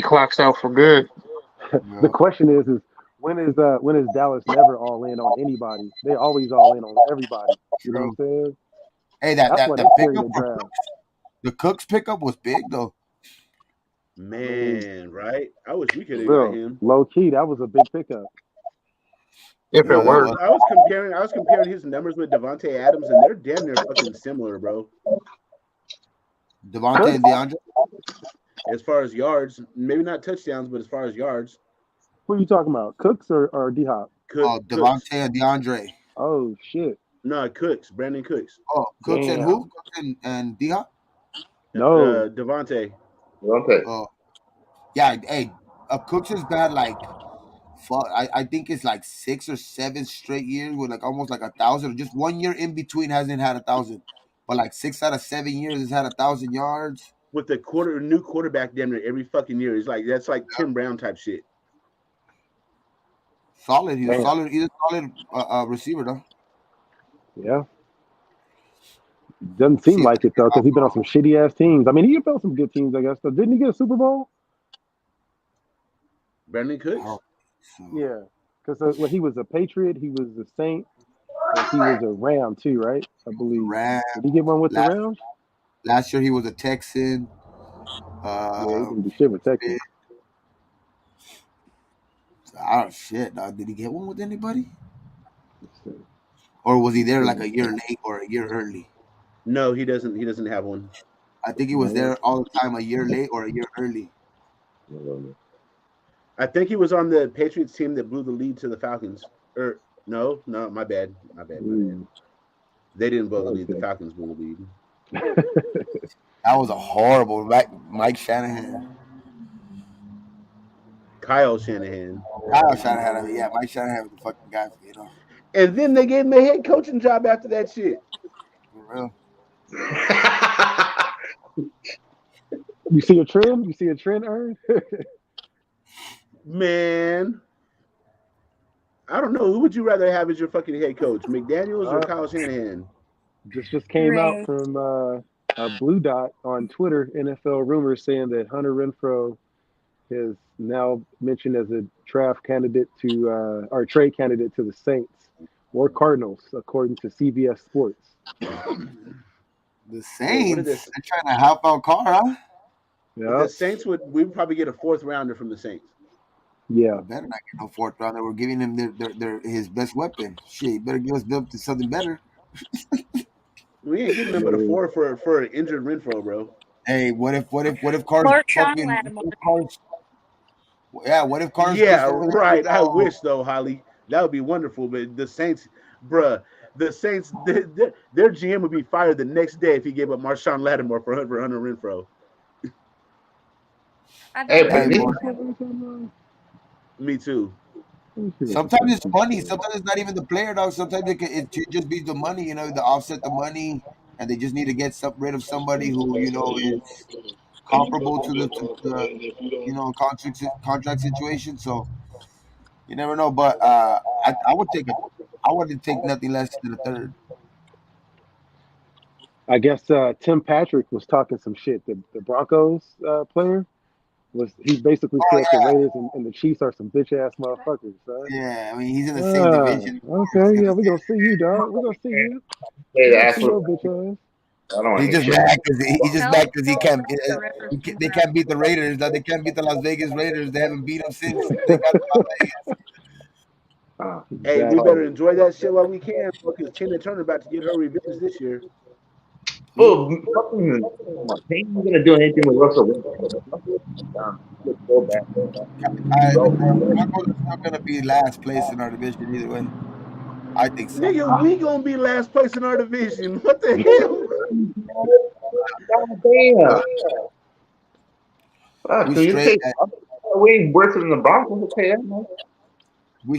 clocks out for good. The question is when is Dallas never all in on anybody? They always all in on everybody. You know what I'm True. saying? Hey, That's that why they that carry pickup the for draft. the Cooks pickup was big though. Man, right? I wish we could have got Real him. low key, that was a big pickup. If Yeah, it Yo, that works. was. I was comparing his numbers with Devontae Adams, and they're damn near fucking similar, bro. Devontae Cooks? and DeAndre. As far as yards, maybe not touchdowns, but as far as yards, Who are you talking about? Cooks or D Hop? Oh, Cooks. Devontae and DeAndre. Oh shit. No, Cooks. Brandon Cooks. Oh, Cooks and who? Damn. Cooks and D-Hop? No. Devontae. Okay. Oh, yeah. Hey, Cooks has bad like fuck. I think it's like 6 or 7 straight years with like almost like 1,000. Just 1 year in between hasn't had 1,000, but like 6 out of 7 years has had 1,000 yards. With the new quarterback damn near every fucking year. He's like that's like Tim Brown type shit. Solid. He's a Damn. solid. He's a solid receiver though. Yeah. Doesn't seem See if like it though, because he's been on some shitty ass teams. I mean, he been on some good teams, I guess. But didn't he get a Super Bowl? Brandon Cooks. so. Yeah. Because when he was a Patriot, he was a Saint, and he was a Ram too, right? I believe. Ram. Did he get one with the Rams? Last year he was a Texan. Yeah, he didn't do shit with Texas. Oh shit! Did he get one with anybody? Or was he there like a year late or a year early? No, he doesn't. He doesn't have one. I think he was there all the time, a year late or a year early. I think he was on the Patriots team that blew the lead to the Falcons. Or no, my bad. They didn't blow the lead. The Falcons blew the lead. That was a horrible Mike Shanahan. Kyle Shanahan. Yeah, Mike Shanahan was the fucking guy, you know. And then they gave him a head coaching job after that shit. For real. You see a trend? You see a trend, Ern? Man, I don't know. Who would you rather have as your fucking head coach, McDaniels or Kyle Shanahan? Just came out from Blue Dot on Twitter, NFL rumors saying that Hunter Renfrow is now mentioned as a draft candidate to or trade candidate to the Saints or Cardinals, according to CBS Sports. The Saints? They're trying to help out Carr, huh? Yeah. The Saints we'd probably get a 4th rounder from the Saints. Yeah. Better not get no 4th rounder. We're giving him his best weapon. Shit, you better give us to something better. We ain't getting number 4 for an injured Renfrow, bro. Hey, what if Carr's fucking what if Carr's right. I wish though, Holly. That would be wonderful. But the Saints, bruh, their GM would be fired the next day if he gave up Marshawn Lattimore for Hunter Renfrow. Me too. Sometimes it's money. Sometimes it's not even the player, dog. Sometimes it just be the money. You know, to offset the money, and they just need to get rid of somebody who is comparable to the contract situation. So you never know. But I wouldn't take nothing less than a 3rd. I guess Tim Patrick was talking some shit. The Broncos player he basically said the Raiders and the Chiefs are some bitch ass motherfuckers. Son. Yeah, I mean he's in the same division. Okay, yeah, we're gonna see you, dog. We're gonna see you. Bitch ass. He's just mad because he can't. They can't beat the Raiders. They can't beat the Las Vegas Raiders. They haven't beat them since they got to Las Vegas. Hey, we better enjoy that shit while we can, because Tina Turner about to get her revenge this year. Oh, fucking ain't gonna do anything with Russell Wilson. Broncos are not gonna be last place in our division either way. I think so. Nigga, we gonna be last place in our division. What the hell? Damn. We ain't worse than the Broncos. Okay, we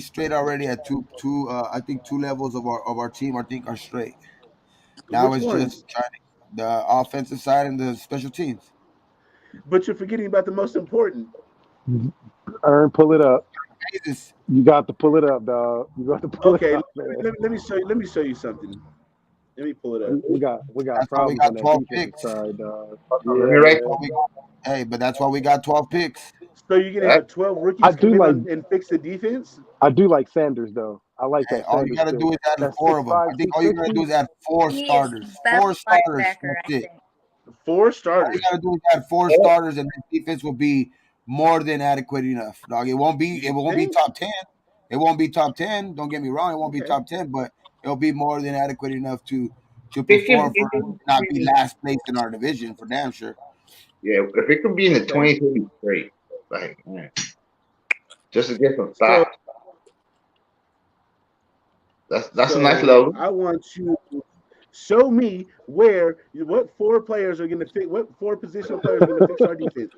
straight already at two I think 2 levels of our team. I think are straight. Now it's just trying the offensive side and the special teams. But you're forgetting about the most important. Ern, pull it up. You got to pull it up, dog. You got to pull it up. Let me show you something. Let me pull it up. We got problems. We got 12 picks. Side, dog. Hey, but that's why we got 12 picks. So you're gonna That, have 12 I rookies do come in like and fix the defense? I do like Sanders though. I like Hey, that all you Sanders gotta pick. do is add That's four six of them. five, I think two all you gotta do sixty. is add four He is starters. the best Four starters. linebacker, That's I it. think. 4 All you starters. gotta do is add four starters, and the defense will be more than adequate enough. Dog, it won't be. It You won't be think? top 10. It won't be top 10. Don't get me wrong. It won't be Okay. top 10, but it'll be more than adequate enough to it can, perform for it us, can not be be, last place in our division for damn sure. yeah, if it could be in the Okay. 20s, it'd be great. Like, man, just to get some So stock. That's a nice so logo. I want you to show me what 4 players are gonna fix what 4 positional players are gonna fix our defense.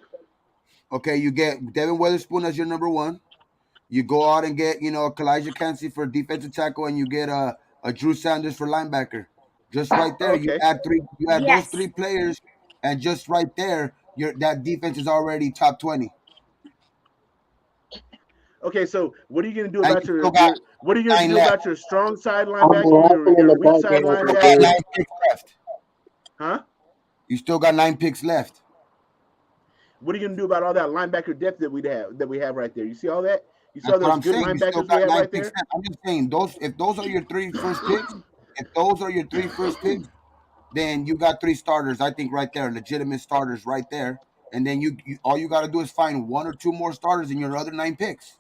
Okay, you get Devin Weatherspoon as your number one. You go out and get, Kalijah Cansey for defensive tackle, and you get a Drew Sanders for linebacker. Just right there, you Okay. add three. You add those Yes. three players, and just right there, that defense is already top 20. Okay, so what are you gonna do And about you still your got your what are you gonna 9 do left. about your strong side I'm linebacker, laughing in your the weak You side background, still got linebacker? 'cause 9 picks left. Huh? You still got 9 picks left. What are you gonna do about all that linebacker depth that we have right there? You see all that? You see That's all what those I'm good saying. You still linebackers we got have nine right picks there? left. I'm just saying if those are your three first picks, if those are your three first picks, then you got three starters. I think right there, legitimate starters right there. And then you all you got to do is find one or two more starters in your other 9 picks.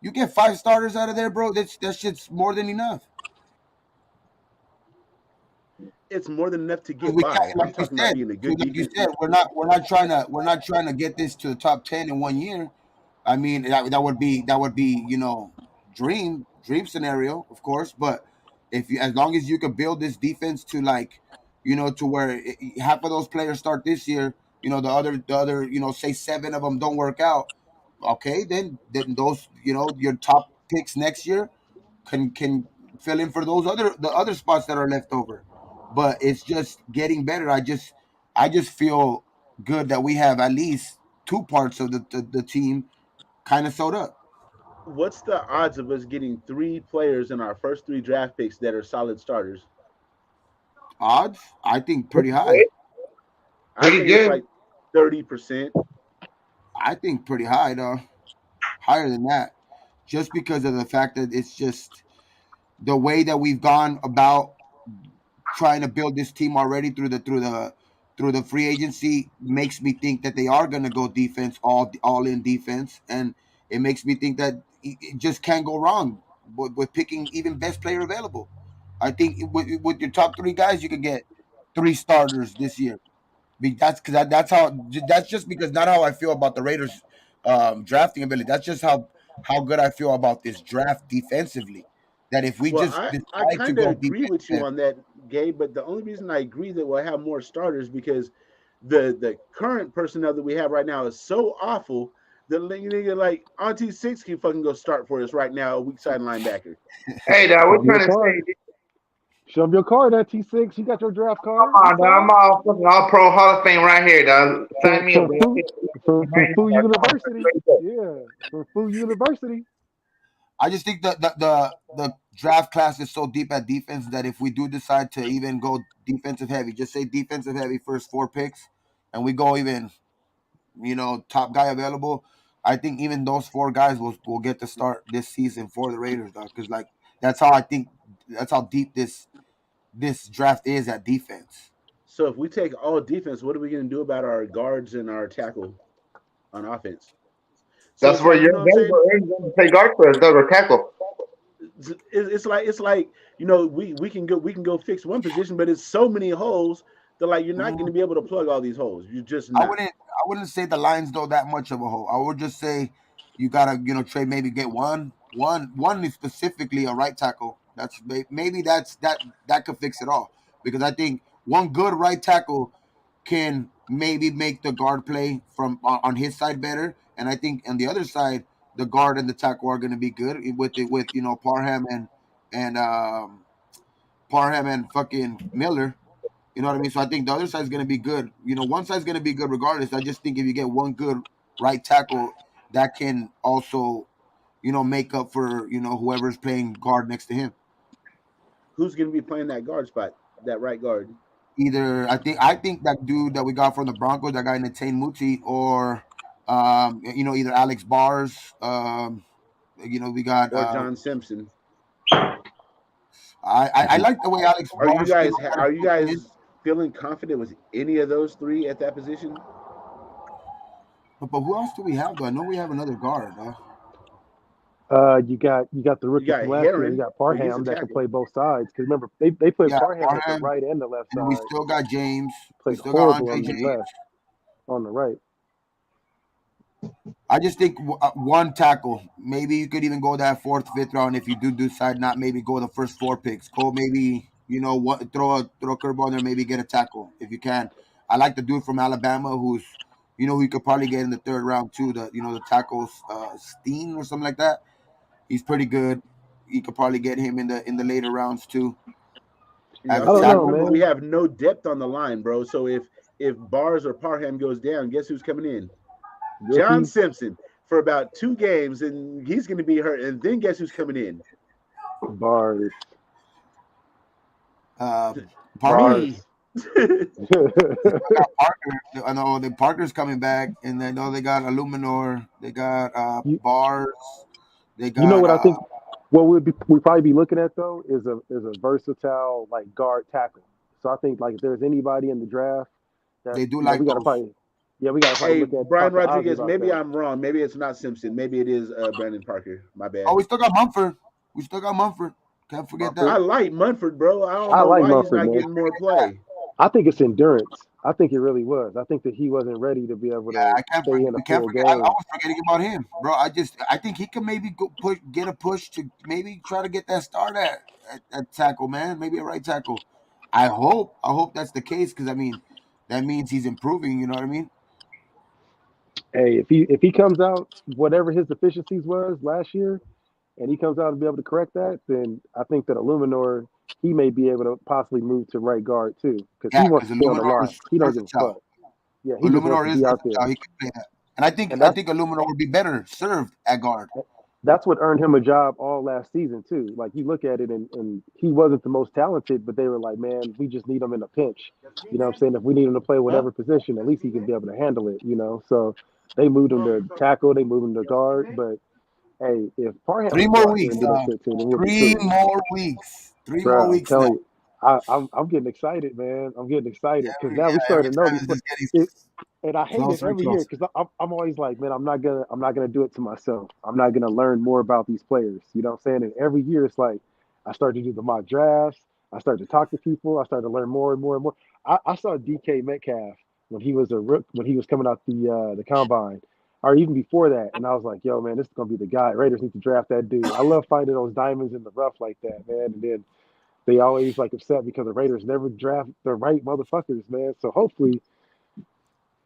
You get 5 starters out of there, bro. That shit's more than enough. It's more than enough to Because get we by. can't, I'm talking about being a good like you defense. said, we're not trying to get this to the top 10 in one year. I mean, that would be dream scenario, of course. But if you, as long as you could build this defense to like, to where half of those players start this year, the other, say 7 of them don't work out. Okay, then those, your top picks next year can fill in for the other spots that are left over. But it's just getting better. I just feel good that we have at least two parts of the team kind of sewed up. What's the odds of us getting 3 players in our first 3 draft picks that are solid starters? Odds, I think pretty Pretty high. good. I Pretty say it's good. like 30%. I think pretty high though, higher than that, just because of the fact that it's just the way that we've gone about trying to build this team already through the free agency makes me think that they are going to go defense, all in defense, and it makes me think that it just can't go wrong with picking even best player available. I think with your top 3 guys, you could get 3 starters this year. That's because that's just because not how I feel about the Raiders drafting ability. That's just how good I feel about this draft defensively. That if we Well, just I decide to kind of go agree with you defensive. on that, Gabe. But the only reason I agree that we'll have more starters because the current personnel that we have right now is so awful that nigga like Auntie Six can fucking go start for us right now, a weak side linebacker. Hey, now Show we're me your trying to card. say, Show me your card at T6. You got your draft come card. on, What's dog. up? I'm all fucking all pro Hall of Fame right here, dog. Sign From me up, from bro. Fu from Right Fu now, dog. Come on, University. let's go. Yeah, from Fu University. I just think that the draft class is so deep at defense that if we do decide to even go defensive heavy, just say defensive heavy first 4 picks, and we go even top guy available, I think even those 4 guys will get to start this season for the Raiders, dog. Because like that's how deep this draft is at defense. So if we take all defense, what are we going to do about our guards and our tackle on offense? So That's it's where like you're you know what I'm saying. going to play guard for us, dog, or tackle. It's like we can go fix one position, but it's so many holes that like you're not going to be able to plug all these holes. You're just I not. wouldn't say the Lions though that much of a hole. I would just say you gotta trade, maybe get one is specifically a right tackle. Maybe that could fix it all, because I think one good right tackle can maybe make the guard play from on his side better, and I think on the other side the guard and the tackle are going to be good with Parham and fucking Miller. You know what I mean? So I think the other side's going to be good. One side's going to be good regardless. I just think if you get one good right tackle, that can also, make up for, whoever's playing guard next to him. Who's going to be playing that guard spot, that right guard? Either I think that dude that we got from the Broncos, that guy Natane Muti, or Either Alex Bars. We got. Or John Simpson. I like the way Alex Are you Bars came guys feeling confident with any of those three at that position? But who else do we have though? I know we have another guard. You got the You rookie got from last year. You Heron, got who used to Parham that can tackle. play both sides. Because remember, they put Yeah, Parham at the Parham, right and the left and we side. still got James. We Played still got horrible Andre on the James. left, on the right. I just think one tackle. Maybe you could even go that fourth, fifth round if you do decide not maybe go the first 4 picks. Go maybe throw a curveball there, maybe get a tackle if you can. I like the dude from Alabama who's who you could probably get in the 3rd round too. The tackles Steen or something like that. He's pretty good. You could probably get him in the later rounds too. Yeah, I don't know, remember man. we have no depth on the line, bro. So if Bars or Parham goes down, guess who's coming in? John Rookie Simpson for about 2 games, and he's going to be hurt. And then guess who's coming in? Bars. Me. Parker. I know the Parker's coming back, and I know they got Illuminor. They got Bars. They got. You know what I think? What we'd probably be looking at though is a versatile like guard tackle. So I think like if there's anybody in the draft that they do like we got to those. probably look at Brian talk to Ozzy Rodriguez. about Maybe that. I'm wrong. Maybe it's not Simpson. Maybe it is Brandon Parker. My bad. Oh, we still got Mumford. Can't forget that. I like Munford, bro. I don't I know like why Mumford, he's not man. getting more play. I think it's endurance. I think it really was. I think that he wasn't ready to be able to stay in a full game. I was forgetting about him, bro. I think he can maybe get a push to maybe try to get that start at tackle, man. Maybe a right tackle. I hope that's the case because that means he's improving. You know what I mean? Hey, if he comes out whatever his deficiencies was last year, and he comes out to be able to correct that, then I think that Illuminor he may be able to possibly move to right guard too because he wants to stay on the Illuminor line. is He don't give a versatile. fuck. Yeah, he just wants to be out there. He can play that, and I think Illuminor would be better served at guard. That's what earned him a job all last season too. Like you look at it, and he wasn't the most talented, but they were like, man, we just need him in a pinch. You know what I'm saying? If we need him to play whatever position, at least he can be able to handle it. So they moved him to tackle, they moved him to guard. But hey, if Parham 3 can more go out there weeks. and do that shit too, then we'll be 3 cool. more weeks. 3 Bro, more I'm weeks telling now. you, I'm getting excited, man. I'm getting excited because now we starting to know these players. And I hate it every year because I'm always like, man, I'm not gonna do it to myself. I'm not gonna learn more about these players. You know what I'm saying? And every year it's like I start to do the mock drafts. I start to talk to people. I start to learn more and more and more. I saw DK Metcalf when he was when he was coming out the combine, or even before that, and I was like, yo, man, this is gonna be the guy. Raiders need to draft that dude. I love finding those diamonds in the rough like that, man. And then they always like upset because the Raiders never draft the right motherfuckers, man. So hopefully.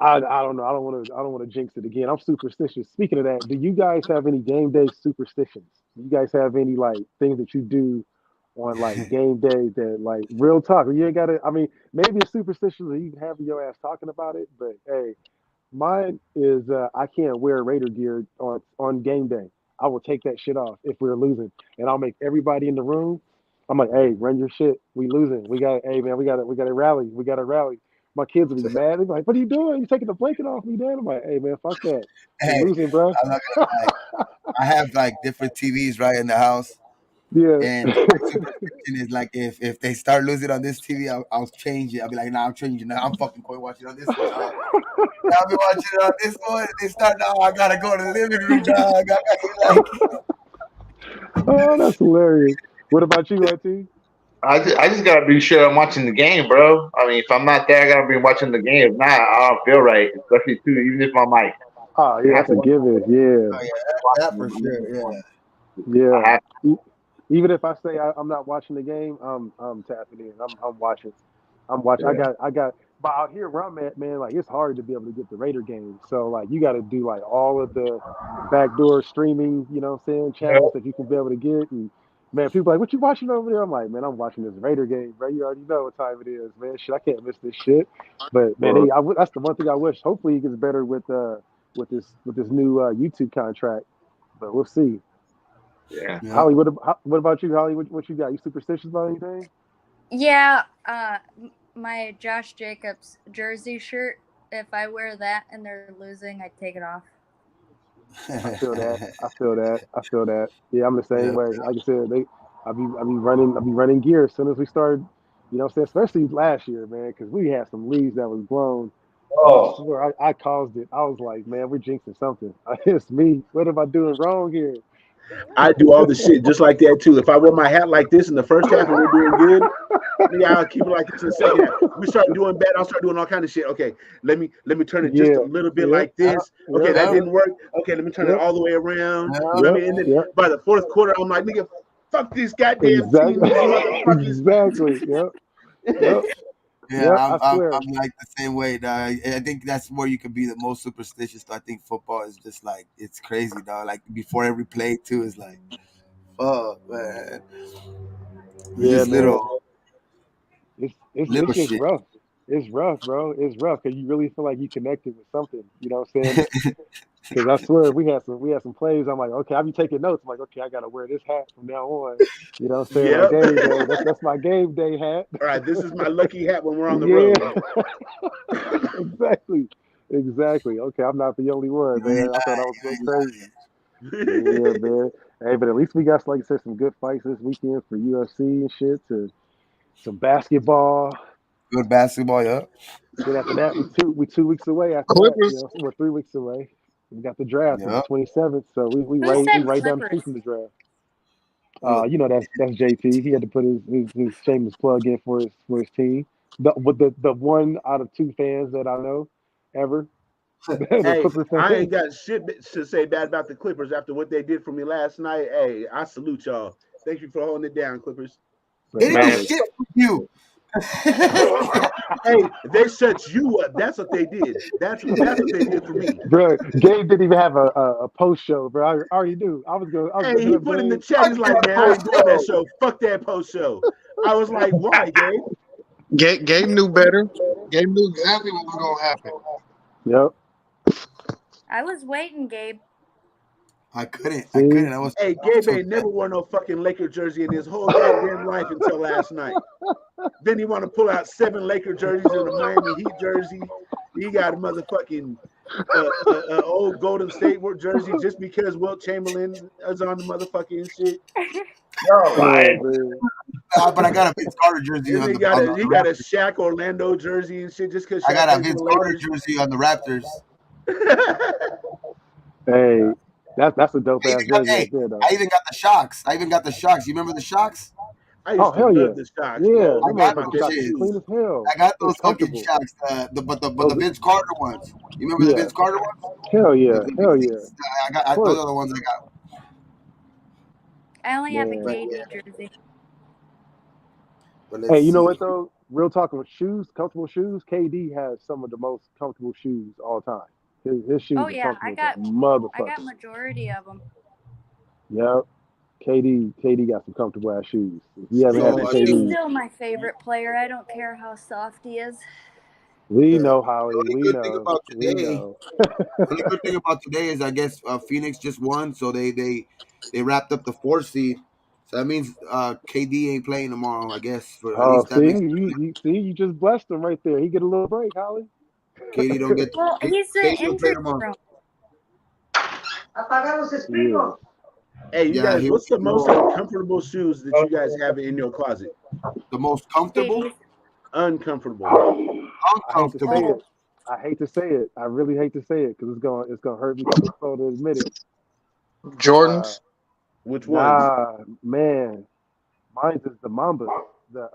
I don't know. I don't want to jinx it again. I'm superstitious. Speaking of that, do you guys have any game day superstitions? Do you guys have any like things that you do on like game day that like real talk? You ain't gotta. I mean, maybe it's superstitious that you have your ass talking about it, but hey, mine is I can't wear Raider gear on game day. I will take that shit off if we're losing, and I'll make everybody in the room. I'm like, hey, run your shit. We losing. Hey man, we got to rally. We got to rally. My kids will be mad. They're like, what are you doing? You taking the blanket off me, Dad? I'm like, hey man, fuck that. We're losing, bro. I'm not gonna lie. I have like different TVs right in the house. Yeah. And my superstition is like if they start losing on this TV, I'll change it. I'll be like, nah, I'm changing now. I'm fucking going watching on this one. I'll be watching it on this one. And they start now. I gotta go to the living room, dog. Oh, that's hilarious. What about you, Auntie? I just gotta be sure I'm watching the game, bro. I mean, if I'm not there, I gotta be watching the game. If not, I don't feel right, especially too, even if I'm like, Oh yeah, that's a given. Yeah. Oh yeah, that for sure. Yeah. Even if I say I'm not watching the game, I'm tapping in. I'm watching. I'm watching. Yeah. I got. But out here where I'm at, man, like it's hard to be able to get the Raider games. So like you got to do like all of the backdoor streaming, you know what I'm saying, channels that you can be able to get. And man, people like, what you watching over there? I'm like, man, I'm watching this Raider game, bro. You already know what time it is, man. Shit, I can't miss this shit. But man, that's the one thing I wish. Hopefully, he gets better with this new YouTube contract. But we'll see. Yeah. Holly, what about you, Holly? What you got? You superstitious about anything? Yeah, my Josh Jacobs jersey shirt. if I wear that and they're losing, I take it off. I feel that. I feel that. I feel that. Yeah, I'm the same Yeah. way. Like I said, I be running gear as soon as we started. You know what I'm saying? Especially last year, man, because we had some leads that was blown. And I Oh, swear I caused it. I was like, man, we're jinxing something. It's me. What am I doing wrong here? I do all the shit just like that too. If I wear my hat like this in the first half and we're doing good, nigga, I'll keep it like this in the second half. We start doing bad, I'll start doing all kind of shit. Okay, let me turn it just Yeah. a little bit Yep. like this. Okay, Yep. that Yep. didn't work. Okay, let me turn it Yep. all the way around. You know what Yep. I mean? And then Yep. by the fourth quarter, I'm like, nigga, fuck this goddamn team, Exactly. these motherfuckers. Exactly. Yep. Yep. Yeah, Yep. I swear. I'm like the same way, dog. I think that's where you can be the most superstitious. I think football is just like it's crazy, dog. Like before every play too is like, fuck, man. It's Yeah, just man. It's little just shit. rough. It's rough, bro. It's rough because you really feel like you connected with something. You know what I'm saying? Because I swear we had some plays. I'm like, okay, I'll be taking notes. I'm like, okay, I gotta wear this hat from now on. You know what I'm saying? On Yep. game day, that's my game day hat. All right, this is my lucky hat when we're on the Yeah, road. exactly, exactly. Okay, I'm not the only one, man. I thought I was going crazy. Yeah, man. Hey, but at least we got, like I said, some good fights this weekend for UFC and shit. To some basketball. Good basketball, yeah. Then after that, we 2 weeks away. After that, Clippers. we're 3 weeks away. We got the draft on the Yeah. 27th, so we Who right we said right down the street Clippers? from the draft. Well, That's JT. He had to put his shameless plug in for his team. The one out of two fans that I know ever, the Hey, Clipper I fan. ain't got shit to say bad about the Clippers after what they did for me last night. Hey, I salute y'all. Thank you for holding it down, Clippers. they Bro, didn't do Man, shit with you. Hey, they set you up. That's what they did. That's what they did for me. bro, Gabe didn't even have a post show, bro. I already knew. I was Hey, gonna hit he up put in the Gabe. chat, he's Fuck like, that man, I post ain't doing that show. show. Fuck that post show. I was like, why, Gabe? Gabe knew better. Gabe knew exactly what was gonna happen. Yep. I was waiting, Gabe. I couldn't. See, I was Hey, Gabe so ain't never worn no fucking Laker jersey in his whole goddamn life until last night. Then he want to pull out 7 Laker jerseys and a Miami Heat jersey. He got a motherfucking old Golden State jersey just because Wilt Chamberlain is on the motherfucking shit. you're oh lying. man. but I got a Vince Carter jersey And on he the got on a the he got a Raptors. Shaq Orlando jersey and shit just because I Shaq got a plays for the Vince Carter Lakers. jersey on the Raptors. Hey, that's a dope I ass even got jersey right hey, there, though. I even got the shocks. I even got the shocks. You remember the shocks? I Oh used to hell yeah, love the Shocks, yeah. bro. I Them Them was got my motherfucking those shots different is shits. clean shoes. as hell. I got It's those fucking comfortable. shocks. But the Those, Vince Carter ones. You remember the yeah. Vince Carter ones? Hell The, yeah, the, hell yeah. Of those course, are the ones I got. I only have a man. But KD jersey. but Hey, let's you know see. what though? Real talk with shoes, comfortable shoes. KD has some of the most comfortable shoes all time. His Oh shoes are yeah, comfortable as a motherfucker. I got majority of them. Yep. KD got some comfortable ass shoes. If you haven't had So some Slimming I He's think KD, still my favorite player. I don't care how soft he is. we the know Holly. only We good thing know. about We today, know. the only good thing about today is I guess Phoenix just won, so they wrapped up the 4th seed. So that means KD ain't playing tomorrow. I guess for at Oh, least that see, makes you just blessed him right there. He get a little break, Holly. KD don't get Well, he's KD don't play injury tomorrow. prone. Yeah. Hey, you Yeah, guys, he what's the was most uncomfortable shoes that you guys have in your closet? the most comfortable, KD's. Uncomfortable. I hate to say uncomfortable. it. Oh, I hate to say it. I really hate to say it because it's gonna hurt me so to admit it. Uh, Jordans. Which ones? nah, man, mine is the Mamba, the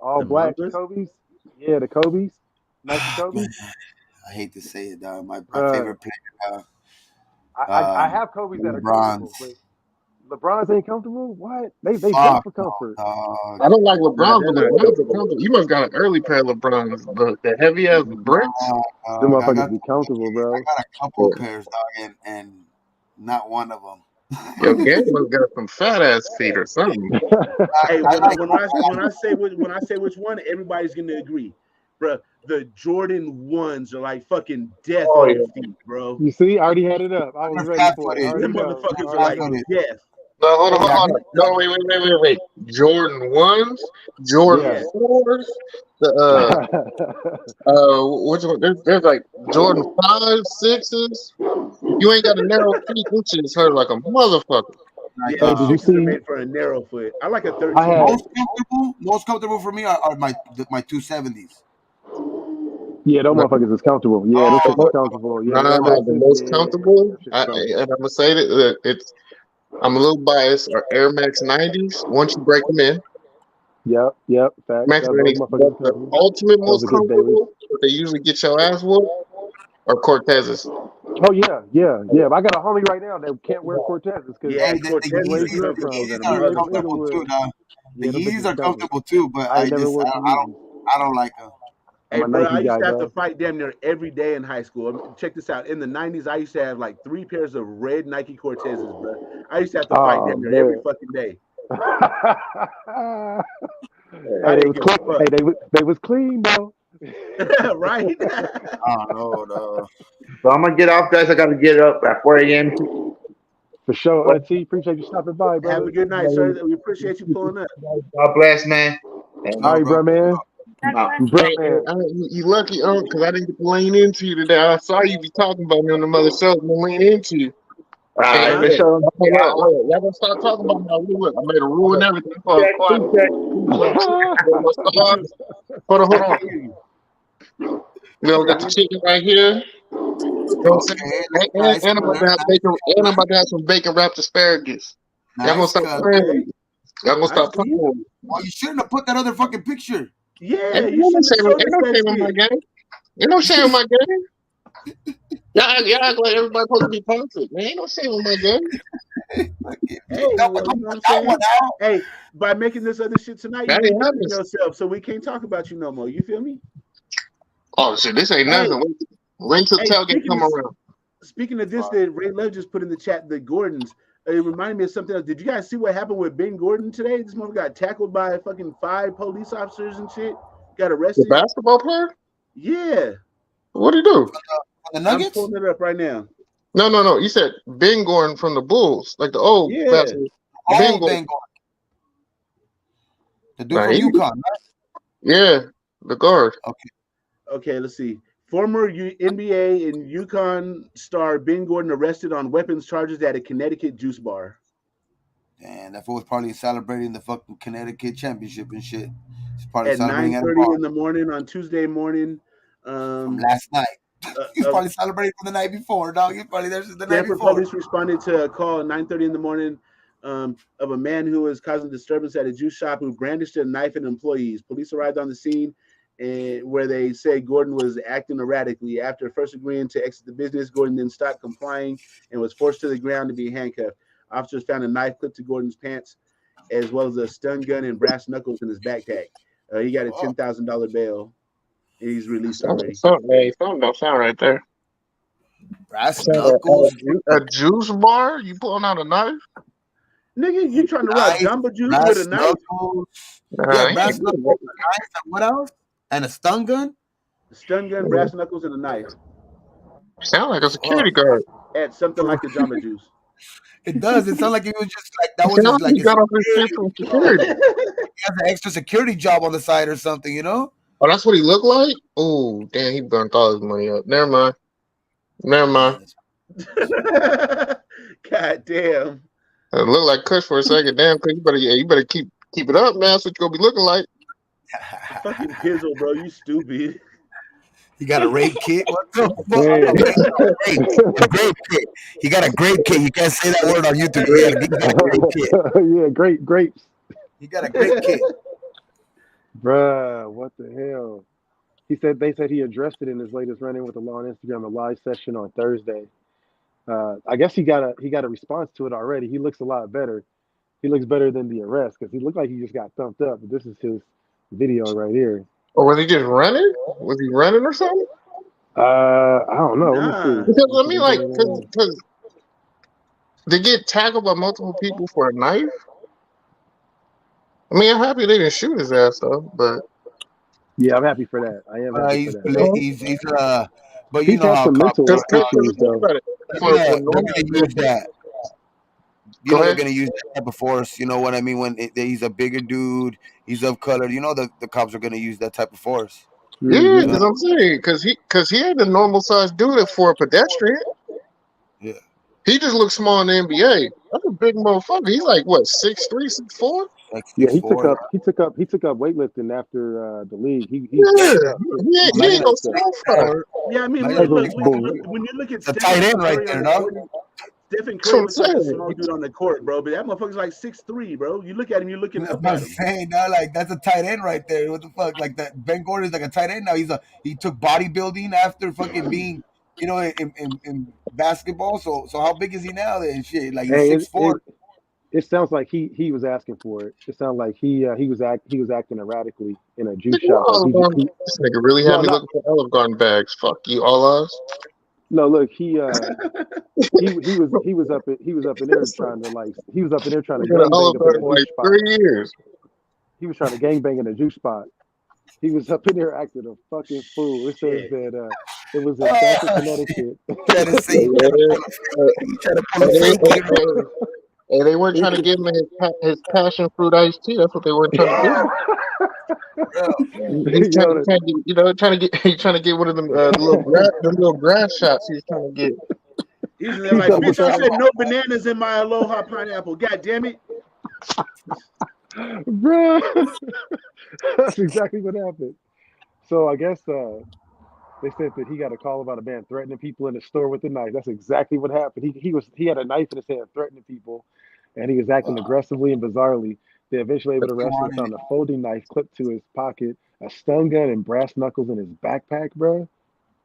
all The black Mambas? Kobe's. Yeah, the Kobe's, Nike Man, Kobe's. I hate to say it, dog. My Bruh, favorite player, I have Kobe's that are LeBron's. comfortable, but LeBron's ain't comfortable. What? They built Fuck for no, comfort. dog. I don't like Nah, LeBron, they're but not LeBron's are comfortable. comfortable. You must got an early pair of LeBrons, the heavy ass bricks. Nah, Them dog. motherfuckers be comfortable, I bro. got a couple of pairs, dog, and not one of them. Yo, Gabe must got some fat ass feet or something. Hey, I like when I say which one, everybody's gonna agree, bro. The Jordan ones are like fucking death Oh on your yeah. feet, bro. You see, I already had it up. I was they're ready fat for it. I footed. Them already know. I motherfuckers are Fat already like know. footed. death. No, hold on, Yeah, hold on. No, wait. Jordan 1s, Jordan Yeah. 4s, which one? There's like Jordan 5s, 6s. You ain't got a narrow feet. This shit is hurt like a motherfucker. Like yeah, Hey, did you sixes are see? made for a narrow foot. I like a I 13. had most comfortable for me are my 270s. yeah, those No, motherfuckers is comfortable. Yeah, those shits is comfortable. Yeah, the nah, Air the Maxes. most Yeah, comfortable, them shits is comfortable. and I'm gonna say that I'm a little biased, are Air Max 90s. Once you break them in, Yep. Facts. Max Those 90s, motherfuckers but is the comfortable. ultimate Those most are good dailies. comfortable, but they usually get your ass whooped, are Cortezes. Oh yeah. I got a homie right now that can't wear Cortezes because Yeah, Hey, the he's Cortez way is Yeezys, good the from comfortable. them. Yeezys He are lives in comfortable too. Inglewood. The Yeah, them Yeezys bitches is are comfortable. comfortable too, but I ain't never wore some Yeezys. I don't like them. I'm Hey, a bro, Nike I used guy, to have to dog. fight damn near every day in high school. Check this out. In the 90s, I used to have like 3 pairs of red Nike Cortezes, bro. I used to have to fight Oh damn near every man. fucking day. Hey, I they didn't was give clean. a Hey, they was clean though. fuck. Right? No. So I'm gonna get off, guys. I gotta get up at 4 a.m. For sure, T. Appreciate you stopping by, Have brother. a good night, sir. We appreciate you pulling up. God bless, man. And, All No, right, bro. bro, man. God uh, bless. Bro, Hey, man. you lucky, because I didn't get to lean into you today. I saw you be talking about me on the mother show. I'm gonna lean into you. Hey, all right, Huh? for look, sure. Yeah, y'all gonna start talking about my rule. I made a rule and everything for a quiet. two check. We're gonna What start. you? Hold I on. can't hear you. We're gonna Say get the again? chicken right here. You know what I'm saying? Okay, nice And I'm about color, to have nice bacon. And I'm color, about to have some bacon wrapped asparagus. Y'all gonna nice stop color. playing with Okay. me. Y'all gonna I stop see playing you. with me. Oh, you shouldn't have put that other fucking picture. Yeah, you shouldn't have showed Ain't us no that shame in my shit. game. Ain't no shame in my game. Y'all act like everybody supposed to be perfect. Man, ain't no shame in my game. Hey, Don't well, you put know what I'm that one saying? out. Hey, by making this other shit tonight, That you ain't redeeming happening. yourself, so we can't talk about you no more. You feel me? Oh shit, this ain't Hey, nothing. Wait till hey, tailgate come around. speaking of this, that Ray Love just put in the chat, the Gordons. It reminded me of something else. Did you guys see what happened with Ben Gordon today? This mother got tackled by fucking 5 police officers and shit. Got The arrested. basketball player? Yeah, What'd he do? The I'm Nuggets? pulling it up right now. No. You said Ben Gordon from the Bulls, like the old Yeah. basketball. Oh, Ben Gordon. Ben Gordon. The dude Nah, from UConn, right? yeah, the guard. Okay, let's see. Former NBA and UConn star Ben Gordon arrested on weapons charges at a Connecticut juice bar. And that fool was probably celebrating the fucking Connecticut championship and shit. He's probably At celebrating at a 9:30 bar in the morning on Tuesday morning. from last night. He's probably celebrating from the night before, dog. He's probably there since the night Stanford before. police responded to a call at 9:30 in the morning of a man who was causing disturbance at a juice shop who brandished a knife at employees. Police arrived on the scene where they say Gordon was acting erratically. After first agreeing to exit the business, Gordon then stopped complying and was forced to the ground to be handcuffed. Officers found a knife clipped to Gordon's pants, as well as a stun gun and brass knuckles in his backpack. He got a $10,000 bail, and he's released already. Something don't sound right there. Brass knuckles. A juice bar? You pulling out a knife? Nigga, you trying to rob Jamba Juice with a Brass knife? knuckles. Nah, Yeah, he brass ain't knuckles. good. Knife, and what else? And a stun gun. Stun gun, brass knuckles, and a knife. Sound like a Oh, security guard. At something like the Jamba Juice. it does. It sounds like it was just like that was Sound his like like he his got off his shit from security. he has an extra security job on the side or something, you know? Oh, that's what he looked like? Oh, damn, he burnt all his money up. Never mind. God damn. It looked like Kush for a second. Damn, Kush, you better keep it up, man. That's what you're gonna be looking like. Fucking Pizzle, bro. You stupid. He got a rape kit. What the Hey. fuck? A grape kit. He got a grape kit. You can't say that word on YouTube. He got a grape kit. Yeah, grapes. He got a grape kit. Bruh, what the hell? They said he addressed it in his latest run-in with the law on Instagram, a live session on Thursday. I guess he got a response to it already. He looks a lot better. He looks better than the arrest because he looked like he just got thumped up. But this is his video right here. Or was he just running? Was he running or something? I don't know. Let me see. Because I mean, like, because to get tackled by multiple people for a knife. I mean, I'm happy they didn't shoot his ass though, but yeah, I'm happy for that. I am happy for that. But you He's know had how some mental cops issues think though. about it. they're gonna use that. you Go know they're ahead. gonna use that type of force. You know what I mean? When he's a bigger dude, he's of color. You know the cops are gonna use that type of force. Yeah, You Mm-hmm. know? because I'm saying, because he ain't a normal sized dude for a pedestrian. Yeah. He just looks small in the NBA. That's a big motherfucker. He's like what, 6'3", 6'4"? Like Yeah, 6'4". he took up weightlifting after the league. He's Yeah, bulked up. he He's ain't Imagine no bulked up. small fry. Yeah, I mean, That's look, what look, he's look, bulked look. up. When you look at it's a tight end right Curry on there, the no? court, Stephen That's what Curry I'm looks like a saying. small dude on the court, bro. But that motherfucker's like 6'3", bro. You look at him, you're looking That's up what I'm at him. saying, dog. Like that's a tight end right there. What the fuck? Like that Ben Gordon's like a tight end now. He took bodybuilding after fucking being, in basketball. So how big is he now then? Shit, like he's Hey, 6'4". it sounds like he was asking for it. It sounded like he was acting erratically in a juice Nigga, what shop. Like Olive Garden? This nigga really had no me not looking for Olive Garden bags. Fuck you, Olives. no look he was up in there trying to We've been at gangbang Olive up in Garden a for like juice spot. 3 years. He was trying to gangbang in a juice spot. He was up in there acting a fucking fool. It says Shit. that it was in Stamford, Oh shit! Connecticut. Trying to say Hey, he trying to pull hey, a hey, fake hey, one. hey, hey, they weren't trying to give him his passion fruit iced tea. That's what they weren't trying to do. Bro. He's You know, trying to get, he's trying to get one of them little grass shots. He's trying to get. He's there keep like, up bitch, with I that, said no bananas in my Aloha pineapple. God damn it. bro. That's exactly what happened. So I guess they said that he got a call about a man threatening people in the store with a knife. That's exactly what happened. He had a knife in his hand threatening people, and he was acting aggressively and bizarrely. They eventually able to He arrest him and wanted found a folding knife clipped to his pocket, a stun gun, and brass knuckles in his backpack, bro.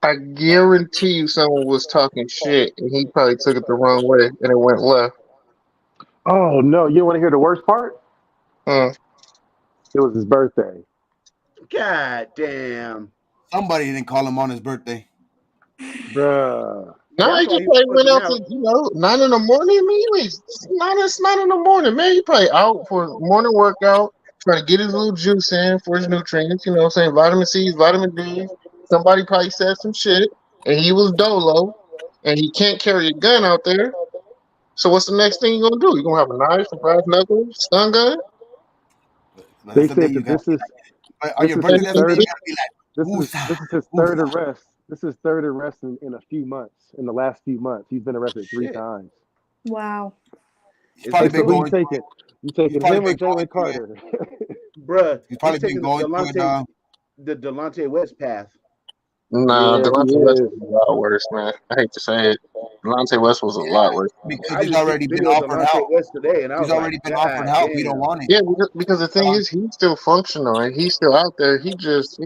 I guarantee you, someone was talking shit, and he probably took it the wrong way, and it went left. Oh no! You want to hear the worst part? Uh, It was his birthday. God damn. somebody didn't call him on his birthday. Bruh. no, That's he why just he was probably went fucking out out. to 9 in the morning. I mean, it's 9 in the morning, man. He probably out for his morning workout, trying to get his little juice in for his nutrients. You know what I'm saying? Vitamin C's, vitamin D's. Somebody probably said some shit, and he was dolo, and he can't carry a gun out there. So what's the next thing you gonna do? You gonna have a knife, a brass knuckle, stun gun? But They that's the day said you that got. But on this your is birthday, his that's the day third you gotta be like, woosah, this is his third woosah. arrest. This is third arrest in a few months. In the last few months, he's been arrested three Shit. times. Wow. He's Is Hey, probably this so been who you going. taking? You He's taking probably him or been going Jalen through it. Carter? bruh? He's He's probably been taking going through it, dog. The Delonte West path. Nah, Yeah, he Delonte West is. was a lot worse, man. I hate to say it. Delonte West was a lot worse. Because I he's just seen already a been video of offered Delonte help. West today, and I He's was like, already been offered God help. He don't damn. want it. Yeah, because the thing is, he's still functional and he's still out there. He just,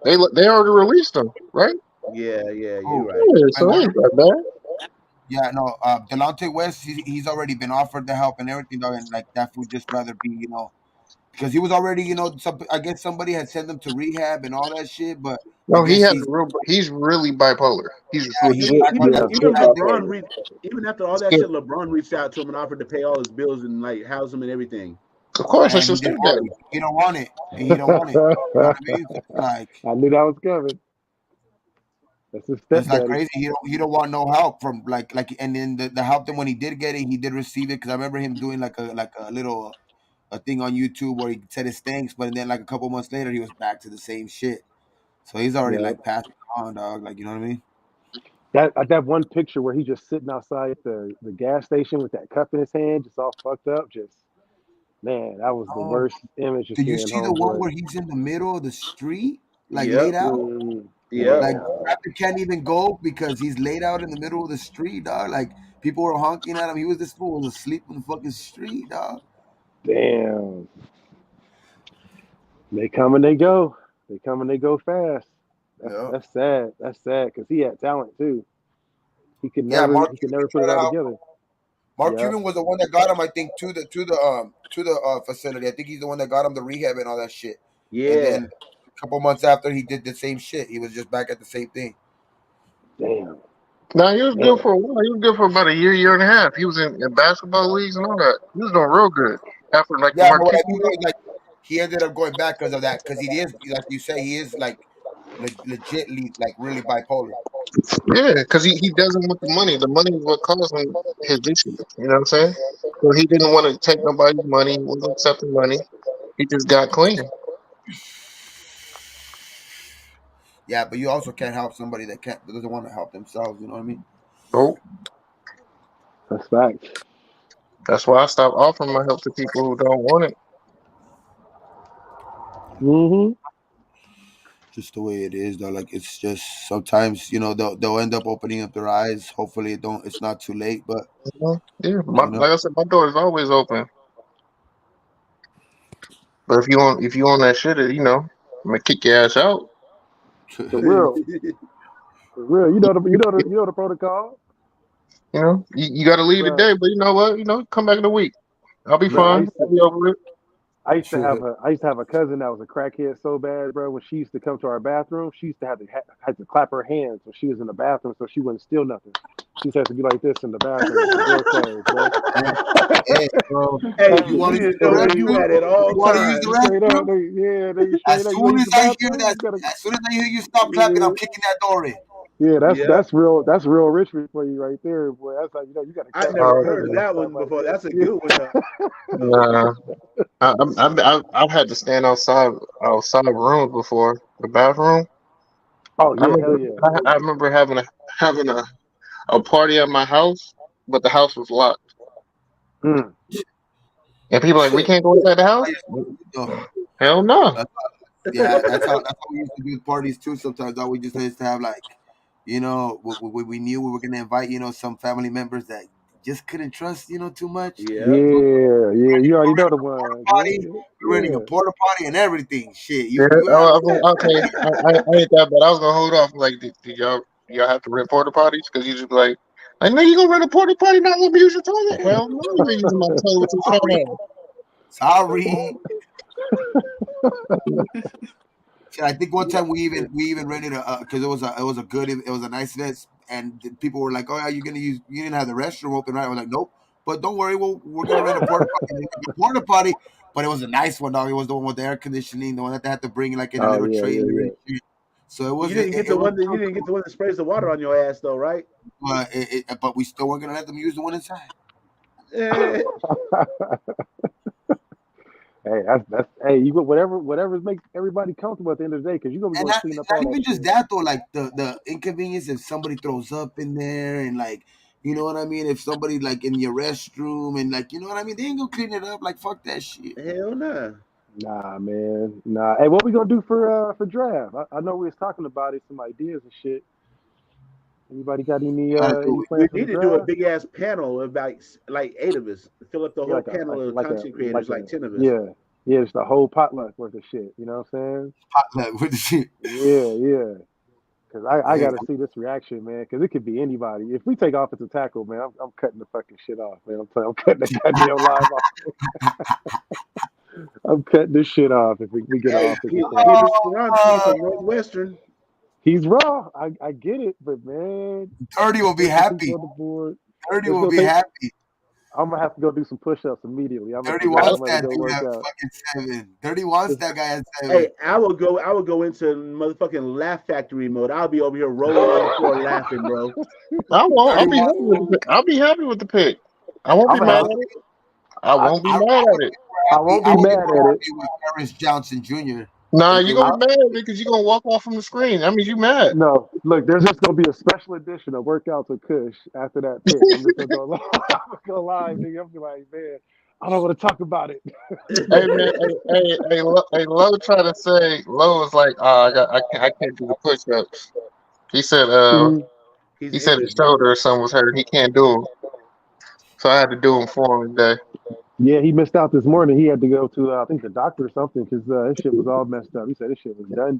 they already released him, right? Yeah, you're Oh, right. Yeah, Ben so it Gordon. ain't that bad. Yeah, no. Delonte West. He's already been offered the help and everything, dog. And like that would just rather be, because he was already, I guess somebody had sent him to rehab and all that shit. But I No, he guess has he's really bipolar. He's Nigga, he's even Yeah, bipolar. even LeBron bipolar. reached even after all that Scared. shit, LeBron reached out to him and offered to pay all his bills and like house him and everything. Of course, that's And your he didn't want stepdaddy. it. He don't want it, and he don't want it. You know what I mean? So I knew that was coming. That's his it's like stepdaddy. crazy. He don't want no help from and then the help then when he did get it, he did receive it because I remember him doing like a little a thing on YouTube where he said his thanks, but then like a couple months later he was back to the same shit. So he's already Yeah, like passed on, dog. Like you know what I mean? that one picture where he's just sitting outside the gas station with that cup in his hand, just all fucked up. Just man, that was the Oh, worst image of do you seeing see the one homeboy. where he's in the middle of the street, like laid Yep, out? yep. Like Damn, traffic can't even go because he's laid out in the middle of the street, dog. Like people were honking at him. This fool was asleep on the fucking street, dog. damn. They come and they go. They come and they go fast. Yeah. That's sad. That's sad because he had talent too. Yeah, Mark He could Cuban never put tried it to all help. together. Mark Yeah, Cuban was the one that got him, I think, to the facility. I think he's the one that got him the rehab and all that shit. And Yeah. then a couple months after, he did the same shit. He was just back at the same thing. damn, Now he was good man. for a while. He was good for about a year and a half. He was in basketball leagues and all that. He was doing real good after like the Yeah, but what I Marquise. mean is like he ended up going back because of that. Because he is, like you say, he is like legitly like really bipolar. Yeah, because he doesn't want the money. The money is what caused him his issue. You know what I'm saying? So he didn't want to take nobody's money. He wasn't accepting money. He just got clean. Yeah, but you also can't help somebody that doesn't want to help themselves. You know what I mean? So That's facts. that's why I stopped offering my help to people who don't want it. Mm-hmm. Just the way it is, though. Like it's just sometimes they'll end up opening up their eyes. Hopefully, it don't. It's not too late, but Yeah, you know. like I said, my door is always open. But if you want that shit, I'm gonna kick your ass out. For real. For real. You know the protocol. You got to leave Bro, today, but you know what? Come back in a week. I'll be bro, fine. I'll be over it. I used to have a cousin that was a crackhead so bad, bro. When she used to come to our bathroom, she used to had to clap her hands when she was in the bathroom so she wouldn't steal nothing. She used to have to be like this in the bathroom with the door closed, bro. Hey, bro, Hey, you she want to use didn't the know where you restroom? at You all want to use the times. Straight up, restroom? they straight As up. You want soon to as use the I hear bathroom? that, You gotta. as soon as I hear you stop clapping, I'm Yeah, kicking that door in. yeah. Yep. That's real Richmond for you right there, boy. That's like you got to I clap never your Oh, hands heard of and that stuff one like before. that. That's a Yeah. good one though. nah. I've had to stand outside rooms before the bathroom. Oh I yeah, hell remember yeah. I remember having a party at my house, but the house was locked, Mm. and people like we Shit. can't go inside the I house. used to do it, though. Hell no. That's Yeah, that's how we used to do parties too. Sometimes all we just used to have like, we knew we were gonna invite some family members that just couldn't trust too much. Yep. So Yeah. You already know the porta ones. potty, we're renting a Yeah. porta potty and everything. Shit, Yeah. you have Okay. I ain't that bad. I was gonna hold off. Like, did y'all have to rent porta potties? Because you just be like, no, you gonna rent a porta potty? Not gonna use your toilet? Hell no, you ain't using my toilet with your fat sorry, ass. sorry. Shit, I think one time we even rented a because it was a nice event, and people were like, "Oh yeah, you didn't have the restroom open, right?" I was like, "Nope." But don't worry, we're gonna rent a porta potty. A porta potty, but it was a nice one, dog. It was the one with the air conditioning, the one that they had to bring like in a Oh little yeah, trailer yeah, and yeah. shit. So it You was didn't it, get it the was one that sprays the water on your ass though, right? but we still weren't gonna let them use the one inside. Eh, Hey, that's hey, you go whatever makes everybody comfortable at the end of the day, because you're gonna be And going to not clean up not all that even just shit. that though, like the inconvenience if somebody throws up in there and like you know what I mean, if somebody like in your restroom and like you know what I mean, they ain't gonna clean it up. Like fuck that shit. hell no. Nah, man. Nah. Hey, what we gonna do for draft? I know we was talking about it, some ideas and shit. Anybody got We gotta any do We plans for the need to do a draft? big ass panel of like 8 of us. Fill up the Yeah, whole panel of content creators, like 10 of us. yeah, yeah, it's the whole potluck worth of shit. You know what I'm potluck with the shit. saying? Yeah. Cause I Yeah, gotta see this reaction, man. Cause it could be anybody. If we take offensive tackle, man, I'm cutting the fucking shit off, man. I'm cutting the goddamn live off. I'm cutting this shit off if we get an Hey, offensive Peter tackle. Skoronsky from Northwestern. He's raw. I get it, but man, 30 will let's be get some people happy. on the board. 30 Let's will go be take. happy. I'm gonna have to go do some push-ups immediately. I'm gonna 30 figure out wants somebody to that go dude work at out. fucking 7. 30 wants that guy at 7. Hey, I will go into motherfucking laugh factory mode. I'll be over here rolling on the floor laughing, bro. I won't. 30 wants. I'll be happy with the pick. I won't I'm be gonna mad have. at it. I I, won't be I, mad I would at be it. more I happy. won't I be would be mad more at it. happy with Terrence Johnson Jr. Nah, if you it gonna was. I, be mad at me because you gonna walk off from the screen. That means you mad. no, look, there's just gonna be a special edition of workouts with Kush after that pick. I'm just gonna go live. I'm gonna go live, nigga. I'm gonna be like, man, I don't want to talk about it. Hey man, Low try to say Low was like, I can't do the push ups. He said, Mhm. He's he said injured. his shoulder or something was hurt. He can't do them, so I had to do them for him today. Yeah, he missed out this morning. He had to go to I think the doctor or something because his shit was all messed up. He said his shit was done.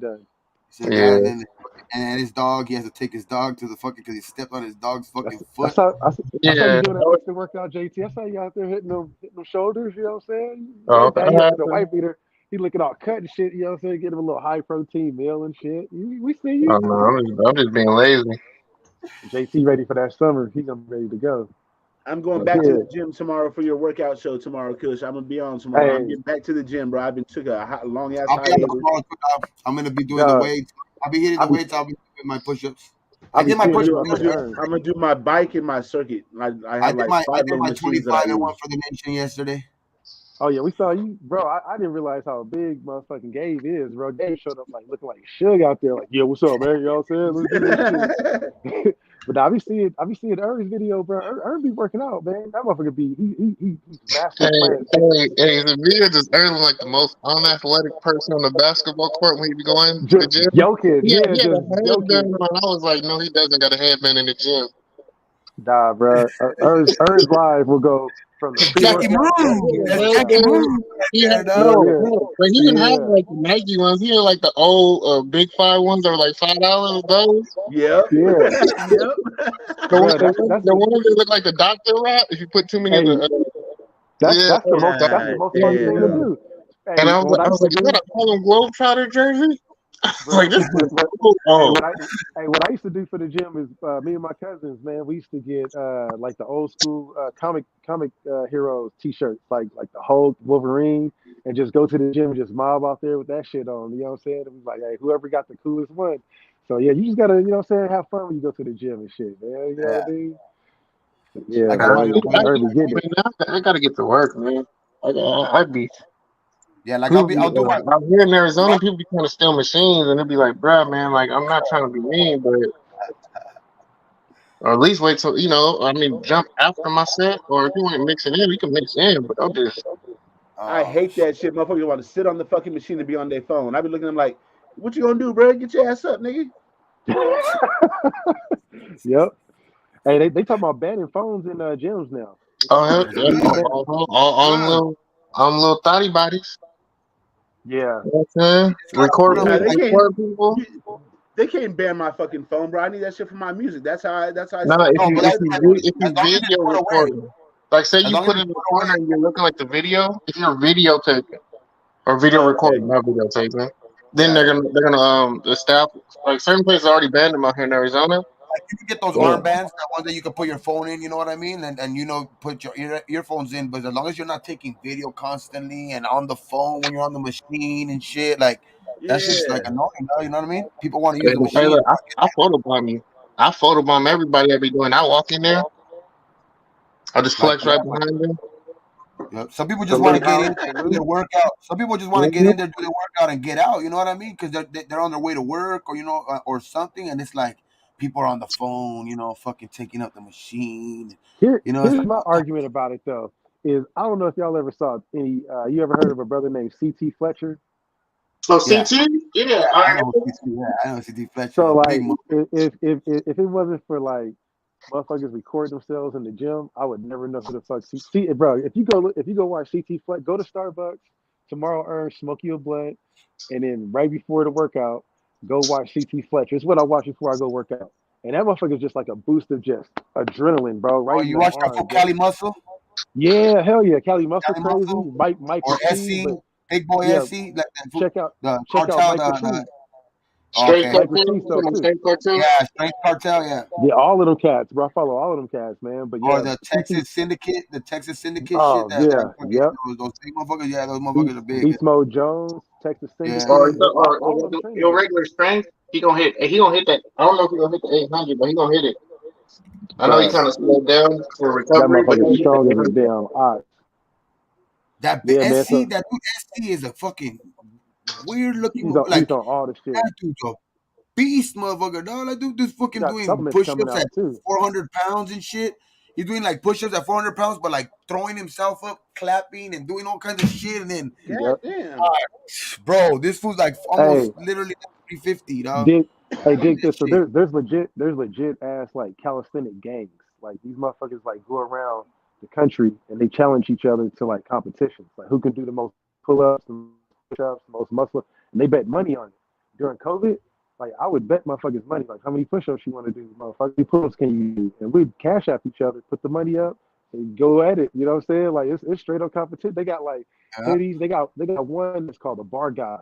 He said, yeah, Yeah, and then his dog, he has to take his dog to the fucking because he stepped on his dog's fucking That's foot. how I saw you yeah. doing that instant workout, JT. I saw you out there hitting them shoulders. You know what I'm saying? Oh, That day I up had in the to. white beater, he looking all cut and shit. You know what I'm saying? Get him a little high protein meal and shit. We see you. Oh no, I'm just being lazy. JT ready for that summer. He gonna be ready to go. I'm going But back to yeah, the gym tomorrow for your workout show tomorrow, Kush. I'm gonna be on tomorrow. I'm hey, getting back to the gym, bro. I've been took a long ass I'll be on the hiatus. tomorrow too. I'm gonna be doing the dog, weights. I'll be hitting I the be weights. I'll be doing my push-ups. I I be did my seeing push. them I'm motherfucking gonna do my bike and my circuit. I I have did like my 5 little machines that I 25 and one use. for the nation yesterday. Oh yeah, we saw you, bro. I didn't realize how big motherfucking Gabe is, bro. Gabe showed up like looking like Suge out there, like, yeah, what's up, man? You know what I'm saying? Let's do this shit. But now I be seeing Ern's video, bro. Ern be working out, man. That motherfucker be he's Hey, master playing fitness. hey, the video just earning like the most unathletic person on the basketball court when he be going to the Just gym. joking, He yeah, had a just joking. headband on. I was like, no, he doesn't got a headband in the gym. Nah, bro. Ern's live will go from the Jackie pre-workout to Moon. after the That's workout. Jackie Moon Headband. He right had there, dog. Hell no, yeah, no, but he didn't have yeah, like the Nike ones. He had like the old big five ones that were like $5. Those. Yep. yeah, Yep. bro. That's The the ones that look like the doctor wrap. If you put too many of hey. the That's the those most that's doctor. the God most fun thing to damn. do. And Hey, what I I was used to like, is that do, a Harlem Globetrotter jersey? Like bro. this is Hey, oh. what I used to do for the gym is me and my cousins, man. We used to get like the old school comic heroes T-shirts, like the Hulk, Wolverine, and just go to the gym and just mob out there with that shit on. You know what I'm saying? It was like, hey, whoever got the coolest one. So yeah, you just gotta, you know what I'm saying, have fun when you go to the gym and shit, man. You know Yeah. what I mean? Yeah, I got bro. my Irving getting it. I gotta get to work, man. I'd be yeah, like people be I'll do my out here in Arizona. People be trying to steal machines, and they'll be like, "Bruh, man, like I'm not trying to be mean, but or at least wait till I mean, jump after my set, or if you want to mix it in, we can mix in. But don't just I hate shit. that shit. Motherfuckers want to sit on the fucking machine and be on their phone. I be looking at them like, what you gonna do, bro? Get your ass up, nigga. Yep. Hey, they talking about banning phones in gyms now. They oh talking hell, about Let's yeah, they do it. ban. all them little thotty bodies. Yeah. You know what I'm saying? Nah, they can't. Record people. They can't ban my fucking phone, bro. I need that shit for my music. That's how I No, sell if No, music. you but if that's you Everything. vi- if as you long as it's video put away. recording, like say As you long as put it it's in the put corner away. and you're looking like the video, if you're videotaping or video Okay. recording, not videotaping, then Yeah. they're gonna the staff like certain places already banned them out here in Arizona. Like you can get those Damn. armbands, that ones that you can put your phone in, you know what I mean? And put your earphones in, but as long as you're not taking video constantly and on the phone when you're on the machine and shit, like that's just like Yeah. annoying, you know what I mean? People want to use Hey, the hey, machine. look, I photobomb you. I photobomb everybody that be doing. I walk in there, I just Like flex right behind them. yeah. Some people just want to Salute, get in Howard. there, do Salute. their workout. Some people just want to get Mhm. in there, do their workout, and get out. You know what I mean? Because they're on their way to work or or something, and it's like people are on the phone, fucking taking up the machine. It's Here's like my what the argument about it though. Is I don't know if y'all ever saw any. You ever heard of a brother named CT Fletcher? So yeah. CT, yeah, I know CT, yeah, I know CT Fletcher, So the big like, one. if it wasn't for like motherfuckers recording themselves in the gym, I would never know who the fuck. See, bro, if you go watch CT Fletcher, go to Starbucks tomorrow, smoke you a blunt, and then right before the workout, go watch CT Fletcher. It's what I watch before I go work out. And that motherfucker's just like a boost of just adrenaline, bro, Oh, right in you them watch that arms. full Cali Muscle? Yeah, hell yeah. Cali Muscle Cali crazy. Muscle? Mike Or Rashid, SC? but Big Boy yeah, SC? Like that check out the check out cartel, Mike Rashid. straight okay. Mike cartel, Rashid so too. straight cartel. Yeah, Straight Cartel, yeah. Yeah, all of them cats, bro. I follow all of them cats, man. But Or yeah, the CT. Texas Syndicate shit Oh that yeah, fucking yep. those big motherfuckers, yeah, those motherfuckers are big. Beast Mode Jones, Texas Yeah. Syndicate. They all of them Or train your together, regular strength, he gonna hit that. I don't know if he gonna hit the 800, but he gonna hit it. I know he bro. kind of slowed down for That recovery, but motherfucker's he'll hit the strong as a 800. damn ox. That Yeah, man. SC, So that dude SC is a fucking weird looking, he's like on all the shit. that dude's a beast, motherfucker, dog. That dude just He fucking got doing supplements coming push-ups at out too. 400 pounds and shit. He's doing like push-ups at 400 pounds, but like throwing himself up, clapping, and doing all kinds of shit. And then, God Yep. damn. bro, this fool's like Hey, almost literally 350, dog. dig. Hey, dig That this. So shit. there's legit ass like calisthenic gangs. Like these motherfuckers like go around the country and they challenge each other to like competitions. Like who can do the most pull-ups, the most push-ups, the most muscle, and they bet money on it. During COVID, like I would bet motherfuckers money. Like how many push-ups you want to do, motherfucker? How many pull-ups can you do? And we'd cash app each other, put the money up, and go at it. You know what I'm saying? Like it's straight up competition. They got like Yeah. hoodies. They got one that's called the Bar Guys.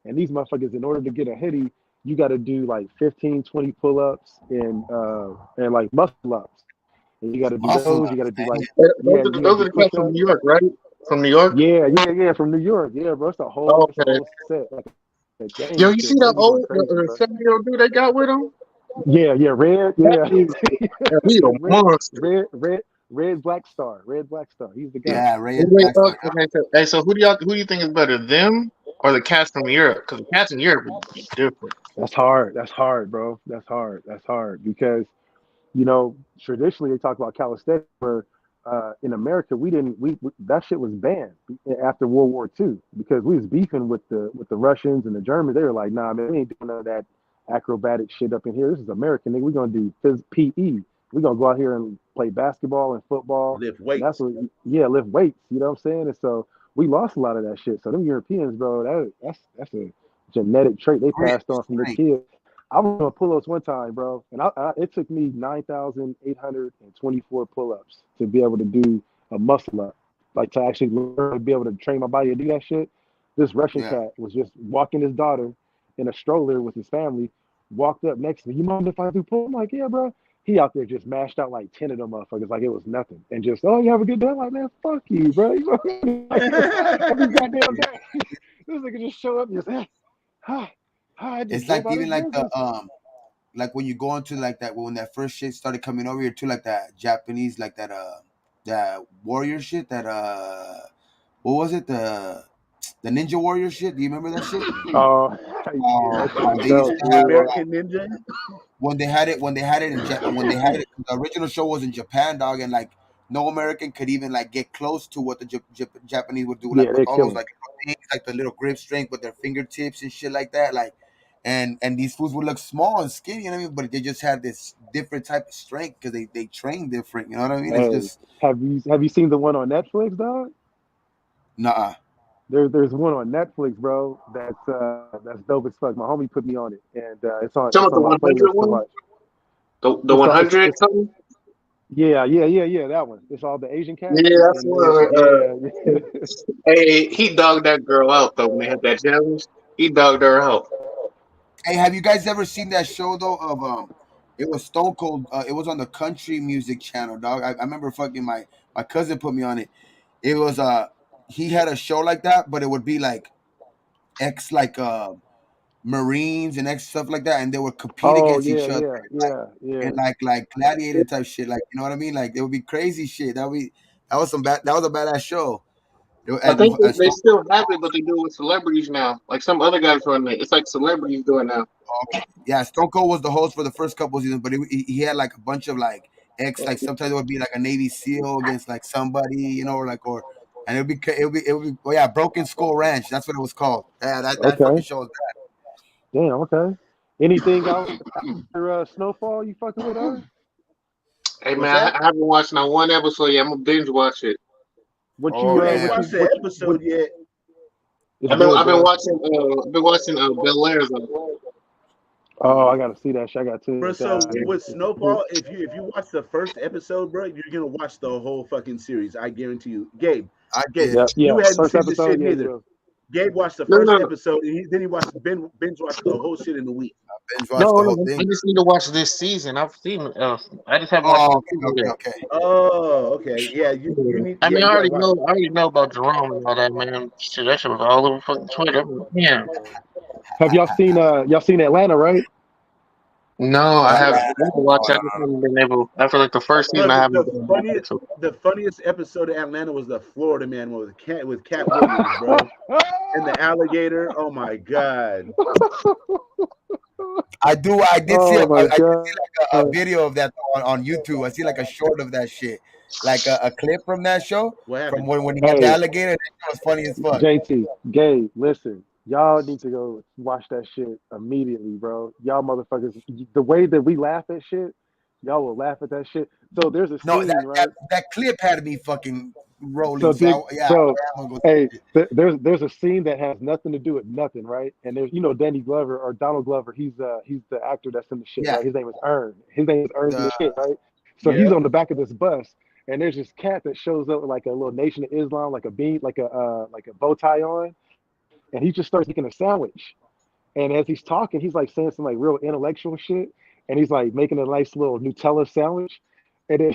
And these motherfuckers, in order to get a hoodie, you got to do like 15, 20 pull-ups and like muscle ups. And you got to do Muscle those. You ups, got to do like Those you got to those do are the cats from push-ups. New York, right? From New York. Yeah. From New York. Yeah, bro. Oh, It's a okay. whole set like a Yo, gang you see shit. Bro. that They be going old crazy, bro. 7-year-old dude they got with him? Yeah, red, That yeah. is, he's a red, monster. red Black Star. Red Black Star. He's the guy. Yeah, Ray Wait, Black Star. okay, so, hey, so who do you think is better, them or the cats from Europe? Because the cats in Europe are different. That's hard. That's hard, bro. That's hard. That's hard because traditionally they talk about calisthenics where in America we that shit was banned after World War II because we was beefing with the Russians and the Germans. They were like, nah, man, we ain't doing none of that acrobatic shit up in here. This is American, nigga. We're gonna do PE. We're gonna go out here and play basketball and football. Lift And that's weights. what, yeah, lift weights. You know what I'm saying? And so we lost a lot of that shit. So them Europeans, bro, that's a genetic trait they Grip, passed on from their strength. kids. I was doing pull-ups one time, bro, and it took me 9,824 pull-ups to be able to do a muscle up, like to actually learn to be able to train my body to do that shit. This Russian Yeah. cat was just walking his daughter in a stroller with his family, walked up next to me. You mind if I do pull? I'm like, yeah, bro. He out there just mashed out like 10 of them motherfuckers like it was nothing, and just, oh, you have a good day. I'm like, man, fuck you, bro. You know what I mean? Like, every goddamn day, this nigga just show up and just, hi, I just It's go like about his even like the business. like when you go into like that when that first shit started coming over here too, like that Japanese, like that warrior shit, that what was it, the ninja warrior shit? Do you remember that shit? Oh, yeah, They that used was to have real. American Ninja. when they had it when they had it, the original show was in Japan, dog, and like no American could even like get close to what the Japanese would do, like Yeah, with they're all those killing. like things, like the little grip strength with their fingertips and shit like that, like. And these fools would look small and skinny, you know what I mean? But they just had this different type of strength because they train different, you know what I mean? It's Hey, just have you seen the one on Netflix, dog? nah. There's one on Netflix, bro. That's dope as fuck. My homie put me on it, and it's on Some it's of the on my 100 playlist to one, watch. the It's 100 something. yeah, that one. It's all the Asian cats Yeah, that's and one. yeah. Hey, he dogged that girl out though when they had that challenge. He dogged her out. Hey, have you guys ever seen that show though of it was Stone Cold, it was on the country music channel, dog. I remember fucking my cousin put me on it. It was he had a show like that, but it would be like ex like Marines and ex stuff like that, and they would compete Oh against yeah, each other, yeah, like yeah, yeah. and like gladiator type shit, like you know what I mean? Like it would be crazy shit. That was a badass show. I And think they still have it, but they do it with celebrities now. Like some other guys run it. It's like celebrities do it now. yeah, Stone Cold was the host for the first couple of seasons, but he had like a bunch of like ex, like sometimes it would be like a Navy SEAL against like somebody, you know, and it would be oh yeah, Broken Skull Ranch. That's what it was called. Yeah, that fucking Okay, show was damn. Okay. Anything out after Snowfall you fucking with her? Hey What's man, that? I haven't watched not one episode yet. I'm gonna binge watch it. What oh you I ain't yeah. watched the episode yet. it's I've been good, I've been bro. watching Bel Air though. Oh, I gotta see that shit. I gotta tune Bro, with so that. with Snowfall, if you watch the first episode, bro, you're gonna watch the whole fucking series. I guarantee you. I Gabe, did. Yep, yeah. you hadn't First seen the episode, shit yeah, you neither. will. Gabe watched the No, first no, no, episode, and then he watched binge watched the whole shit in a week. Binge watched No, the whole no. I thing. just need to watch this season. I've seen. I just haven't watched Oh, the season okay, yet. okay, okay. Oh, okay. Yeah, you need. I Yeah, mean, you gotta watch it. I already know about Jerome and all that, man. Shit, that shit was all over fucking Twitter. Yeah. Have y'all seen Atlanta, right? No, I Atlanta. haven't No, watched. I no, just no. haven't been able. After like the first Bro, season, I haven't the been able funniest to. the funniest episode of Atlanta was the Florida man one with Cat Williams, bro, and the alligator. Oh my god. I did see Oh my I did god. see like a video of that on YouTube. I see like a short of that shit, like a clip from that show What from happened? when he had the Hey, alligator. That shit was funny as fuck. JT, Gabe, listen. Y'all need to go watch that shit immediately, bro. Y'all motherfuckers, the way that we laugh at shit, y'all will laugh at that shit. So there's a No, scene, right? that clip had me fucking rolling. So So dig, yeah, bro. I'm gonna go Hey, see it. there's a scene that has nothing to do with nothing, right? And there's Danny Glover or Donald Glover. He's the actor that's in the shit, Yeah, right? His name is Ern. His name is Ern in the the shit, right? So he's Yeah. on the back of this bus, and there's this cat that shows up with like a little Nation of Islam, like a bow tie on, and he just starts making a sandwich. And as he's talking, he's like saying some like real intellectual shit, and he's like making a nice little Nutella sandwich. And then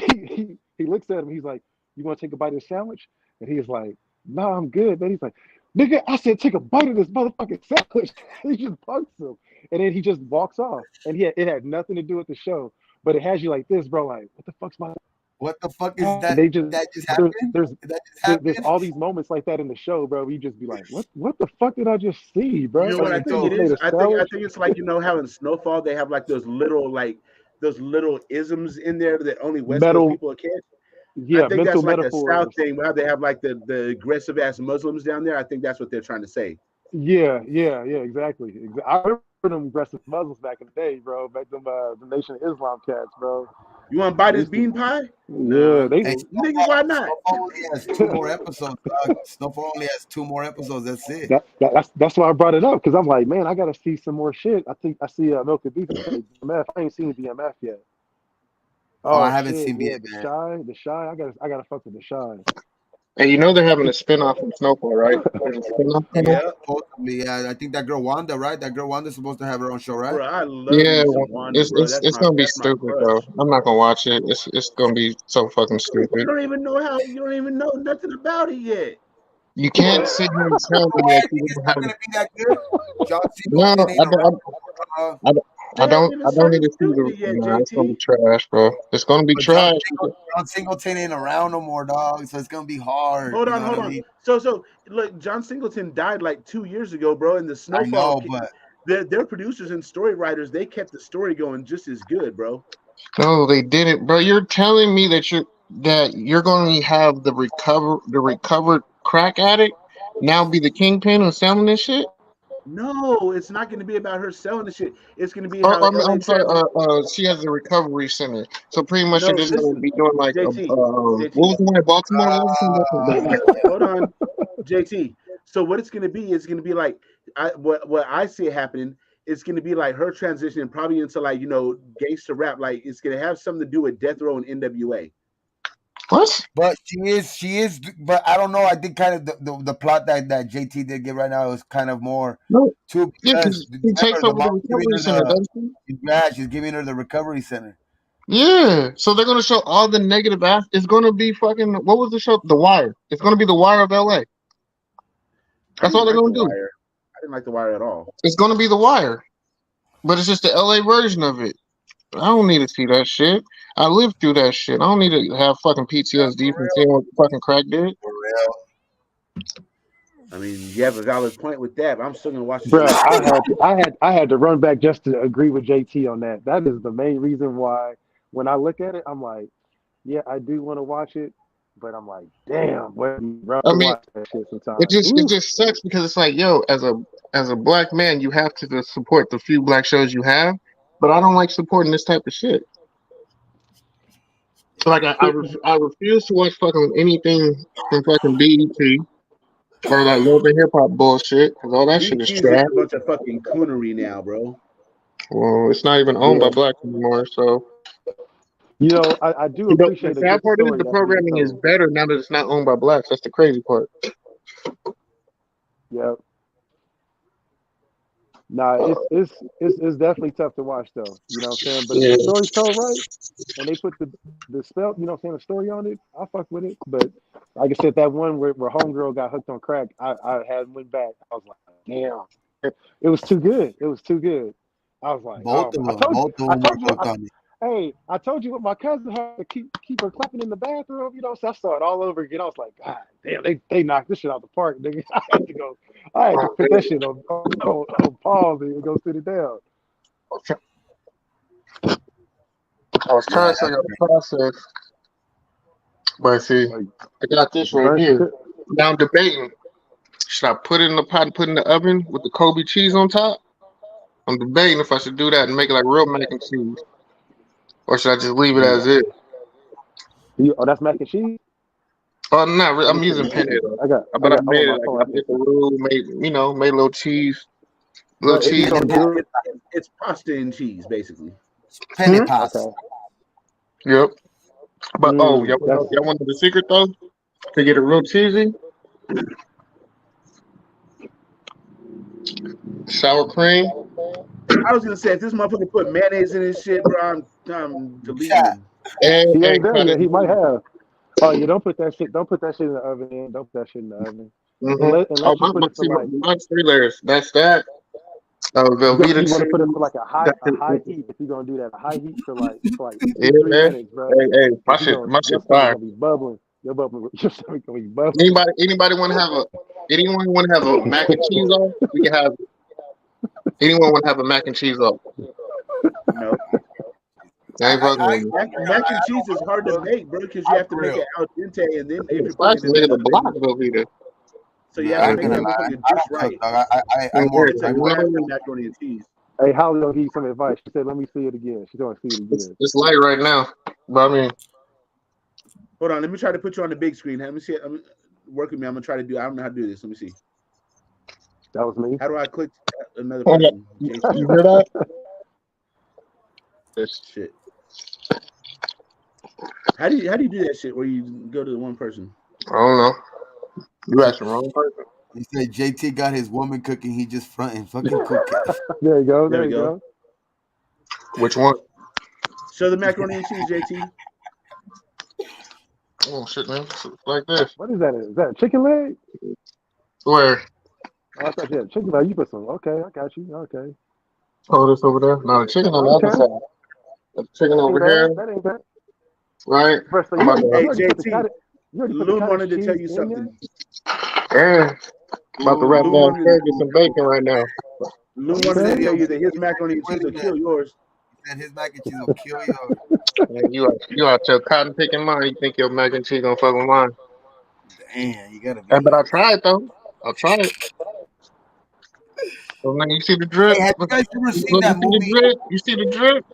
he looks at him. He's like, "You want to take a bite of the sandwich?" And he's like, "No, I'm good." Then he's like, "Nigga, I said take a bite of this motherfucking sandwich." He just punks him, and then he just walks off, and it had nothing to do with the show, but it has you like this, bro. Like, what the fuck's my? What the fuck is And that? they just That just happened? there's That just there's happened? all these moments like that in the show, bro. You just be like, what the fuck did I just see, You bro? know Like what I the think dude it just made is? a I sandwich. think it's like, how in Snowfall they have like those little isms in there that only West Coast Metal, people catch. I yeah, think mental that's like a South metaphors. thing, how they have like the aggressive ass Muslims down there. I think that's what they're trying to say. Yeah, exactly. I remember them aggressive Muslims back in the day, bro. Back them the Nation of Islam cats, bro. You want to buy They this used to, bean pie? yeah, Nah, they. Hey, nigga, why not? Snowfall only has two more episodes, dog. Snowfall only has two more episodes. That's it. That's why I brought it up because I'm like, man, I gotta see some more shit. I think I see Milk and Beef say BMF. I ain't seen BMF yet. Oh, I Oh haven't shit, seen yeah, it, man. the shy. I gotta fuck with the shy. And you know they're having a spinoff of Snowfall, right? There's a spinoff coming. Yeah, Supposedly, yeah. I think that girl Wanda, right? That girl Wanda's supposed to have her own show, right? bro, I love Yeah, me some Wanda, it's bro. it's it's gonna be That's my stupid though. crush. I'm not gonna watch it. It's gonna be so fucking You stupid. don't even know how. You don't even know nothing about it yet. You can't sit here and tell me Why that I you think it's don't not have. gonna be that good. John No, Singleton ain't around. Uh, I They haven't don't. even I don't need started to see shooting the. it yet, Nah, it's gonna be JT. trash, bro. It's gonna be but trash. John Singleton ain't around no more, dog. So it's gonna be hard. Hold You on, know what hold I on. mean? So look, John Singleton died like 2 years ago, bro. And the I Snowfall, know, but their producers and story writers, they kept the story going just as good, bro. No, they didn't, bro. You're telling me that you're going to have the recovered crack addict now be the kingpin and selling this shit? No, it's not going to be about her selling the shit. It's going to be Or, how or LA I'm sorry. Trans. She has a recovery center, so pretty much they're No, just going to listen, be doing like JT, what was JT. the one in Baltimore? What was the one in Baltimore? Hold on, JT. So what it's going to be is going to be like what I see it happening. It's going to be like her transitioning probably into like gangster rap. Like it's going to have something to do with Death Row and NWA. What? but she is. But I don't know. I think kind of the plot that JT did give right now is kind of more No. too Yeah, because because he takes remember the over the mom's giving recovery her center, doesn't he? she's giving her the recovery center. Yeah. So they're going to show all the negative It's going to be fucking. What was the show? The Wire. It's going to be the Wire of LA. I That's all didn't they're like The going to do. Wire. I didn't like The Wire at all. It's going to be the Wire, but it's just the LA version of it. I don't need to see that shit. I lived through that shit. I don't need to have fucking Yeah, PTSD from seeing what fucking crack did. for real. I mean, you have a valid point with that, but I'm still gonna watch the shit Bruh, anyway. I had to run back just to agree with JT on that. That is the main reason why when I look at it, I'm like, yeah, I do want to watch it, but I'm like, damn, what rough I to mean, watch that shit it sometimes. just it Ooh. just sucks because it's like, yo, as a black man, you have to just support the few black shows you have. But I don't like supporting this type of shit. Like I refuse to watch fucking anything from fucking BET or that love and hip hop bullshit because all that shit is BT is just trash. a bunch of fucking coonery now, bro. Well, it's not even owned by Yeah. blacks anymore, so. I do The appreciate a sad good part is story the that's being programming is told. better now that it's not owned by blacks. That's the crazy part. Yeah. Nah, it's definitely tough to watch though. You know what I'm saying? But if Yeah. the story's told right and they put the spell, you know what I'm saying, the story on it, I fuck with it. But like I said, that one where homegirl got hooked on crack, I had went back. I was like, damn. It was too good. It was too good. I was like, Both of I them, told you, both of I them were told you, hooked on it. hey, I told you what my cousin had to keep her clapping in the bathroom. You know, so I saw it all over again. I was like, God damn, they knocked this shit out the park, nigga. I had to Oh, put that shit on pause and go sit it down. man. I was trying Yeah, to tell you the process, but see, Like, I got this right burnt. here. Now I'm debating. Should I put it in the pot and put it in the oven with the Kobe cheese on top? I'm debating if I should do that and make it like real mac and cheese, or should I just leave it Ooh, as is? oh, that's mac and cheese. Oh, not really. Let me I'm see. using Let me see. potatoes, I but I got. I'm on made it my like phone. I I did can't the see. roux, made a little cheese, little But cheese. so It's you're it's pasta and cheese, basically. penny Hmm? pass. okay. Yep. But That's y'all want the secret though to get it real cheesy? Sour cream I was gonna say if this motherfucker put mayonnaise in his shit, bro, I'm deleting Yeah, him. and he ain't and there cut yet. it. He might have. Oh, you don't put that shit. Don't put that shit in the oven. Man. Don't put that shit in the oven. Mm-hmm. Unless Oh, unless you put it for like. mine's 3 layers. That's that. Velveeta You want to put it cheese. for like a high heat. If you're gonna do that, a high heat for like Yeah, 2-3 man. minutes, bro. Hey, my Cause shit, my your shit stomach fire. gonna be bubbling. Your stomach gonna be bubbling. Anybody want to have a mac and cheese off? We can have. Anyone want to have a mac and cheese off? No. I ain't fucking with Mac and cheese is hard to make, bro, because you have to make it al dente, and then if you. you're putting Spicy it in nigga, the the block oven, Velveeta. so you have to I ain't make gonna that lie. motherfucker I just don't right. cook, dog. I more. It's a craft of macaroni and cheese. Hey, Holly gonna give you some advice. She said, "Let me see it again." She's gonna see it again. It's light right now, but I mean, Hold on, let me try to put you on the big screen. Let me see it. Work with me. I'm gonna try to do. I don't know how to do this. Let me see. That was me. How do I click another hold up. person? You hear that? Yes. Shit. How do you do that shit where you go to the one person? I don't know. You asked the wrong person. He said JT got his woman cooking. He just fronting fucking cooking. There you go. There There we you go. go. Which one? Show the macaroni and cheese, JT. Oh shit, man! It's like this. What is that? Is that a chicken leg? Where? Oh, I thought you had chicken leg. You put some. Okay, I got you. Okay. Oh, this over there. No, the chicken on the other Okay. side. The chicken That over ain't bad. here, That ain't bad. right? First, so I'm about you Hey, already put the JT, cottage. You already put the Loon cottage wanted to cheese tell you in something. Yeah. About to wrap Loon down wanted, get some bacon right now. Loon He wanted said to tell he'll you that his kill macaroni and cheese will you. kill yours. He said his mac and cheese will kill yours. Man, you out your cotton picking mind. You think your mac and cheese gonna fuck with mine? Damn, you gotta Hey, be. but I tried though. I tried. So man, you see the drip? Hey, have you Look, guys ever you seen that see the movie? drip? You see the drip?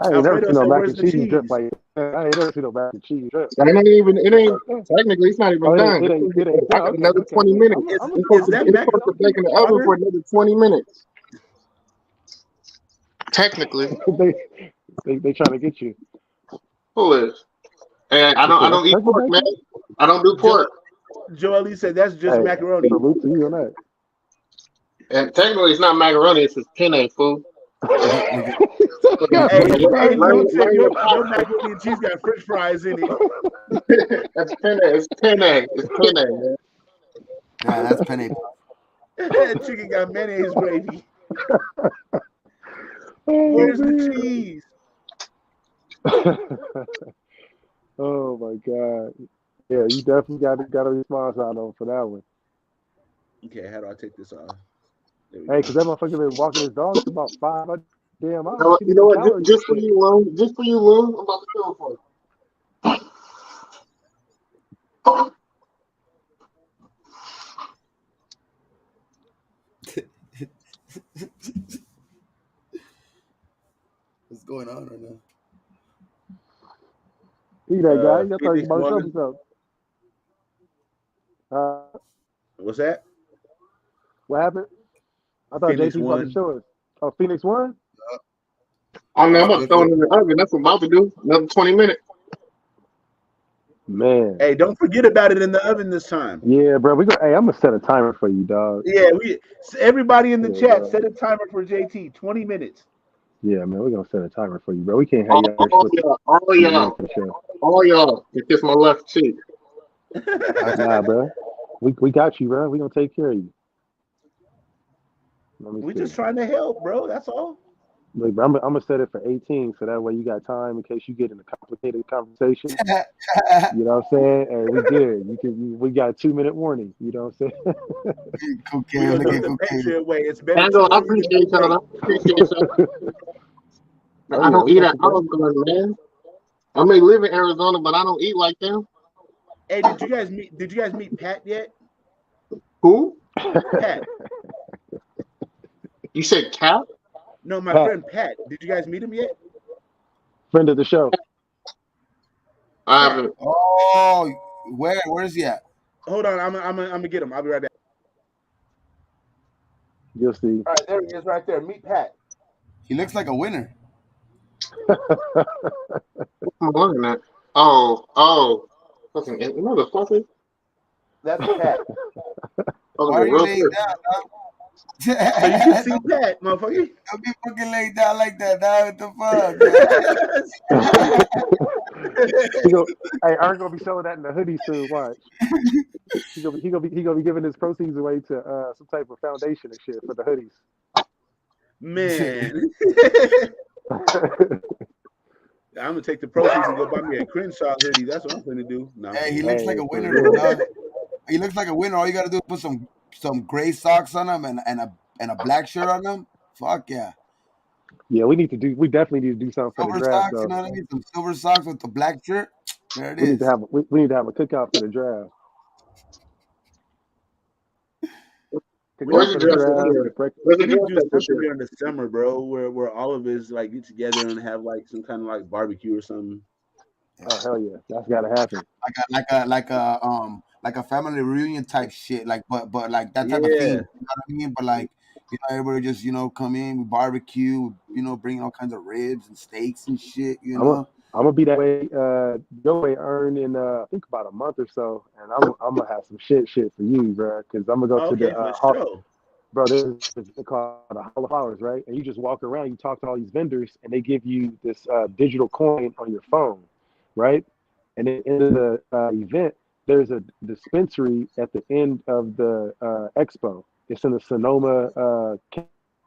I ain't never Alfredo seen no said, mac "Where's and the cheese drip cheese?" like that. I ain't never seen no mac and cheese drip. It ain't even. It Drip ain't like that. technically. It's not Oh, even done. it ain't I done. got Okay, another okay. 20 minutes. Is I'm It's that supposed to bake in the oven water? for another 20 minutes. Technically, they trying to get you. who is? And I They said don't that's eat turkey pork, man. bacon. I don't do pork. Joelle said that's just Hey, macaroni. salute to you on that. And technically, it's not macaroni. It's just penne food. Look at Hey, Loon said Learn your your pop. macaroni and cheese got French fries in it. That's penne. It's penne. It's penne, man. yeah, that's penny. That chicken got mayonnaise gravy. Oh, Where's the man. cheese? Oh my God. Yeah, you definitely got a response out on for that one. Okay, how do I take this off? There we Hey, go. because that motherfucker been walking his dogs for about 5 damn You hours. He you need know some what? calories. Just for you, Lou. Just for you, Lou. I'm about to do it for you. What's going on right now? He that guy. I thought he was Phoenix about to show won. himself. What's that? What happened? I thought Phoenix JT was about to won. show us. Oh, Phoenix won? I'm That's about to good throw for it in the oven. That's what I'm about to do. Another 20 minutes. Man. Hey, don't forget about it in the oven this time. Yeah, bro. Hey, I'm gonna set a timer for you, dog. Yeah, everybody in the Yeah, chat, bro. set a timer for JT. 20 minutes. Yeah, man, we're gonna set a timer for you, bro. We can't have All, you out here all slipping y'all, all the y'all, minute for sure. all y'all. You kiss my left cheek. Nah, bro. We got you, bro. We gonna take care of you. Let me We're see. just trying to help, bro. That's all. Look, bro, I'm gonna set it for 18, so that way you got time in case you get in a complicated conversation. You know what I'm saying? Hey, we good. We got a 2-minute warning. You know what I'm saying? We're cocaine. gonna Look do it at the cocaine. Patriot way. It's better I too early appreciate than y'all. late. I appreciate y'all. Oh, I yeah, don't we eat got at you, bro. Olive Garden, man. I may live in Arizona, but I don't eat like them. Hey, did you guys meet Pat yet? Who? Pat. You said Cap? No, my Pat, friend Pat. Did you guys meet him yet? friend of the show. I Pat. haven't. Oh, where's he at? Hold on, I'm gonna get him. I'll be right back. You'll see. All right, there he is, right there. Meet Pat. He looks like a winner. What am I looking at? Oh. Fucking motherfucker. That's Pat. Oh, Why are you real laying quick. down, dog? So you can see Pat, motherfucker. Don't be fucking laid down like that, dog. What the fuck, man? He go, hey, Aaron gonna be showing that in the hoodie soon. Watch. He gonna be giving his proceeds away to some type of foundation and shit for the hoodies. Man. I'm gonna take the proceeds and go buy me a Crenshaw hoodie. That's what I'm gonna do. No, Hey, he looks like a for winner. real. He looks like a winner. All you gotta do is put some gray socks on him and a black shirt on him. Fuck yeah. Yeah, we definitely need to do something for the Silver draft socks, though. you know what I mean? Some silver socks with the black shirt. There it We need is. to have we need to have a cookout for the draft. Where's the draft this year? Where's the We need to draft do at this something year? during the summer, bro, where all of us like get together and have like some kind of like barbecue or something. Oh hell yeah, that's gotta happen. Like a family reunion type shit. Like but like that type of theme. Yeah. You know what I mean? But like, everybody just, come in, we barbecue, bring all kinds of ribs and steaks and shit, I'm gonna be that way. Your way earned in I think about a month or so, and I'm gonna have some shit for you, bro. Because I'm gonna go to Okay, the for hall. sure. Bro, there's this thing called the Hall of Flowers, right? And you just walk around, you talk to all these vendors, and they give you this digital coin on your phone, right? And at the end of the event, there's a dispensary at the end of the expo. It's in the Sonoma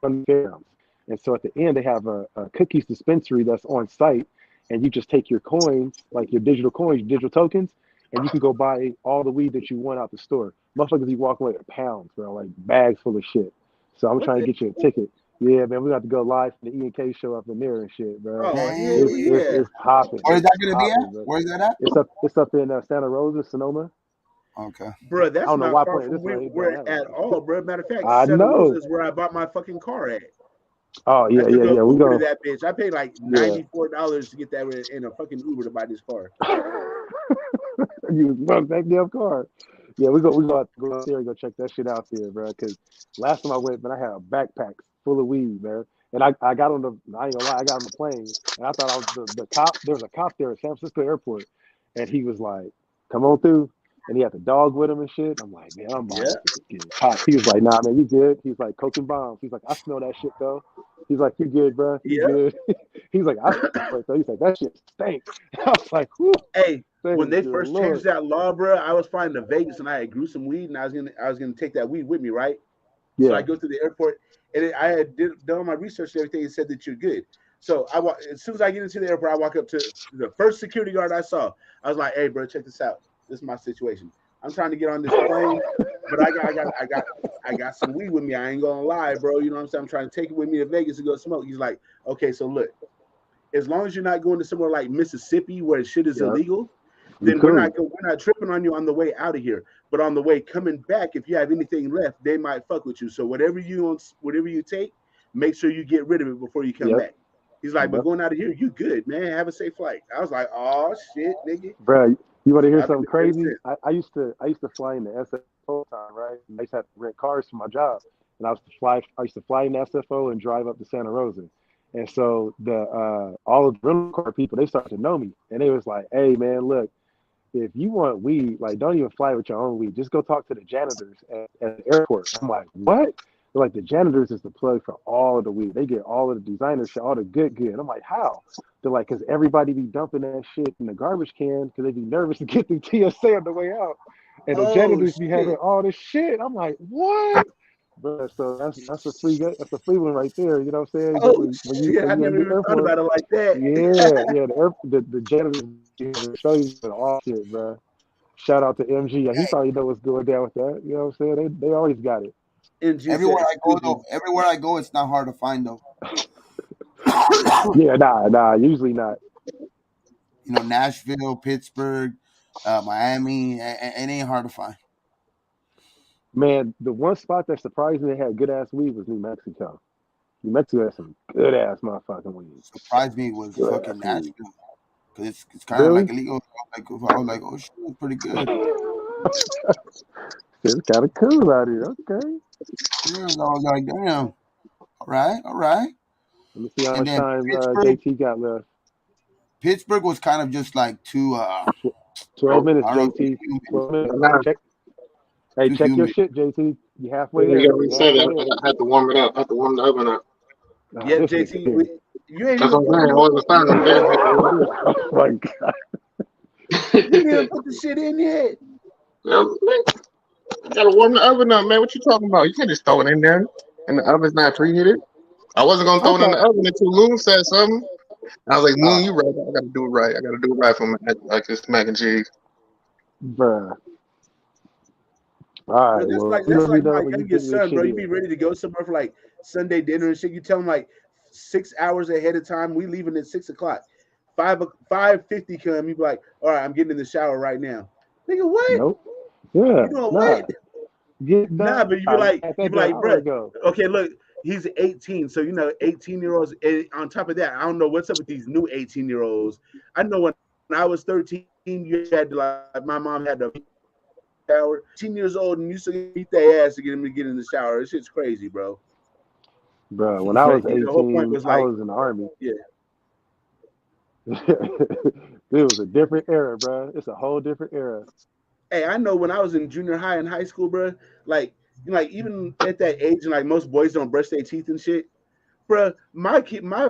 Fairgrounds. And so at the end, they have a cookies dispensary that's on site, and you just take your coins, like your digital coins, digital tokens, and you can go buy all the weed that you want out the store. Motherfuckers, you walk away with pounds, bro, like bags full of shit. So I'm trying to get you a ticket. Yeah, man, we got to go live for the E&K show up in there and shit, bro. Oh, It's popping. Where's that gonna be at? Bro. Where's that at? It's up in Santa Rosa, Sonoma. Okay. Bro, that's I don't know not why far playing from this way. where at all, bro. Matter of fact, I Santa know. Rosa is where I bought my fucking car at. Oh yeah, I took yeah. a We Uber go. to that bitch. I paid like $94 to get that in a fucking Uber to buy this car. You was that damn car. Yeah, we go out there and go check that shit out there, bro. Because last time I went, man, I had a backpack full of weed, man. And I got on the, I ain't gonna lie, I got on the plane, and I thought I was the cop. There was a cop there at San Francisco airport, and he was like, "Come on through," and he had the dog with him and shit. I'm like, man, I'm about to get popped. He was like, "Nah, man, you good?" He's like, "Coke and bombs." He's like, "I smell that shit though." He's like, "You good, bro? You good?" He's like, "I smell it though." He's like, "That shit stinks." I was like, whew. Hey, when they Thank you, first Lord. changed that law, bro, I was flying to Vegas and I had grew some weed and I was gonna take that weed with me, right? Yeah. So I go to the airport and I had done my research and everything and said that you're good. So as soon as I get into the airport, I walk up to the first security guard I saw. I was like, "Hey, bro, check this out. This is my situation. I'm trying to get on this plane, but I got some weed with me. I ain't gonna lie, bro. You know what I'm saying? I'm trying to take it with me to Vegas to go smoke." He's like, "Okay, so look, as long as you're not going to somewhere like Mississippi where shit is illegal, then we're not tripping on you on the way out of here. But on the way coming back, if you have anything left, they might fuck with you. So whatever you take, make sure you get rid of it before you come back." He's like, "But going out of here, you good, man. Have a safe flight." I was like, "Oh shit, nigga." Bro, you want to hear something crazy? I used to fly in the SFO all the time, right? I used to have to rent cars for my job, and I used to fly in the SFO and drive up to Santa Rosa. And so all of the rental car people, they started to know me, and they was like, "Hey man, look, if you want weed, like don't even fly with your own weed. Just go talk to the janitors at the airport." I'm like, "What?" They're like, "The janitors is the plug for all of the weed. They get all of the designer shit, all the good. I'm like, "How?" They're like, "Because everybody be dumping that shit in the garbage can because they be nervous to get through TSA on the way out. And the janitors be having all this shit." I'm like, "What?" Bro, so that's a free one right there. You know what I'm saying? I never even thought about it like that. The janitors show you all shit, bro. Shout out to MG. Yeah, he probably know what's going down with that. You know what I'm saying? They always got it. MG Everywhere I go, it's not hard to find though. Yeah, nah, usually not. Nashville, Pittsburgh, Miami, it ain't hard to find. Man, the one spot that surprised me that had good ass weed was New Mexico. New Mexico has some good ass motherfucking weed. Surprised me was fucking Nashville because it's kind of like illegal. I was like, "Oh shit, it's pretty good." It's kind of cool out here. Okay. Yeah, I was like, "Damn, all right." Let me see how much time JT got left. Pittsburgh was kind of just like too. 12 minutes, JT. 12 minutes. Check your shit, JT. You halfway there. I had to warm it up. I had to warm the oven up. Yeah, JT. You ain't That's what I'm saying. I wasn't starting them Oh my God. You didn't put the shit in yet. Well, man, you gotta warm the oven up, man. What you talking about? You can't just throw it in there and the oven's not preheated. I wasn't gonna I throw it in the thought, oven until Loon said something. I was like, uh, Loon, you right. I gotta do it right. I gotta do it right for like this mac and cheese. bruh. All Bro, right, that's well, like you that's let me like know my when you get youngest this son, bro. shit You be in. ready to go somewhere for like Sunday dinner and shit. You tell him like 6 hours ahead of time. We leaving at 6 o'clock. 5:50 come. You be like, all right, I'm getting in the shower right now. Nigga, what? Nope. Yeah, You doing what? nah. Get Nah, done. but At you that be damn like, hour bro. ago. Okay, look, he's 18, so 18-year-olds. And on top of that, I don't know what's up with these new 18-year-olds. I know when I was 13, you had to like my mom had to shower. 10 years old, and you still beat their ass to get them to get in the shower. This shit's crazy, bro. Bro, when I But was the whole point 18, was I like, was in the army. yeah, It was a different era, bro. It's a whole different era. hey, I know when I was in junior high and high school, bro. Like, like even at that age, and like most boys don't brush their teeth and shit. Bro, my kid, my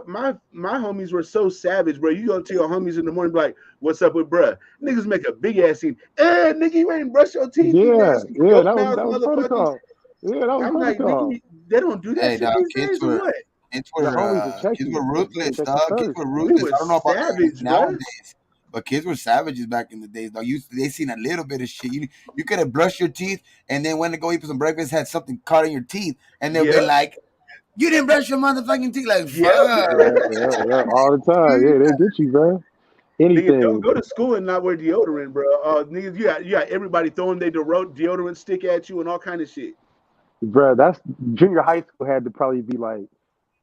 homies were so savage, bro. You go to your homies in the morning, be like, "What's up with bruh?" Niggas make a big ass scene. Nigga, you ain't brush your teeth, you Yeah, nasty yeah, goat mouth that was motherfuckers. protocol. Yeah, that was I'm like, protocol. nigga, they don't do that Hey, shit dog, these days, or what? Your homies will check kids you. were They ruthless, check you dog. Kids first. were We ruthless. I don't know was about savage, bro. nowadays, but kids were savages back in the days, dog. They seen a little bit of shit. You could have brushed your teeth and then went to go eat some breakfast, had something caught in your teeth, and they'll be Yep, like, "You didn't brush your motherfucking teeth." Like, yep. fuck. Yeah, all the time. Yeah, they get you, bro. Nigga, don't Anything, go to school and not wear deodorant, bro. Niggas, you got everybody throwing their deodorant stick at you and all kind of shit. bro. That's junior high school had to probably be like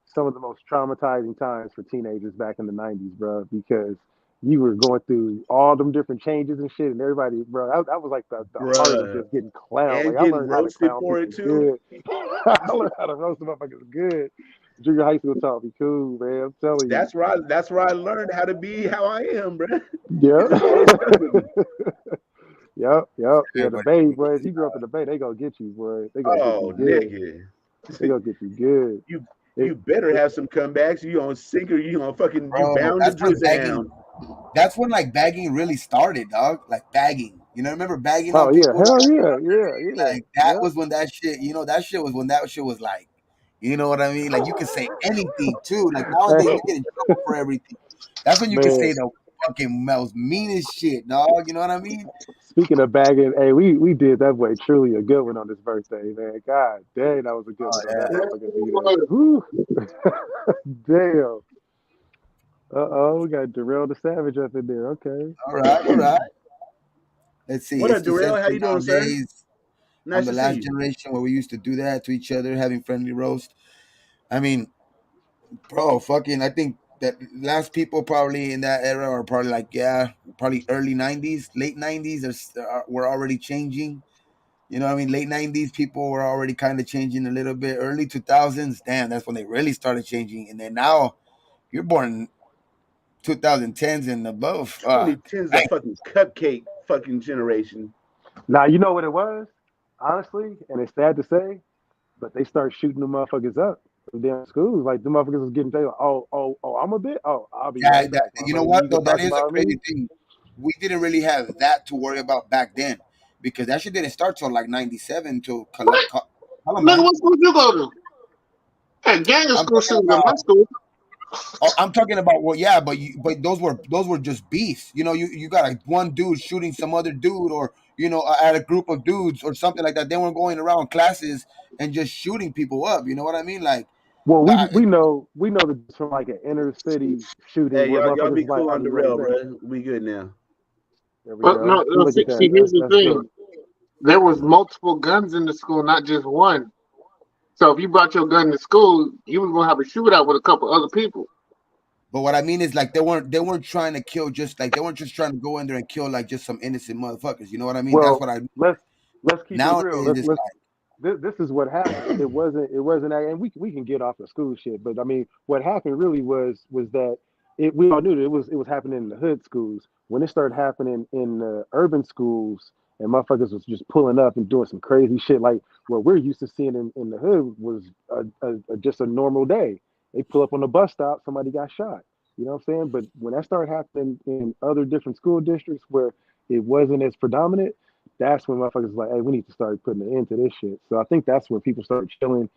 some of the most traumatizing times for teenagers back in the '90s, bro, because you were going through all them different changes and shit, and everybody, bro, that was like the heart of Bruh. just getting clowned. And Like I getting learned how to roasted clown for it people too. good. I learned how to roast motherfuckers good. Junior high school taught me cool, man. I'm telling you. That's where I learned how to be how I am, bro. Yep. It just all stuck with me. Yep. Yeah, the Everybody Bay fucking boys. kids, You grew up in the Bay, they gonna get you, boy. They gonna get you Oh, good. nigga. They gonna get you good. You It, you better it, have some comebacks. You gonna sink or you gonna fucking you bro. bound to down. That's when like bagging really started, dog. Like bagging. Remember bagging on oh yeah, people? hell yeah, yeah. Like that Yep. was when that shit. That shit was when that shit was like, you know what I mean? Like you could say anything too. Like nowadays Hey, you get in trouble for everything. That's when you can man. say the fucking most meanest shit, dog. You know what I mean? Speaking of bagging, hey, we did that boy truly a good one on his birthday, man. God dang, that was a good Oh one on yeah. that motherfucker B-Day. Whew. Damn. Uh-oh, we got Darrell the Savage up in there. Okay. All right, all right. Let's see. What It's up, too Darrell? How sensitive you doing, sir? nowadays. I'm Nice the to see last you. generation where we used to do that to each other, having friendly roast. I mean, bro, fucking, I think that last people probably in that era are probably like, yeah, probably early 90s, late 90s, were already changing. You know what I mean? Late 90s, people were already kind of changing a little bit. Early 2000s, damn, that's when they really started changing. And then now, you're born 2010s and above. Fuck. 2010's a fucking cupcake fucking generation. Now you know what it was, honestly, and it's sad to say, but they start shooting the motherfuckers up. The damn schools, like the motherfuckers was getting jail. Oh, I'm a bit. Oh, I'll be Yeah, right back, you know motherfucker. what You though? gonna That talk is a about crazy me? thing. We didn't really have that to worry about back then because that shit didn't start till like '97 till Nigga, Columbine. what school you go to? Hey, gang of I'm school talking shootings in my about. school. Oh, I'm talking about. Well, yeah, but those were just beasts. You got like one dude shooting some other dude, or at a group of dudes or something like that. They weren't going around classes and just shooting people up. You know what I mean? Like, Well, uh, we know that from like an inner city shooting Hey, where y'all motherfuckers be is like, cool I'll on be right Darrell, back. bro. We good now. There we But no, go. See, no look at see, that. here's the That's thing. good. There was multiple guns in the school, not just one. So if you brought your gun to school, you was gonna have a shootout with a couple other people. but what I mean is like they weren't trying to kill just like they weren't just trying to go in there and kill like just some innocent motherfuckers. You know what I mean? That's Well, what I mean. let's keep it real. Nowadays it's like This is what happened. It wasn't, and we can get off the school shit, but I mean, what happened really was that we all knew that it was happening in the hood schools. When it started happening in the urban schools, and motherfuckers was just pulling up and doing some crazy shit like what we're used to seeing in the hood was just a normal day. They pull up on the bus stop, somebody got shot. You know what I'm saying? But when that started happening in other different school districts where it wasn't as predominant, That's when motherfuckers was like, hey, we need to start putting an end to this shit. So I think that's when people started chilling,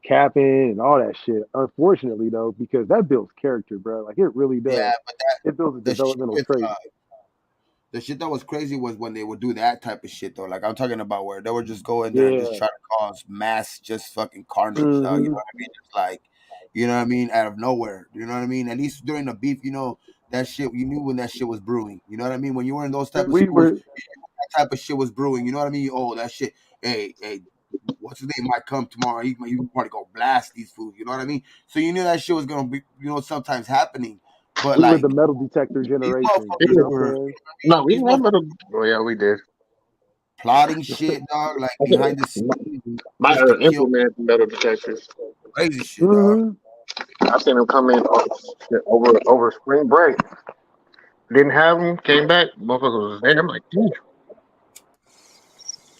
capping, and all that shit. Unfortunately, though, because that builds character, bro. Like it really Yeah, does. but that It builds a the shit developmental with trait. the shit that was crazy was when they would do that type of shit though. Like I'm talking about where they would just go in there and just Yeah. try to cause mass, just fucking carnage, dog. You know Mm-hmm. what I mean? Just like, you know what I mean, out of nowhere. You know what I mean? At least during the beef, that shit. You knew when that shit was brewing. You know what I mean? When you were in those type of We schools, were, that type of shit was brewing. You know what I mean? Oh, that shit. Hey, what's his name might come tomorrow. He probably go blast these fools. You know what I mean? So you knew that shit was gonna be, sometimes happening. But we were the like metal detector these generation. You motherfuckers know what were, I'm saying? No, we these had motherfuckers metal. Oh yeah, we did. plotting shit, dog, like behind the My, scenes, my just to kill implemented metal detectors. crazy shit, dog. Mm-hmm. I seen them come in over spring break. Didn't have them. Came back. Motherfuckers was there. I'm like, dude.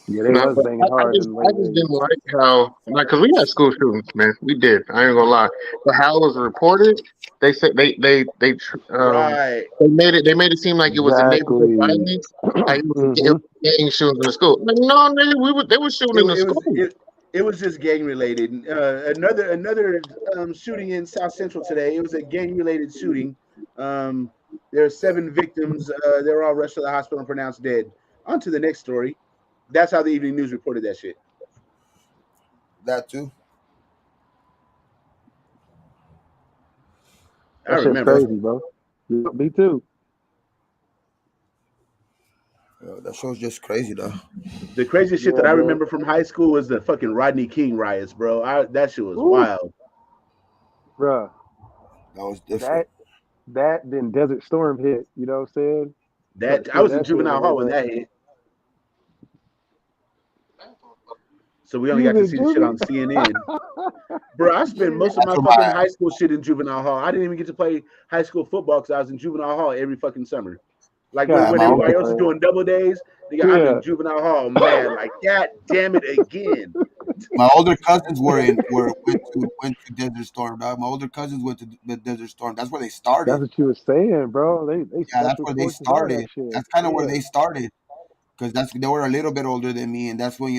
Yeah, they No, was but banging hard in the I late just 80s. didn't like how, like, cause we had school shootings, man. We did. I ain't gonna lie. But how it was reported, they said Right. they made it seem like it was a neighborhood Exactly. violence. Like it Mm-hmm. was gang shootings in the school. Like, no, nigga, they were shooting It, in the it was school. it, it was just gang related. Another shooting in South Central today. It was a gang related shooting. Um, there are 7 victims. They were all rushed to the hospital and pronounced dead. On to the next story. That's how the evening news reported that shit. That too. I That shit's remember. That's, crazy, bro. Yeah, me too. that show's just crazy, though. The craziest shit that Yeah, I man. remember from high school was the fucking Rodney King riots, bro. That shit was Ooh, wild. bruh. That was different. That then Desert Storm hit. You know what I'm saying? Started That I seeing was in that shit juvenile hall ramp when up. that hit, so we only You got was to in see the shit on juvie? CNN. Bro, I spent most of That's my where fucking my high school shit in juvenile hall. I didn't even get to play high school football because I was in juvenile hall every fucking summer. Like when, God when my older everybody else is damn. doing double days, nigga, I'm Yeah. in juvenile hall, mad. Like, God damn it again. my older cousins went to Desert Storm, dog. My older cousins went to the Desert Storm. That's where they That's started. what you was saying, bro. They Yeah, that's special where they forces, all that started. shit. That's kind of where Yeah. they started because they were a little bit older than me, and that's when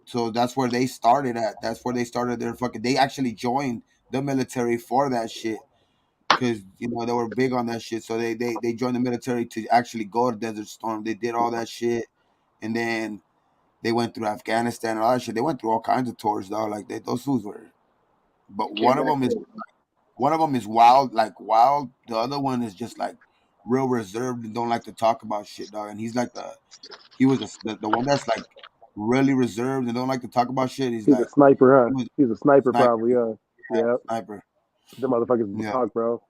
so that's where they started at. That's where they started their fucking. They actually joined the military for that shit because they were big on that shit. So they joined the military to actually go to Desert Storm. They did all that shit, and then they went through Afghanistan and all that shit. They went through all kinds of tours, though. Like those fools were. But Came back. one of them is wild, like wild. The other one is just like real reserved and don't like to talk about shit, dog. And he's like he was the one that's like really reserved and don't like to talk about shit. He's He's a like sniper, he huh? was He's a sniper, sniper, probably. yeah, Yeah. sniper, The motherfuckers yeah, talk, bro.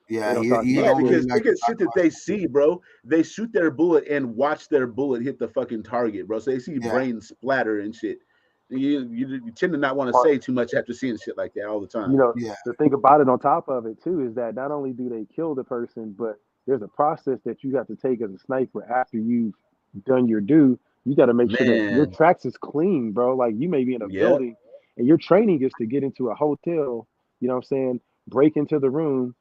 They yeah. don't talk He Yeah, about don't shit. really because like to talk shit that about they shit. see, bro, they shoot their bullet and watch their bullet hit the fucking target, bro. So they see Yeah, brain splatter and shit. You tend to not want to say too much after seeing shit like that all the You time. know, yeah, the thing about it on top of it too is that not only do they kill the person, but there's a process that you have to take as a sniper after you've done your due. You got to make sure that your Man, tracks is clean, bro. Like you may be in a yep. building and your training is to get into a hotel, you know what I'm saying, break into the room,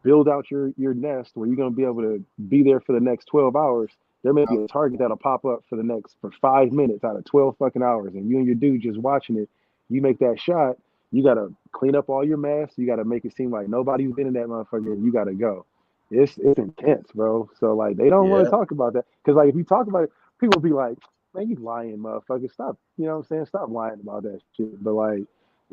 build out your nest where you're going to be able to be there for the next 12 hours. There may be a target that'll pop up for 5 minutes out of 12 fucking hours, and you and your dude just watching it. You make that shot, you got to clean up all your mess. You got to make it seem like nobody's been in that motherfucker, and you got to go. It's intense, bro. So like they don't want to Yeah. talk about that because like if you talk about it, people be like, "Man, you lying, motherfucker! Stop!" You know what I'm saying? Stop lying about that shit. But like,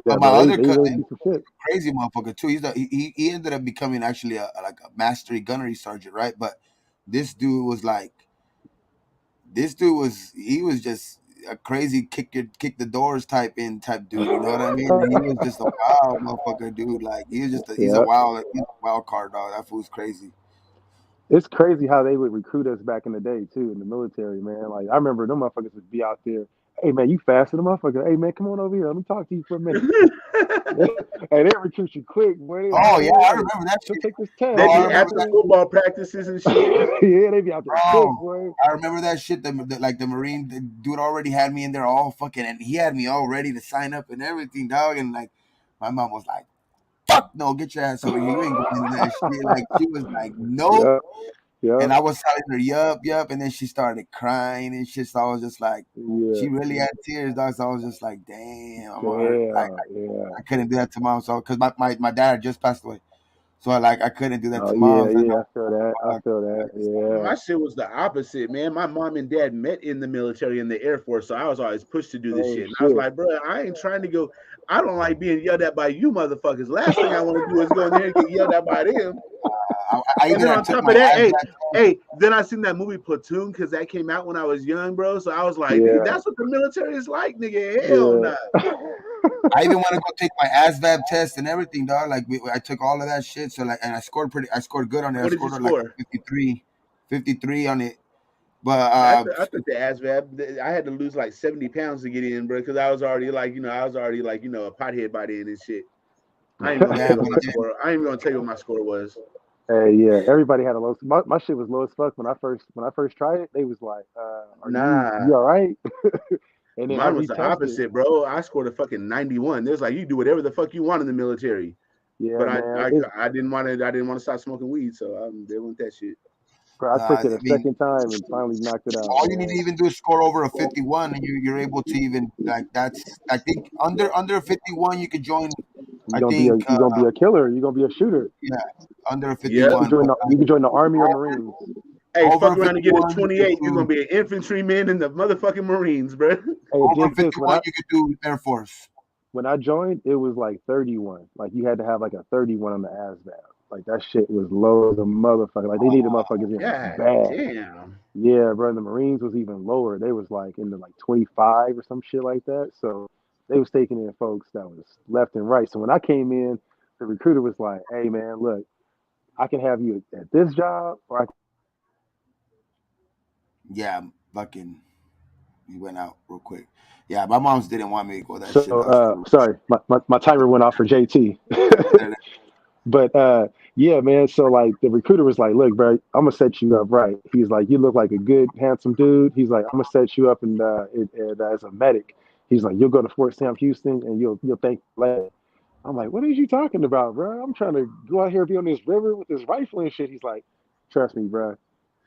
yeah, but my bro, other they really cousin, do some shit. crazy motherfucker too. He ended up becoming actually a mastery gunnery sergeant, right? But this dude was like he was just a crazy kick the doors type dude. You know what I mean? And he was just a wild motherfucker, dude. Like Yeah. he's a wild card dog. That fool's crazy. It's crazy how they would recruit us back in the day too in the military, man. Like I remember them motherfuckers would be out there. Hey man, you faster than motherfucker. Hey man, come on over here. Let me talk to you for a minute. Hey, they recruit you quick, boy. They like, Oh yeah, man, I hey, remember that go shit, take this bro. They test. You I be know what remember after that, I'm football practices and shit. saying? Yeah, they be out there quick, bro. boy. I remember that shit. Like the Marine the dude already had me in there all fucking, and he had me all ready to sign up and everything, dog. And like my mom was like, "Fuck no, get your ass over here. You ain't going in that shit." Like she was like, "Nope." Yeah. Yeah. And I was telling her, yup, and then she started crying and shit. So I was just like, Yeah. she really had tears, dog. So I was just like, damn, Damn. Yeah. I couldn't do that to mom. So because my dad just passed away, so I couldn't do that Oh to yeah, moms. And yeah. I feel that. I feel that. My Yeah. shit was the opposite, man. My mom and dad met in the military in the Air Force, so I was always pushed to do this Oh shit. And I was shit. like, bro, I ain't trying to go. I don't like being yelled at by you motherfuckers. Last thing I want to do is go in there and get yelled at by them. I And even then I on took top my of that, ASVAB test. then I seen that movie Platoon because that came out when I was young, bro. So I was like, nigga, Yeah. that's what the military is like, nigga. Hell Yeah. no. I even want to go take my ASVAB test and everything, dog. I took all of that shit. So and I scored good on it. I What did you scored like a score? 53 on it. But I took the ASVAB. I had to lose like 70 pounds to get in, bro, because I was already like, a pothead by then and shit. I ain't even gonna tell yeah, you what my score. I ain't even gonna tell you what my score was. Hey, yeah. Everybody had a low. My shit was low as fuck when I first tried it. They was like, "Are you Nah, all right?" And then I mine was the retested. opposite, bro. I scored a fucking 91. There's like you do whatever the fuck you want in the military, Yeah, but I man. I, I didn't want to. I didn't want to stop smoking weed, so they want that shit. Bro, I took I it a mean, second time and finally knocked it out, all you need to man. even do is score over a 51, and you're able to even like that's. I think under 51 you could join. You're I gonna be a think you're gonna be a killer. You're gonna be a shooter. yeah, under Yep. You can 51, join but the army or marines. Hey, fuck over around and get a 51 you could 28. You're gonna do be an infantryman in the motherfucking Marines, bro. Hey, over dig this. 51 you could do Air Force. When I joined, it was like 31. Like you had to have like a 31 on the ASVAB. Like that shit was low as a motherfucker. Like they needed motherfuckers in God bad. damn. Yeah, bro. The Marines was even lower. They was like in the like 25 or some shit like that. So they was taking in folks that was left and right. So when I came in, the recruiter was like, "Hey man, look, I can have you at this job, or I can." Yeah, fucking. He went out real quick. Yeah, my mom's didn't want me to go that So shit. Dog. sorry, my timer went off for JT. But yeah, man. So like the recruiter was like, "Look, bro, I'm gonna set you up right." He's like, "You look like a good, handsome dude." He's like, "I'm gonna set you up and as a medic." He's like, "You'll go to Fort Sam Houston and you'll thank me later." I'm like, "What are you talking about, bro? I'm trying to go out here and be on this river with this rifle and shit." He's like, "Trust me, bro.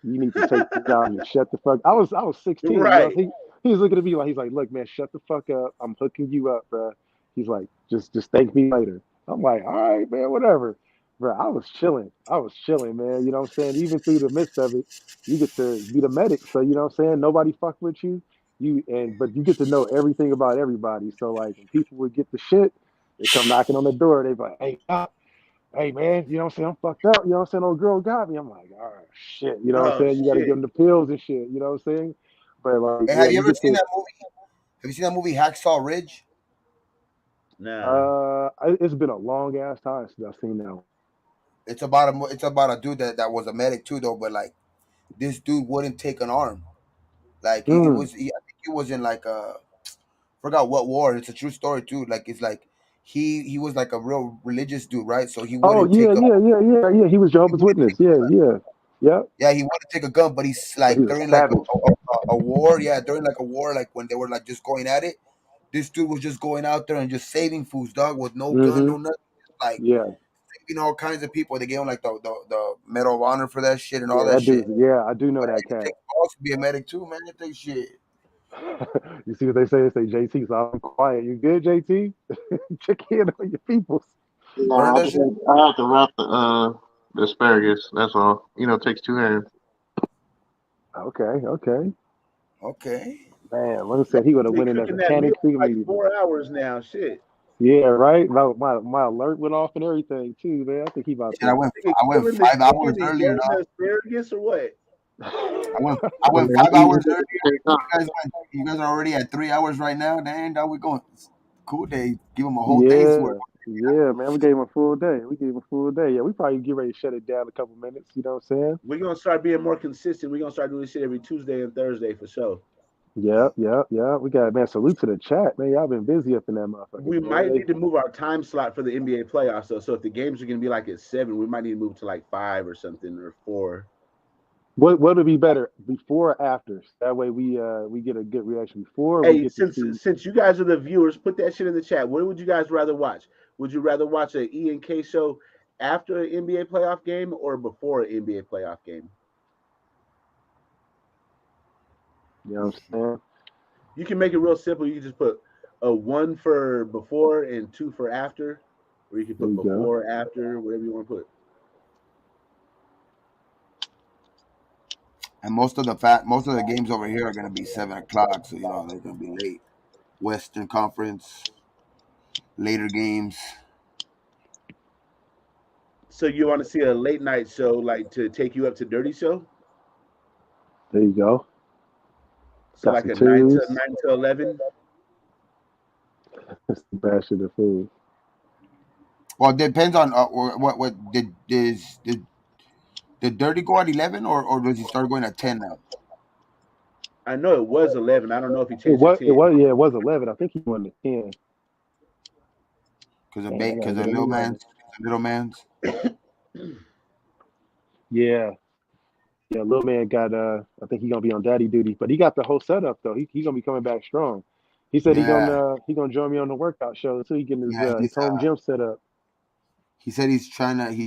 You need to take this out and shut the fuck." I was 16. You know, Right. he's looking at me like he's like, "Look, man, shut the fuck up. I'm hooking you up, bro." He's like, "Just thank me later." I'm like, "All right, man, whatever." Bro, I was chilling. I was chilling, man. You know what I'm saying? Even through the midst of it, you get to be the medic. So you know what I'm saying? Nobody fuck with you. But you get to know everything about everybody. So like when people would get the shit, they come knocking on the door. They be like, "Hey, doc, hey man, you know what I'm saying? I'm fucked up. You know what I'm saying? Old girl got me." I'm like, "All right, shit." You know what I'm Oh saying? You got to give shit. them the pills and shit. You know what I'm saying? But like, Hey, yeah, have you you ever get seen to. that movie? Have you seen that movie Hacksaw Ridge? Nah. It's been a long ass time since I've seen that one. It's about a dude that was a medic too though, but like this dude wouldn't take an arm. Like Mm. I think he was in like forgot what war. It's a true story too. Like it's like he was like a real religious dude, right? So he Oh wouldn't yeah, take a yeah, yeah, yeah, yeah. He was he Jehovah's wouldn't Witness. take Yeah, yeah, yeah. yeah, he wanted to take a gun, but he's But he like was during like savage. a war, yeah, during like a war, like when they were like just going at it, this dude was just going out there and just saving foods, dog, with no gun, Hmm. no nothing, like Yeah, saving all kinds of people. They gave him like the Medal of Honor for that shit and all yeah. that That shit. dude's. Yeah, I do know But that it cat. takes balls to be a medic too, man. It takes shit. You see what they say? They say JT, so I'm quiet. You good, JT? Check in on your peoples. No, Learn that shit. I have to wrap the asparagus. That's all. It takes two hands. Okay, okay. Okay. Man, like I said, he would have Been went in as cooking a that meal panic for like immediately. 4 hours now. Shit. Yeah, right. My alert went off and everything too, man. I think he about Shit, I to. went Nigga I went killing the 5 hours chicken and earlier, growing dog. the asparagus or what? I went Yeah, 5 hours earlier. take You time. guys went. You guys are already at 3 hours right now. Dang, dog, we going. Cool day. Give them a whole day's work. Yeah, yeah, man. We gave him a full day. We gave him a full day. Yeah, we probably get ready to shut it down in a couple minutes. You know what I'm saying? We're gonna start being more consistent. We're gonna start doing this shit every Tuesday and Thursday for sure. Yep, yep, yep. We got man. Salute to the chat, man. Y'all been busy up in that motherfucker, We man. might need to move our time slot for the NBA playoffs though. So if the games are gonna be like at 7, we might need to move to like 5 or something or 4. What would be better, before or after? That way we get a good reaction before we Hey, get to since see. since you guys are the viewers, put that shit in the chat. What would you guys rather watch? Would you rather watch an E&K show after an NBA playoff game or before an NBA playoff game? You know what I'm saying? You can make it real simple. You can just put a 1 for before and 2 for after, or you can There put you go. before, after, whatever you want to put. And most of the games over here are gonna be 7 o'clock, so they're gonna be late. Western Conference, later games. So you want to see a late night show, like to take you up to Dirty Show? There you go. So Got like some a 9 twos. to 11. That's the bad shit of food. Well, it depends on what did Dirty go at 11 or does he start going at 10 now? I know it was 11. I don't know if he It changed it was to it 10. was yeah, it was 11. I think he won the 10. Because of Damn, I gotta because of go look at it. little man's. Yeah. Yeah, little man got I think he gonna be on daddy duty, but he got the whole setup though. He gonna be coming back strong. He said Yeah, he gonna join me on the workout show too. He getting yeah. his home gym set up. He said he's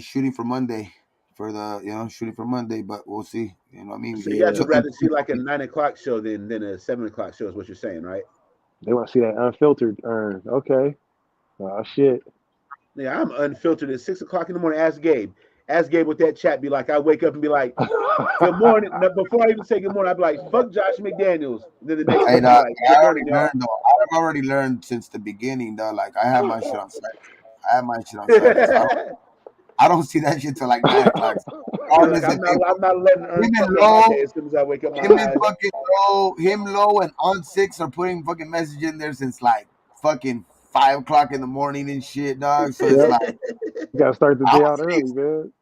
shooting for Monday for the shooting for Monday, but we'll see. You know what I mean? So you guys Yeah. would rather see like a 9 o'clock show than a 7 o'clock show is what you're saying, right? They want to see that unfiltered earn. Okay. Oh shit. Yeah, I'm unfiltered at 6 o'clock in the morning. Ask Gabe. Ask Gabe what that chat be like. I wake up and be like, "Good morning." No, before I even say good morning, I'd be like, "Fuck Josh McDaniels." And then the next Hey, morning, I'd be like, I "Good already morning, y'all." learned though. I've already learned since the beginning though. Like I have my shit on Saturday. So I don't see that shit till like 9 o'clock. You're like, Regardless if I'm not letting Ern him and fuck up my Low, day as soon as I wake up my him and eyes. fucking Low and on six are putting fucking message in there since like fucking 5 o'clock in the morning and shit, dog. So it's Yep. like You gotta start the I day don't out see early, man.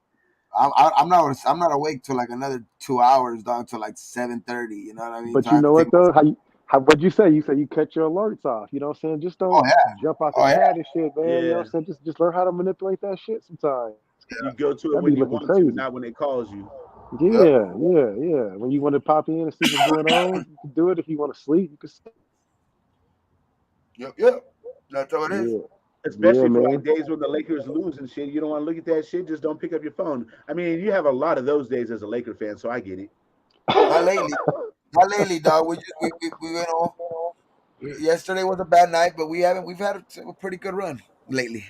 I'm not awake till like another 2 hours, dog, till like 7:30. You know what I mean? But So I you have to know take what though? What'd you say? You said you cut your alerts off. You know what I'm saying? Just oh don't yeah, jump out the oh yeah, chat and shit, man. You know Yeah, what I'm saying? Just learn how to manipulate that shit sometimes. you go to it That'd when be you looking want to, crazy. not when it calls you. yep, Yeah. When you want to pop in and see what's going on, you can do it. If you want to sleep, you can sleep. yep. That's how it is. Yeah. Yeah, Especially for like man. days when the Lakers lose and shit. You don't want to look at that shit. Just don't pick up your phone. I mean, you have a lot of those days as a Laker fan, so I get it. Not lately, not lately, dog. We went off. Yesterday was a bad night, but we've had a pretty good run lately.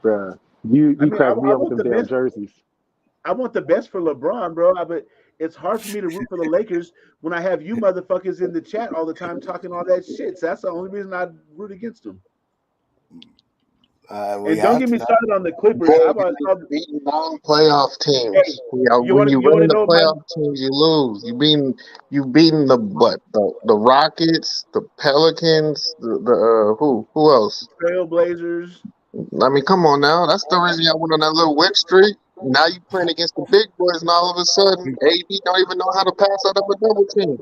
Bruh. You I you mean, I, crack me I up with want them the damn best. jerseys. I want the best for LeBron, bro. But it's hard for me to root for the Lakers when I have you motherfuckers in the chat all the time talking all that shit. So that's the only reason I root against them. We And don't have get me to. started on the Clippers. Boy, I've always you called. beating non-playoff Hey, teams. you When want to you you want run to the know my playoff teams, you lose. You beating the what? The Rockets, the Pelicans, the who else? Trailblazers? I mean, come on now. That's the reason y'all went on that little win streak. Now you playing against the big boys, and all of a sudden, AD don't even know how to pass out of a double team.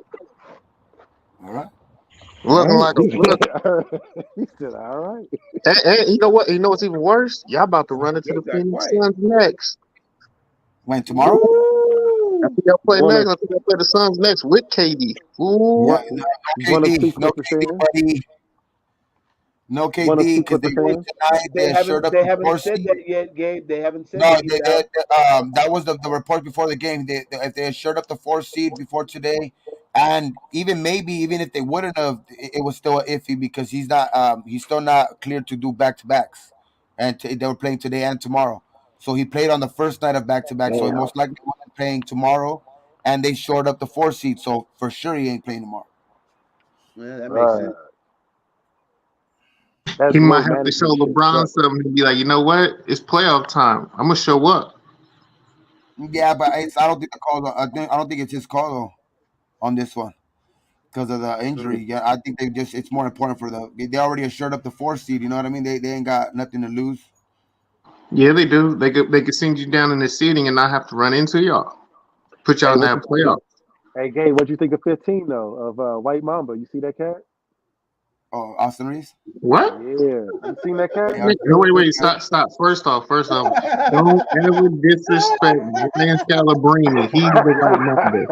All right. Looking All like a look. right. He said, all right. And you know what? You know what's even worse? Y'all about to run into They the got Phoenix quiet. Suns next. When tomorrow? Woo! After y'all play One next, of I think y'all play the Suns next with KD. Ooh, one No, no, one of two No Clipper KD, fans. buddy. No One of KD two because Clipper they won fans. tonight. They had showed up They the haven't four said seed. that yet, Gabe. They haven't said No, that he's out. that was the report before the game. If they had showed up the four seed before today, and even if they wouldn't have, it was still iffy because he's still not cleared to do back to backs, and they were playing today and tomorrow. So he played on the first night of back to back. So he Damn. most likely wasn't playing tomorrow, and they shored up the four seed. So for sure he ain't playing tomorrow. Yeah, that makes Uh, sense. he that's might low have to show management shit. LeBron Sucks. something and be like, you know what? It's playoff time. I'm gonna show up. Yeah, but I don't think the call. I don't think it's his call though on this one because of the injury. Yeah, I think it's more important for they already assured up the four seed. You know what I mean? They ain't got nothing to lose. Yeah, they do. They could send you down in the seating and not have to run into y'all. Put y'all Hey, in what that you? playoff. Hey, Gabe, what you think of 15 though of White Mamba? You see that cat? Oh, Austin Reeves. What? Yeah, you seen that cat? Yeah, No, wait. yeah, Stop. First off, don't ever disrespect Brian Scalabrine. He's the white mamba.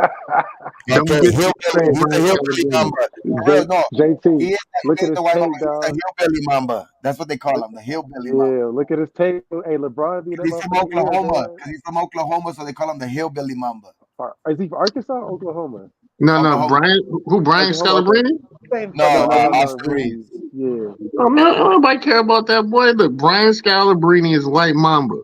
Don't okay, hillbilly. disrespect He's a Brian hillbilly Scalabrine. mamba. For real, J, no, JT, he look at ain't his the white mamba. tape, He's a dog. hillbilly mamba. That's what they call Look, him, the hillbilly mamba. yeah, look at his tape. Hey, LeBron be in that He's from motherfucker ear, Oklahoma. man. He's from Oklahoma, so they call him the hillbilly mamba. Is he from Arkansas or Oklahoma? No, Brian. Who? Brian Okay, hold on. Okay. Scalabrine? Same No, fucking No, thing. Austin Reeves. Reeves. Yeah. Oh man, nobody care about that boy. Look, Brian Scalabrine is White Mamba.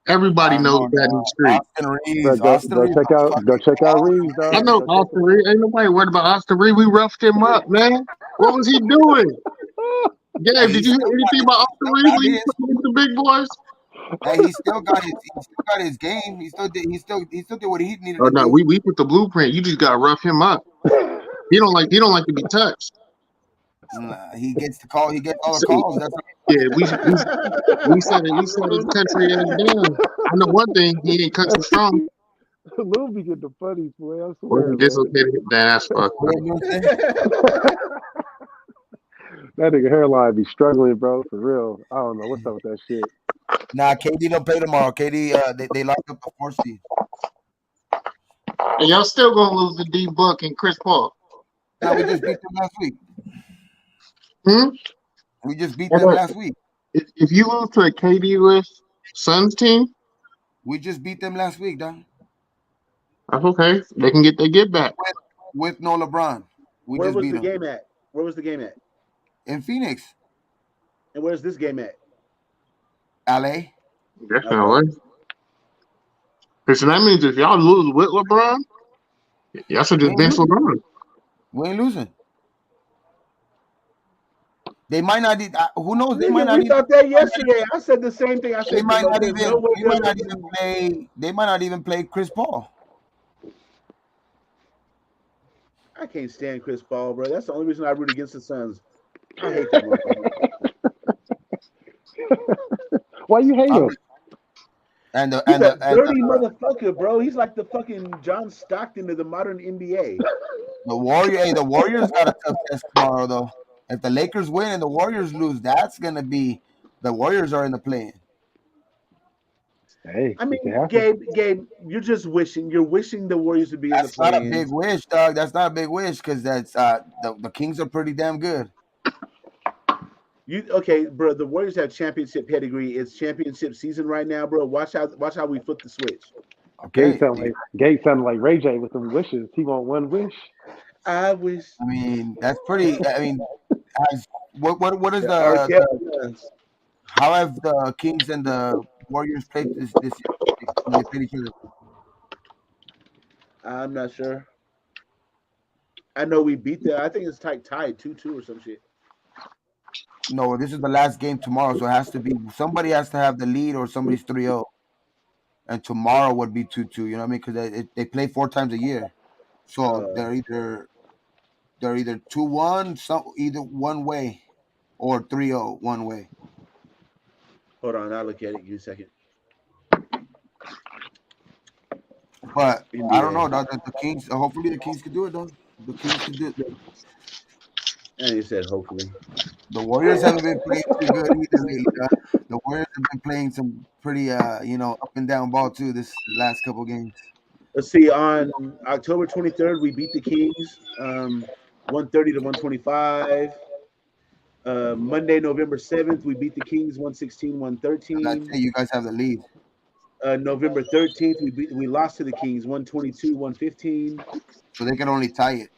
Everybody I knows know, that in the dog. street. Austin But Reeves. go Austin Reeves. go check out Reeves, I dog. know Go check Austin him Reed. Ain't nobody worried about Austin Reed. We roughed him up, man. What was he doing? Hey, Gabe, did he you still hear anything got about he Austin still Reed got when he his. put with the big boys? Hey, he still got his game. He still did what he needed Oh to no, do. we put the blueprint. You just gotta rough him up. He don't like to be touched. Nah, he gets the call. He gets all the See, calls. That's yeah, we set his country ass down. I know one thing, he ain't country strong. Lil be getting the funnies, boy. I Well, swear, it's man. okay to hit that ass fuck. what I'm gonna say. That nigga hairline be struggling, bro. For real. I don't know what's up with that shit. Nah, KD don't play tomorrow. KD, they locked up the 4 seed. And y'all still gonna lose to D Buck and Chris Paul. Nah, we just beat them last week. Hmm? We just beat Hold them on. last week. If you lose to a KD list Suns team, We just beat them last week, dog. that's okay. They can get their get back. With no LeBron. We Where just was beat the them. game at? Where was the game at? In Phoenix, And where's this game at? LA. Definitely. So that means if y'all lose with LeBron, y'all should We just ain't bench losing. LeBron. We ain't losing. They might not. Who knows? They might Nigga, not we even. thought that yesterday. I said the same thing. I They said, might not there's even. no way They they're might not even losing. play. They might not even play Chris Paul. I can't stand Chris Paul, bro. That's the only reason I root against the Suns. I hate that motherfucker. Why you hate him? And the He's and a the and dirty the, motherfucker, bro. He's like the fucking John Stockton of the modern NBA. the Warriors got a tough test tomorrow, though. If the Lakers win and the Warriors lose, that's gonna be the Warriors are in the play-in. Hey, I mean, it can happen. Gabe, you're just wishing. You're wishing the Warriors would be in the That's not a play-in. big wish, dog. That's not a big wish because that's the Kings are pretty damn good. Okay, bro? The Warriors have championship pedigree. It's championship season right now, bro. Watch how we flip the switch. Okay, Gabe sounded like Ray J with them wishes. He want one wish. I wish. I mean that's pretty. I mean, what is R. Kelly the does. how have the Kings and the Warriors played this year when they played each other? I'm not sure. I know we beat them. I think it's tied 2-2 or some shit. No, this is the last game tomorrow, so it has to be somebody has to have the lead or somebody's 3-0. And tomorrow would be 2-2. You know what I mean? Because they play 4 times a year, so they're either 2-1, either one way, or 3-0 one way. Hold on, I'll look at it. Give me a second. But I don't know. NBA. The Kings. Hopefully, the Kings could do it, though. The Kings could do it. And you said hopefully. The Warriors haven't been playing too good either lately. The Warriors have been playing some pretty, up and down ball too. This last couple games. Let's see. On October 23rd, we beat the Kings, 130 to 125. Monday, November 7th, we beat the Kings 116, Like I 113. say, you guys have the lead. November 13th, we lost to the Kings 122, 115. So they can only tie it.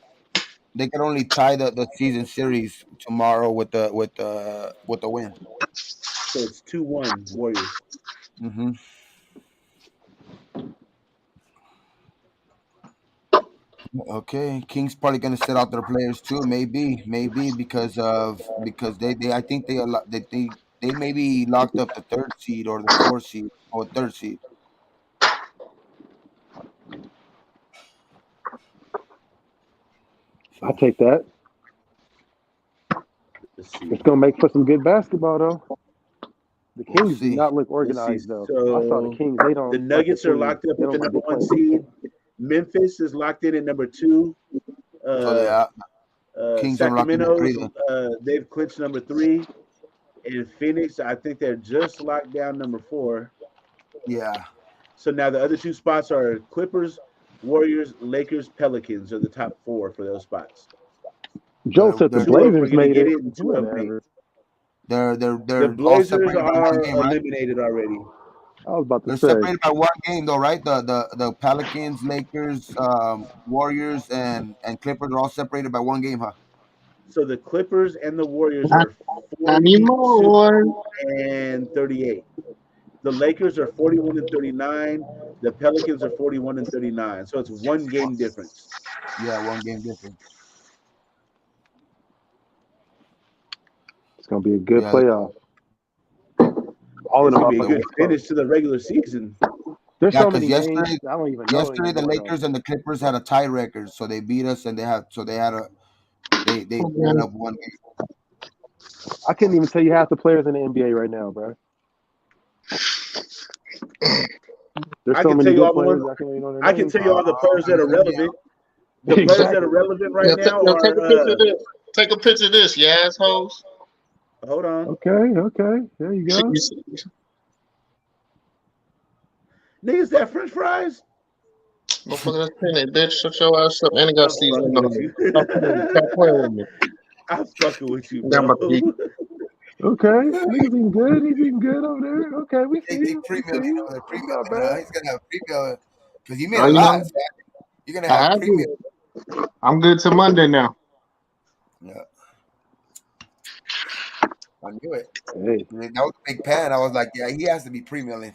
They can only tie the season series tomorrow with the win. So it's 2-1 Warriors. Mm-hmm. Okay, Kings probably gonna set out their players too. Maybe because they I think they maybe locked up the 3rd seed or the 4th seed or 3rd seed. I take that. Let's see. It's gonna make for some good basketball though. The We'll Kings do see. not look Let's see. organized though. So I saw the Kings. They don't. the Nuggets are locked up They at the don't look number like 1 they play. seed. Memphis is locked in at number 2. So the Kings are locked in at 3 Sacramento's then. they've clinched number 3. And Phoenix, I think they're just locked down number 4. Yeah. So now the other 2 spots are Clippers, Warriors, Lakers, Pelicans are the top 4 for those spots. Joe said the 2 2 of them are Blazers going to made get it. it, and 2 of them ain't. Whatever. They're The all Blazers separated by 1 are game, right? eliminated already. I was about to They're say. separated by one game though, right? The Pelicans, Lakers, Warriors, and Clippers are all separated by one game, huh? So the Clippers and the Warriors Not are anymore. 42 and 38. The Lakers are 41 and 39. The Pelicans are 41 and 39. So it's one game difference. Yeah, one game difference. It's gonna be a good Yeah, playoff. All of It's them gonna be a motherfuckers good is close. finish to the regular season. There's yeah. so Because many games I don't even know yesterday the anymore though. Lakers and the Clippers had a tie record, so they beat us, and they ended up one game. I couldn't even tell you half the players in the NBA right now, bro. There's I so can many tell you good all the ones. players I can't even know their I can names. tell you all the players that are relevant. The players Exactly. that are relevant right Yeah, now take a picture of are. this. Take a picture of this, you assholes. Hold on, Okay. There you go. niggas. That French fries. Motherfucker, that's it, bitch. Shut your ass up. And it got I'm seasoning fucking on with it. you. Stop playing with me. I'm fucking with you, Got my bro. peak. Okay. Niggas eating good. He's eating good over there. Okay, we see They you. We see pre-milling you. over there, It's not pre-milling. bad. He's gonna have pre-mill because you made Oh, a you lot. know, So you're gonna I have have pre-mill. to. I'm good till Monday now. Yeah, I knew it. Hey, That was a big pan. I was like, yeah, he has to be pre-milling.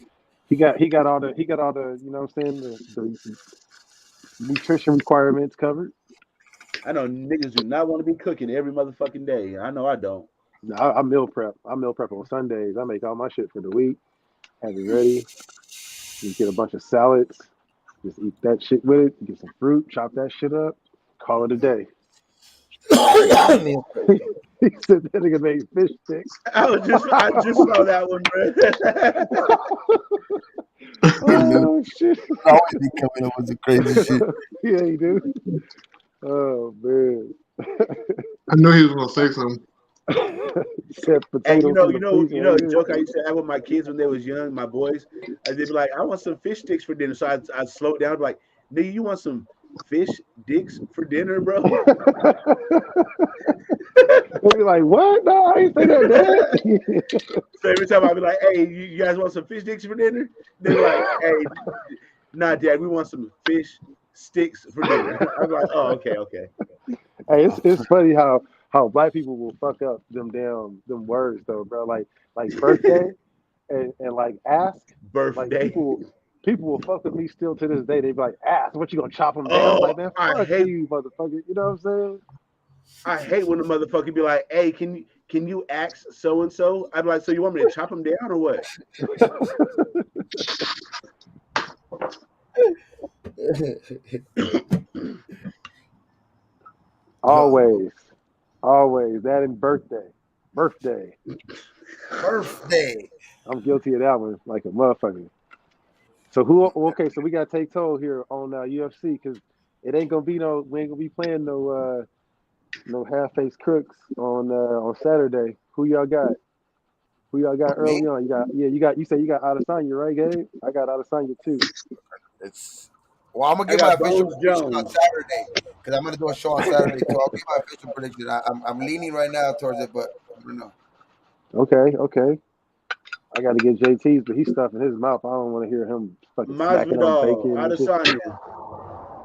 he got all the you know what I'm saying, the nutrition requirements covered. I know niggas do not want to be cooking every motherfucking day. I know I don't. No, I meal prep. I meal prep on Sundays. I make all my shit for the week. Have it ready. Just get a bunch of salads. Just eat that shit with it. Get some fruit. Chop that shit up. Call it a day. He said that nigga made fish sticks. I just saw that one, bro. Oh shit! Always be coming up with the crazy shit. Yeah, he do. Oh man. I knew he was gonna say something. Said And potatoes from the freezer. the joke I used to have with my kids when they was young, my boys, they'd be like, "I want some fish sticks for dinner." So I'd slow down, like, "Nigga, you want some fish dicks for dinner, bro?" They'd be like, "What? No, I ain't say that, Dad." So every time I'd be like, "Hey, you guys want some fish sticks for dinner?" They're like, "Hey, nah, Dad, we want some fish sticks for dinner." I'm like, "Oh, okay." Hey, it's funny how black people will fuck up them words though, bro. Like birthday and like ask. Like Birthday. people will fuck with me still to this day. They be like, ask, what you gonna chop them down? I'm Oh, like, man, fuck you, motherfucker. You know what I'm saying? I hate when the motherfucker be like, "Hey, can you ask so and so?" I'd be like, "So you want me to chop him down or what?" Always that and birthday. I'm guilty of that one, like a motherfucker. So so we gotta take toll here on UFC because it ain't gonna be we ain't gonna be playing no half-faced crooks on Saturday. Who y'all got? Who y'all got early on? You said you got Adesanya, right, Gabe? I got Adesanya too. I'm gonna give my official prediction on Saturday because I'm gonna do a show on Saturday too. I'll give my official prediction. I'm leaning right now towards it, but I don't know. Okay. I got to get JT's, but he's stuffing his mouth. I don't want to hear him fucking smacking on bacon. Adesanya.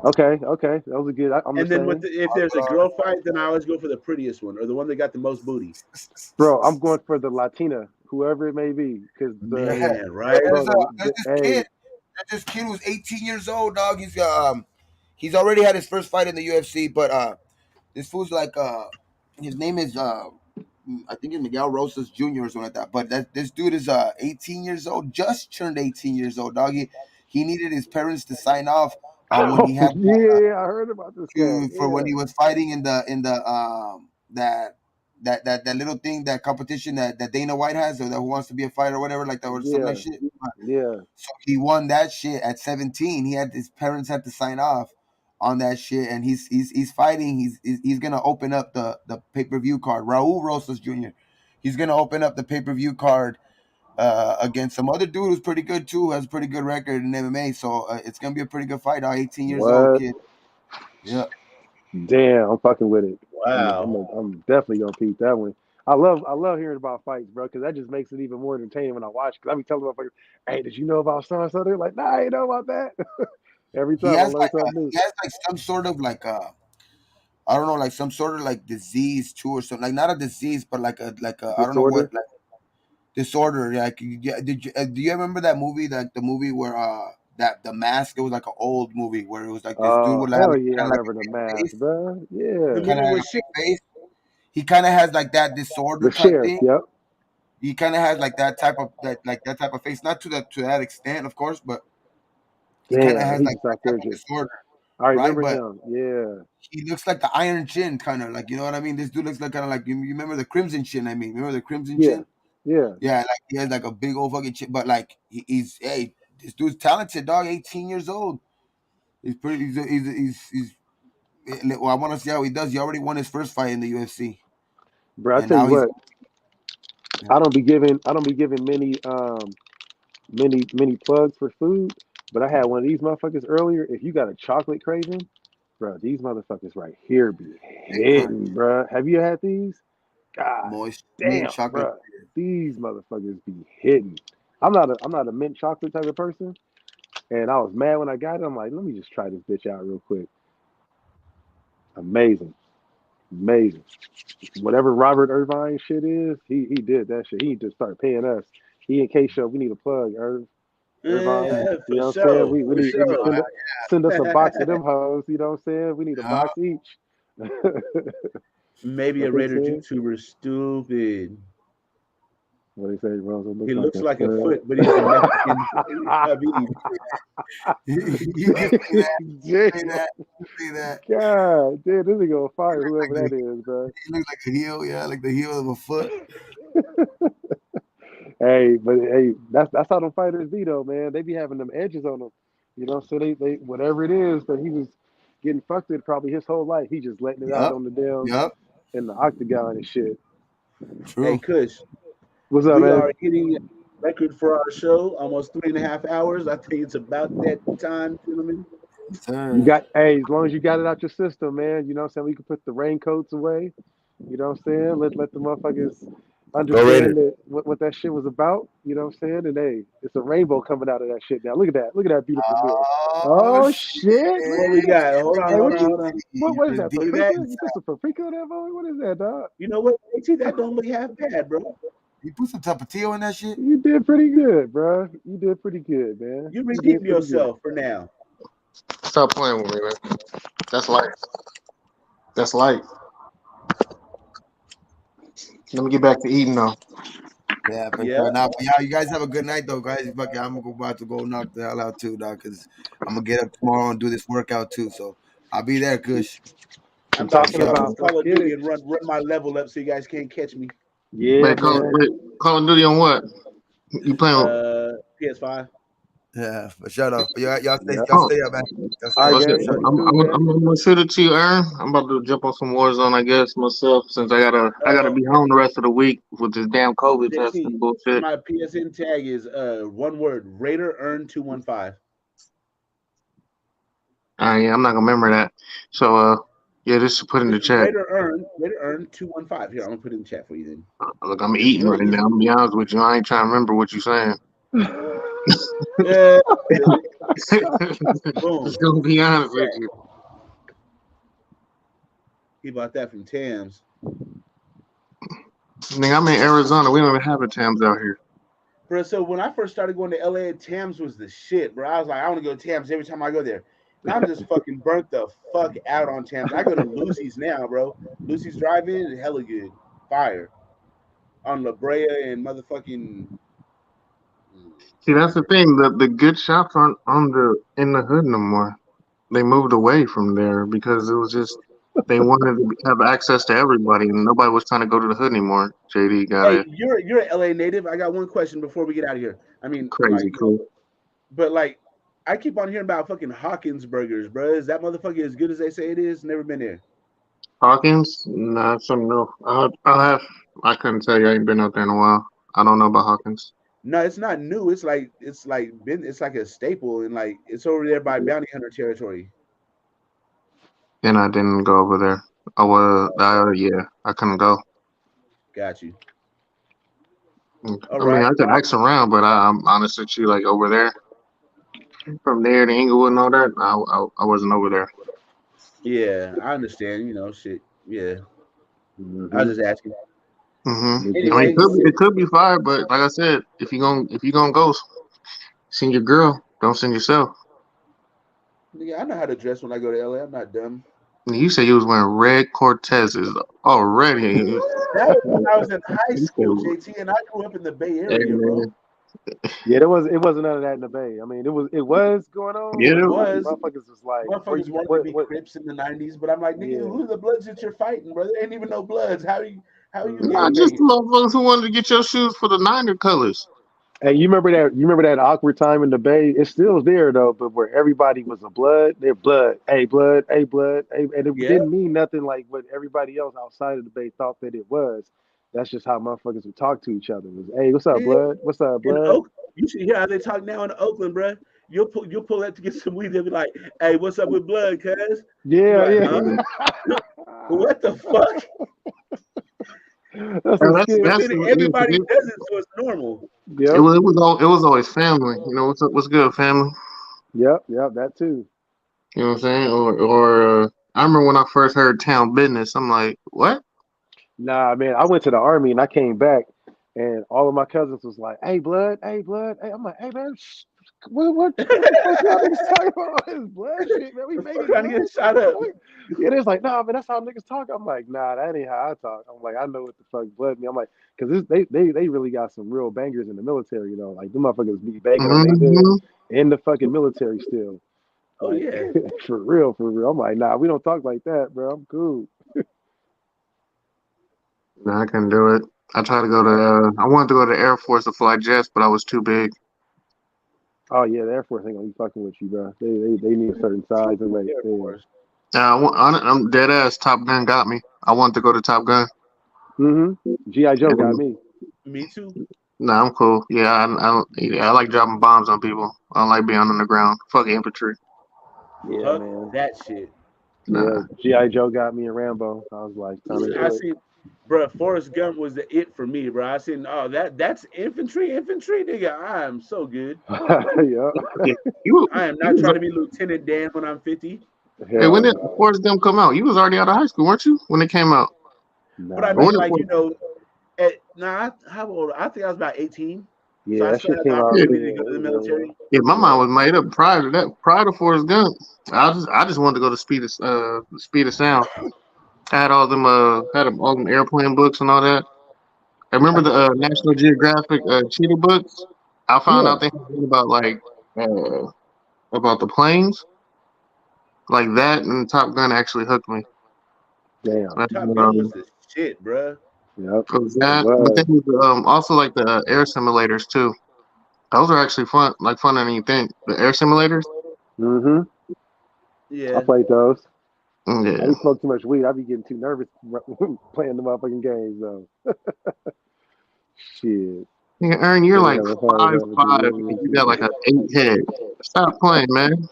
Okay, that was a good. And then if there's a girl fight, then I always go for the prettiest one or the one that got the most booty. Bro, I'm going for the Latina, whoever it may be, because right. There's this kid who's 18 years old, dog. He's already had his first fight in the UFC, but this fool's like his name is I think it's Miguel Rosas Jr. or something like that. But this dude is 18 years old, just turned 18 years old, dog. He needed his parents to sign off on when he had I heard about this guy. for when he was fighting in the that little thing, that competition that Dana White has, or that Who Wants to Be a Fighter or whatever, like that, or something like shit. Yeah. So he won that shit at 17. His parents had to sign off on that shit, and he's fighting. He's gonna open up the pay-per-view card. Raul Rosas Jr. He's gonna open up the pay-per-view card against some other dude who's pretty good too, has a pretty good record in MMA. So it's gonna be a pretty good fight. 18 years old kid. Yeah. Damn, I'm fucking with it. Wow. I'm definitely gonna peep that one. I love hearing about fights, bro, because that just makes it even more entertaining when I watch. Because I be telling motherfuckers, "Hey, did you know about so and so?" They're like, "Nah, I ain't know about that." Every He time I has learn like something new. he has like some sort of like I don't know, like some sort of like disease too, or something. Like not a disease, but like a I don't know what, Disorder. like disorder. Like, yeah, do you remember that movie? Like the movie where that the mask. It was like an old movie where it was like this dude Oh would have hell like, yeah, I kind of like remember the a big mask, face. bro. The Yeah, Kind movie of with like shit. a face. He kind of has like that disorder the type sheriff. thing. Yep. He kind of has like that type of face. Not to that extent, of course, but he kind of Damn, has he like just that out type there of just. disorder, I right? remember But him. Yeah, he looks like the Iron Chin, kind of like, you know what I mean. This dude looks like kind of like, you remember the Crimson Chin? I mean, remember the Crimson yeah, Chin? yeah. Yeah, like he has like a big old fucking chin, but like he's hey, this dude's talented, dog. 18 years old. He's pretty. Well, I want to see how he does. He already won his first fight in the UFC, Bro, I and tell now you he's what, I don't be giving many plugs for food, but I had one of these motherfuckers earlier. If you got a chocolate craving, bro, these motherfuckers right here be good. hitting, bro. Have you had these? God Moist mint damn, chocolate. bro, these motherfuckers be hitting. I'm not a mint chocolate type of person, and I was mad when I got it. I'm like, let me just try this bitch out real quick. Amazing, amazing. Whatever Robert Irvine shit is, he did that shit. He need to start paying us. E&K Show, we need a plug, Irvine. You For know what I'm saying? sure, We for need sure. send us a box of them hoes. You know what I'm saying? We need a Yeah, box each. Maybe a What they Raider said? YouTuber stupid. What they say? Rose He looks like looks a like a stud. foot, but he's a Mexican. I mean, you can say that. Say Damn. that. Say that. God, damn, this nigga gonna He fire looks whoever like that is, bro. he looks like a heel. Yeah, like the heel of a foot. Hey, but hey, that's how them fighters be though, man. They be having them edges on them. You know, so they whatever it is that he was getting fucked with probably his whole life, he just letting it out Yep. on the damn Yep. in the octagon and shit. hey, True. Kush, What's up, we man? are hitting record for our show, almost 3.5 hours. I think it's about that time, gentlemen. Yes, You sir. got hey, as long as you got it out your system, man. You know what I'm saying? We can put the raincoats away. You know what I'm saying? Let the motherfuckers Go Raiders. understand that what that shit was about. You know what I'm saying? And hey, it's a rainbow coming out of that shit now. Look at that. Look at that beautiful mirror. Oh Oh shit! shit! Look What at we that. got? Hold on, Hey, hold what on, you hold on. what is that? Look at that. Paprika? You put some paprika on that boy? What is that, dog? You know what? AT, that don't look half bad, bro. You put some tapatio in that shit. You did pretty good, bro. You did pretty good, man. You You redeem did pretty good. yourself for now. Stop playing with me, man. That's light. That's light. Let me get back to eating though. Yeah, for Yeah. sure. Now, but yeah, you guys have a good night though, guys. Fuck yeah, about to go knock the hell out too, dog. Cause I'm gonna get up tomorrow and do this workout too. So I'll be there, Kush. I'm I'm about to For talking get on sure. this about let's Call of get Duty it. and run my level up so you guys can't catch me. Yeah, man. Wait, Call of Duty on what? You playing? PS5. Yeah, for sure though. But Yep. y'all Oh, stay up, man. Y'all All stay right, up okay. for gang. sure. You too, man. I'm gonna shoot it to you, Aaron. I'm about to jump on some Warzone, I guess myself, since I gotta Uh, be home the rest of the week with this damn COVID JT, testing bullshit. my PSN tag is one word: Raider Earn 215. Yeah, I'm not gonna remember that. So yeah, this is put in the chat. Raider Earn 215. Here, I'm gonna put it in the chat for you then. Look, I'm It's eating real right now. easy. I'm gonna be honest with you. I ain't trying to remember what you're saying. Uh, boom. Just gonna be honest with Chat. you. He bought that from Tams. Nigga, I'm in Arizona. We don't even have a Tams out here. Bro, so when I first started going to LA, Tams was the shit, bro. I was like, I want to go to Tams every time I go there. Now I'm just fucking burnt the fuck out on Tams. I go to Lucy's now, bro. Lucy's drive-in is hella good. Fire. On La Brea and motherfucking See, that's the thing. The good shops aren't on the in the hood no more. They moved away from there because it was just they wanted to have access to everybody, and nobody was trying to go to the hood anymore. JD got Hey, a you're an LA native. I got one question before we get out of here. I mean, crazy like, cool. but like I keep on hearing about fucking Hawkins burgers, bro. Is that motherfucker as good as they say it is? Never been there. Hawkins, nah, some no. I'll have. I couldn't tell you. I ain't been out there in a while. I don't know about Hawkins. No, it's not new. It's like a staple and like it's over there by Bounty Hunter territory. And I didn't go over there. Oh well, yeah, I couldn't go. Got you. All I mean, right. I could ask around, but I'm honest with you, like over there, from there to Inglewood and all that, I wasn't over there. Yeah, I understand. You know, shit. Yeah, I Mm-hmm. was just asking. I mean, Anyways, it could be fire, but like I said, if you gonna go, send your girl, don't send yourself. nigga, I know how to dress when I go to LA. I'm not dumb. You said you was wearing red Cortezes already. That was when I was in high You school, said, JT, and I grew up in the Bay hey, Area, bro. man. Yeah, it wasn't none of that in the Bay. I mean, it was going on, Yeah, It but like was. motherfuckers was like, where Motherfuckers you wanted to be what Crips in the '90s, but I'm like, nigga, yeah. who are the Bloods that you're fighting, brother? Ain't even no Bloods. How are you not gang Mm-hmm. just banging? the motherfuckers who wanted to get your shoes for the Niner colors. Hey, you remember that awkward time in the Bay? It's still there though, but where everybody was a blood, they're blood, hey, blood, hey, and it Yeah, didn't mean nothing like what everybody else outside of the Bay thought that it was. That's just how motherfuckers would talk to each other. It was, hey, what's up, nigga. blood? What's up, In blood? Oak, you should hear how they talk now in Oakland, bro. You'll pull that to get some weed. They'll be like, "Hey, what's up with blood, cuz?" You be Yeah, like, yeah. "Huh? What the fuck?" That's And some But scared. then everybody does it, so it's normal. Yep, it was always family. You know what's good, family. yep, that too. You know what I'm saying? I remember when I first heard town business. I'm like, what? Nah, man, I went to the army and I came back, and all of my cousins was like, "Hey, blood, hey, blood, hey." I'm like, "Hey, man, what the fuck y'all niggas talking about all this blood shit, man? We The fuck making trying to blood? get What shot the up. fuck?" Yeah, it's like, "Nah, man, that's how niggas talk." I'm like, "Nah, that ain't how I talk." I'm like, "I know what the fuck blood mean." I'm like, "Cause they really got some real bangers in the military, you know, like the motherfuckers be banging on their hood Mm-hmm. in the fucking military still, Oh like yeah. for real, for real." I'm like, "Nah, we don't talk like that, bro. I'm cool." No, I couldn't do it. I tried to go to. I wanted to go to the Air Force to fly jets, but I was too big. Oh yeah, the Air Force ain't gonna be fucking with you, bro. They need a certain size and weight. Air Yeah. Force. I'm dead ass. Top Gun got me. I wanted to go to Top Gun. GI Joe got And, me. Me too. nah, I'm cool. Yeah, I like dropping bombs on people. I don't like being on the ground. Fuck infantry. Yeah, Fuck man. that shit. Yeah, Nah. GI Joe got me in Rambo. I was like, time to I do it. seen, bro. Forrest Gump was the it for me, bro. I seen, oh, that's infantry, nigga. I am so good. Yeah. Yeah, you I am you not was trying to be Lieutenant Dan when I'm 50. hey, when Hell did no. Forrest Gump come out? You was already out of high school, weren't you? When it came out. But I Nah, Or mean, that when it, like, how old? I think I was about 18. So yeah, I that still shit had the came out. yeah, opportunity to Yeah, go to the it was military. yeah, my yeah. mind was made up prior to that. Prior to Forrest Gump, I just wanted to go to Speed of Sound. I had all them airplane books and all that. I remember the National Geographic cheetah books. I found Yeah. out they had one uh, about the planes like that, and Top Gun actually hooked me. Damn. Top Gun was Um, the shit, bro. Yep. it was It that, but then was. also like the air simulators too. Those are actually fun, like funner than you think. The air simulators. Mm-hmm. I Yeah. played those. I Yeah. be smoking too much weed. I be getting too nervous playing the motherfucking games though. Shit. Yeah, Aaron, you're They like have a hard 5'5" and you got like an 8 head. Stop playing, man.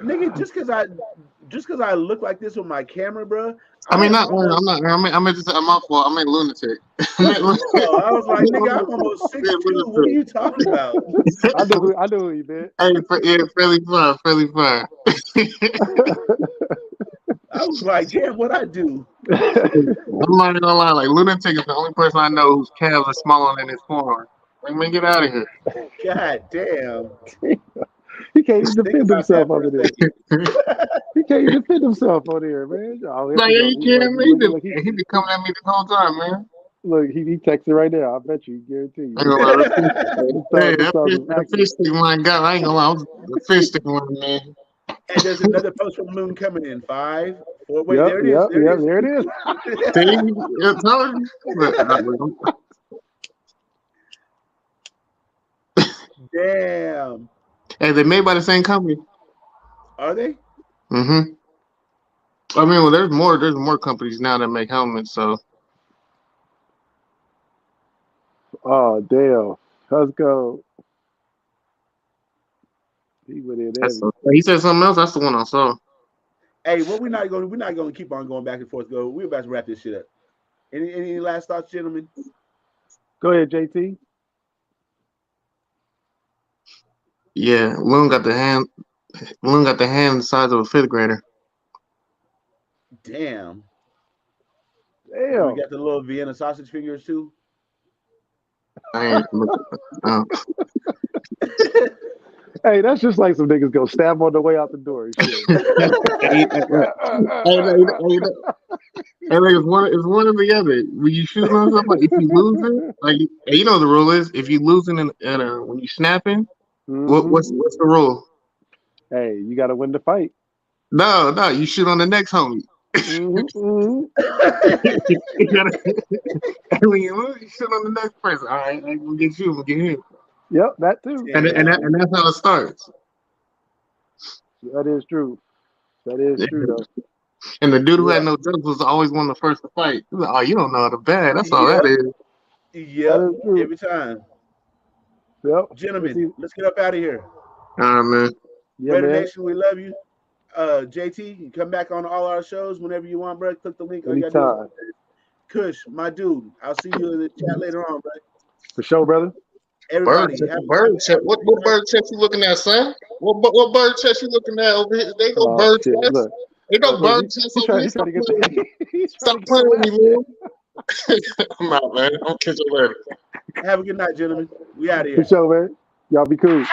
Nigga, just cause I look like this with my camera, bro, I I mean, am not Aaron. I'm almost. not Aaron. I meant just I'm my fault. I meant lunatic. I meant Oh, I was like, nigga, I'm almost I meant 6'2". What are lunatic. you talking about? I know who you meant. Hey, yeah, fairly fine, fairly fine. I was like, damn, what I do? I'm not gonna lie. Like lunatic is the only person I know whose calves are smaller than his forearm. Like, man, get out of here. God damn. He can't even Think defend about that himself for a over there. second. He can't even defend himself on there, man. Oh, here Like, we are go. you He look, kidding me? look, look, He be coming at me the whole time, man. he texting right now. I bet you, guarantee I ain't you. gonna lie. Hey, His thumbs is that active. fish stick one got. I ain't gonna lie. The fish stick one, man. And there's another post from Moon coming in. 5, 4. Wait, Yep, there it is. yep, There it yep. is. There it is. See, I told you. Damn. Hey, they made by the same company. Are they? Mm-hmm. I mean, well, there's more companies now that make helmets. So Oh damn. Let's go. He went in heavy. he said something else. That's the one I saw. Hey, well, we're not gonna keep on going back and forth. We're about to wrap this shit up. Any last thoughts, gentlemen? Go ahead, JT. Yeah, Loon got the hand. Loon got the hand the size of a fifth grader. Damn. Do we Damn. got the little Vienna sausage fingers too? I ain't. Hey, that's just like some niggas go stab on the way out the door and shit. It's one or the other. When you shoot on something, if you losing, like you know the rule is, if you losing when you snapping, what's the rule? Hey, you got to win the fight. No, you shoot on the next homie. You gotta, when you lose, you shoot on the next person. All right, I'm gonna get you. I'm gonna get him. Yep, that too. And that's how it starts. That is true. That is true, though. And the dude who had no drugs was always one of the first to fight. He was like, oh, you don't know how to bad. That's all that is. Yep, every time. Yep. Gentlemen, let's get up out of here. All right, man. Yeah, Raider man. Nation, we love you. JT, you come back on all our shows whenever you want, bro. Click the link. Anytime. Kush, my dude. I'll see you in the chat later on, bro. For sure, brother. Everybody, bird chest. What bird chest you looking at, son? What bird chest you looking at over here? They go bird chest. Look, they go bird chest over here. Stop playing with me, man. I'm out, man. I'll catch you later. Have a good night, gentlemen. We out of here. For sure, man. Y'all be cool.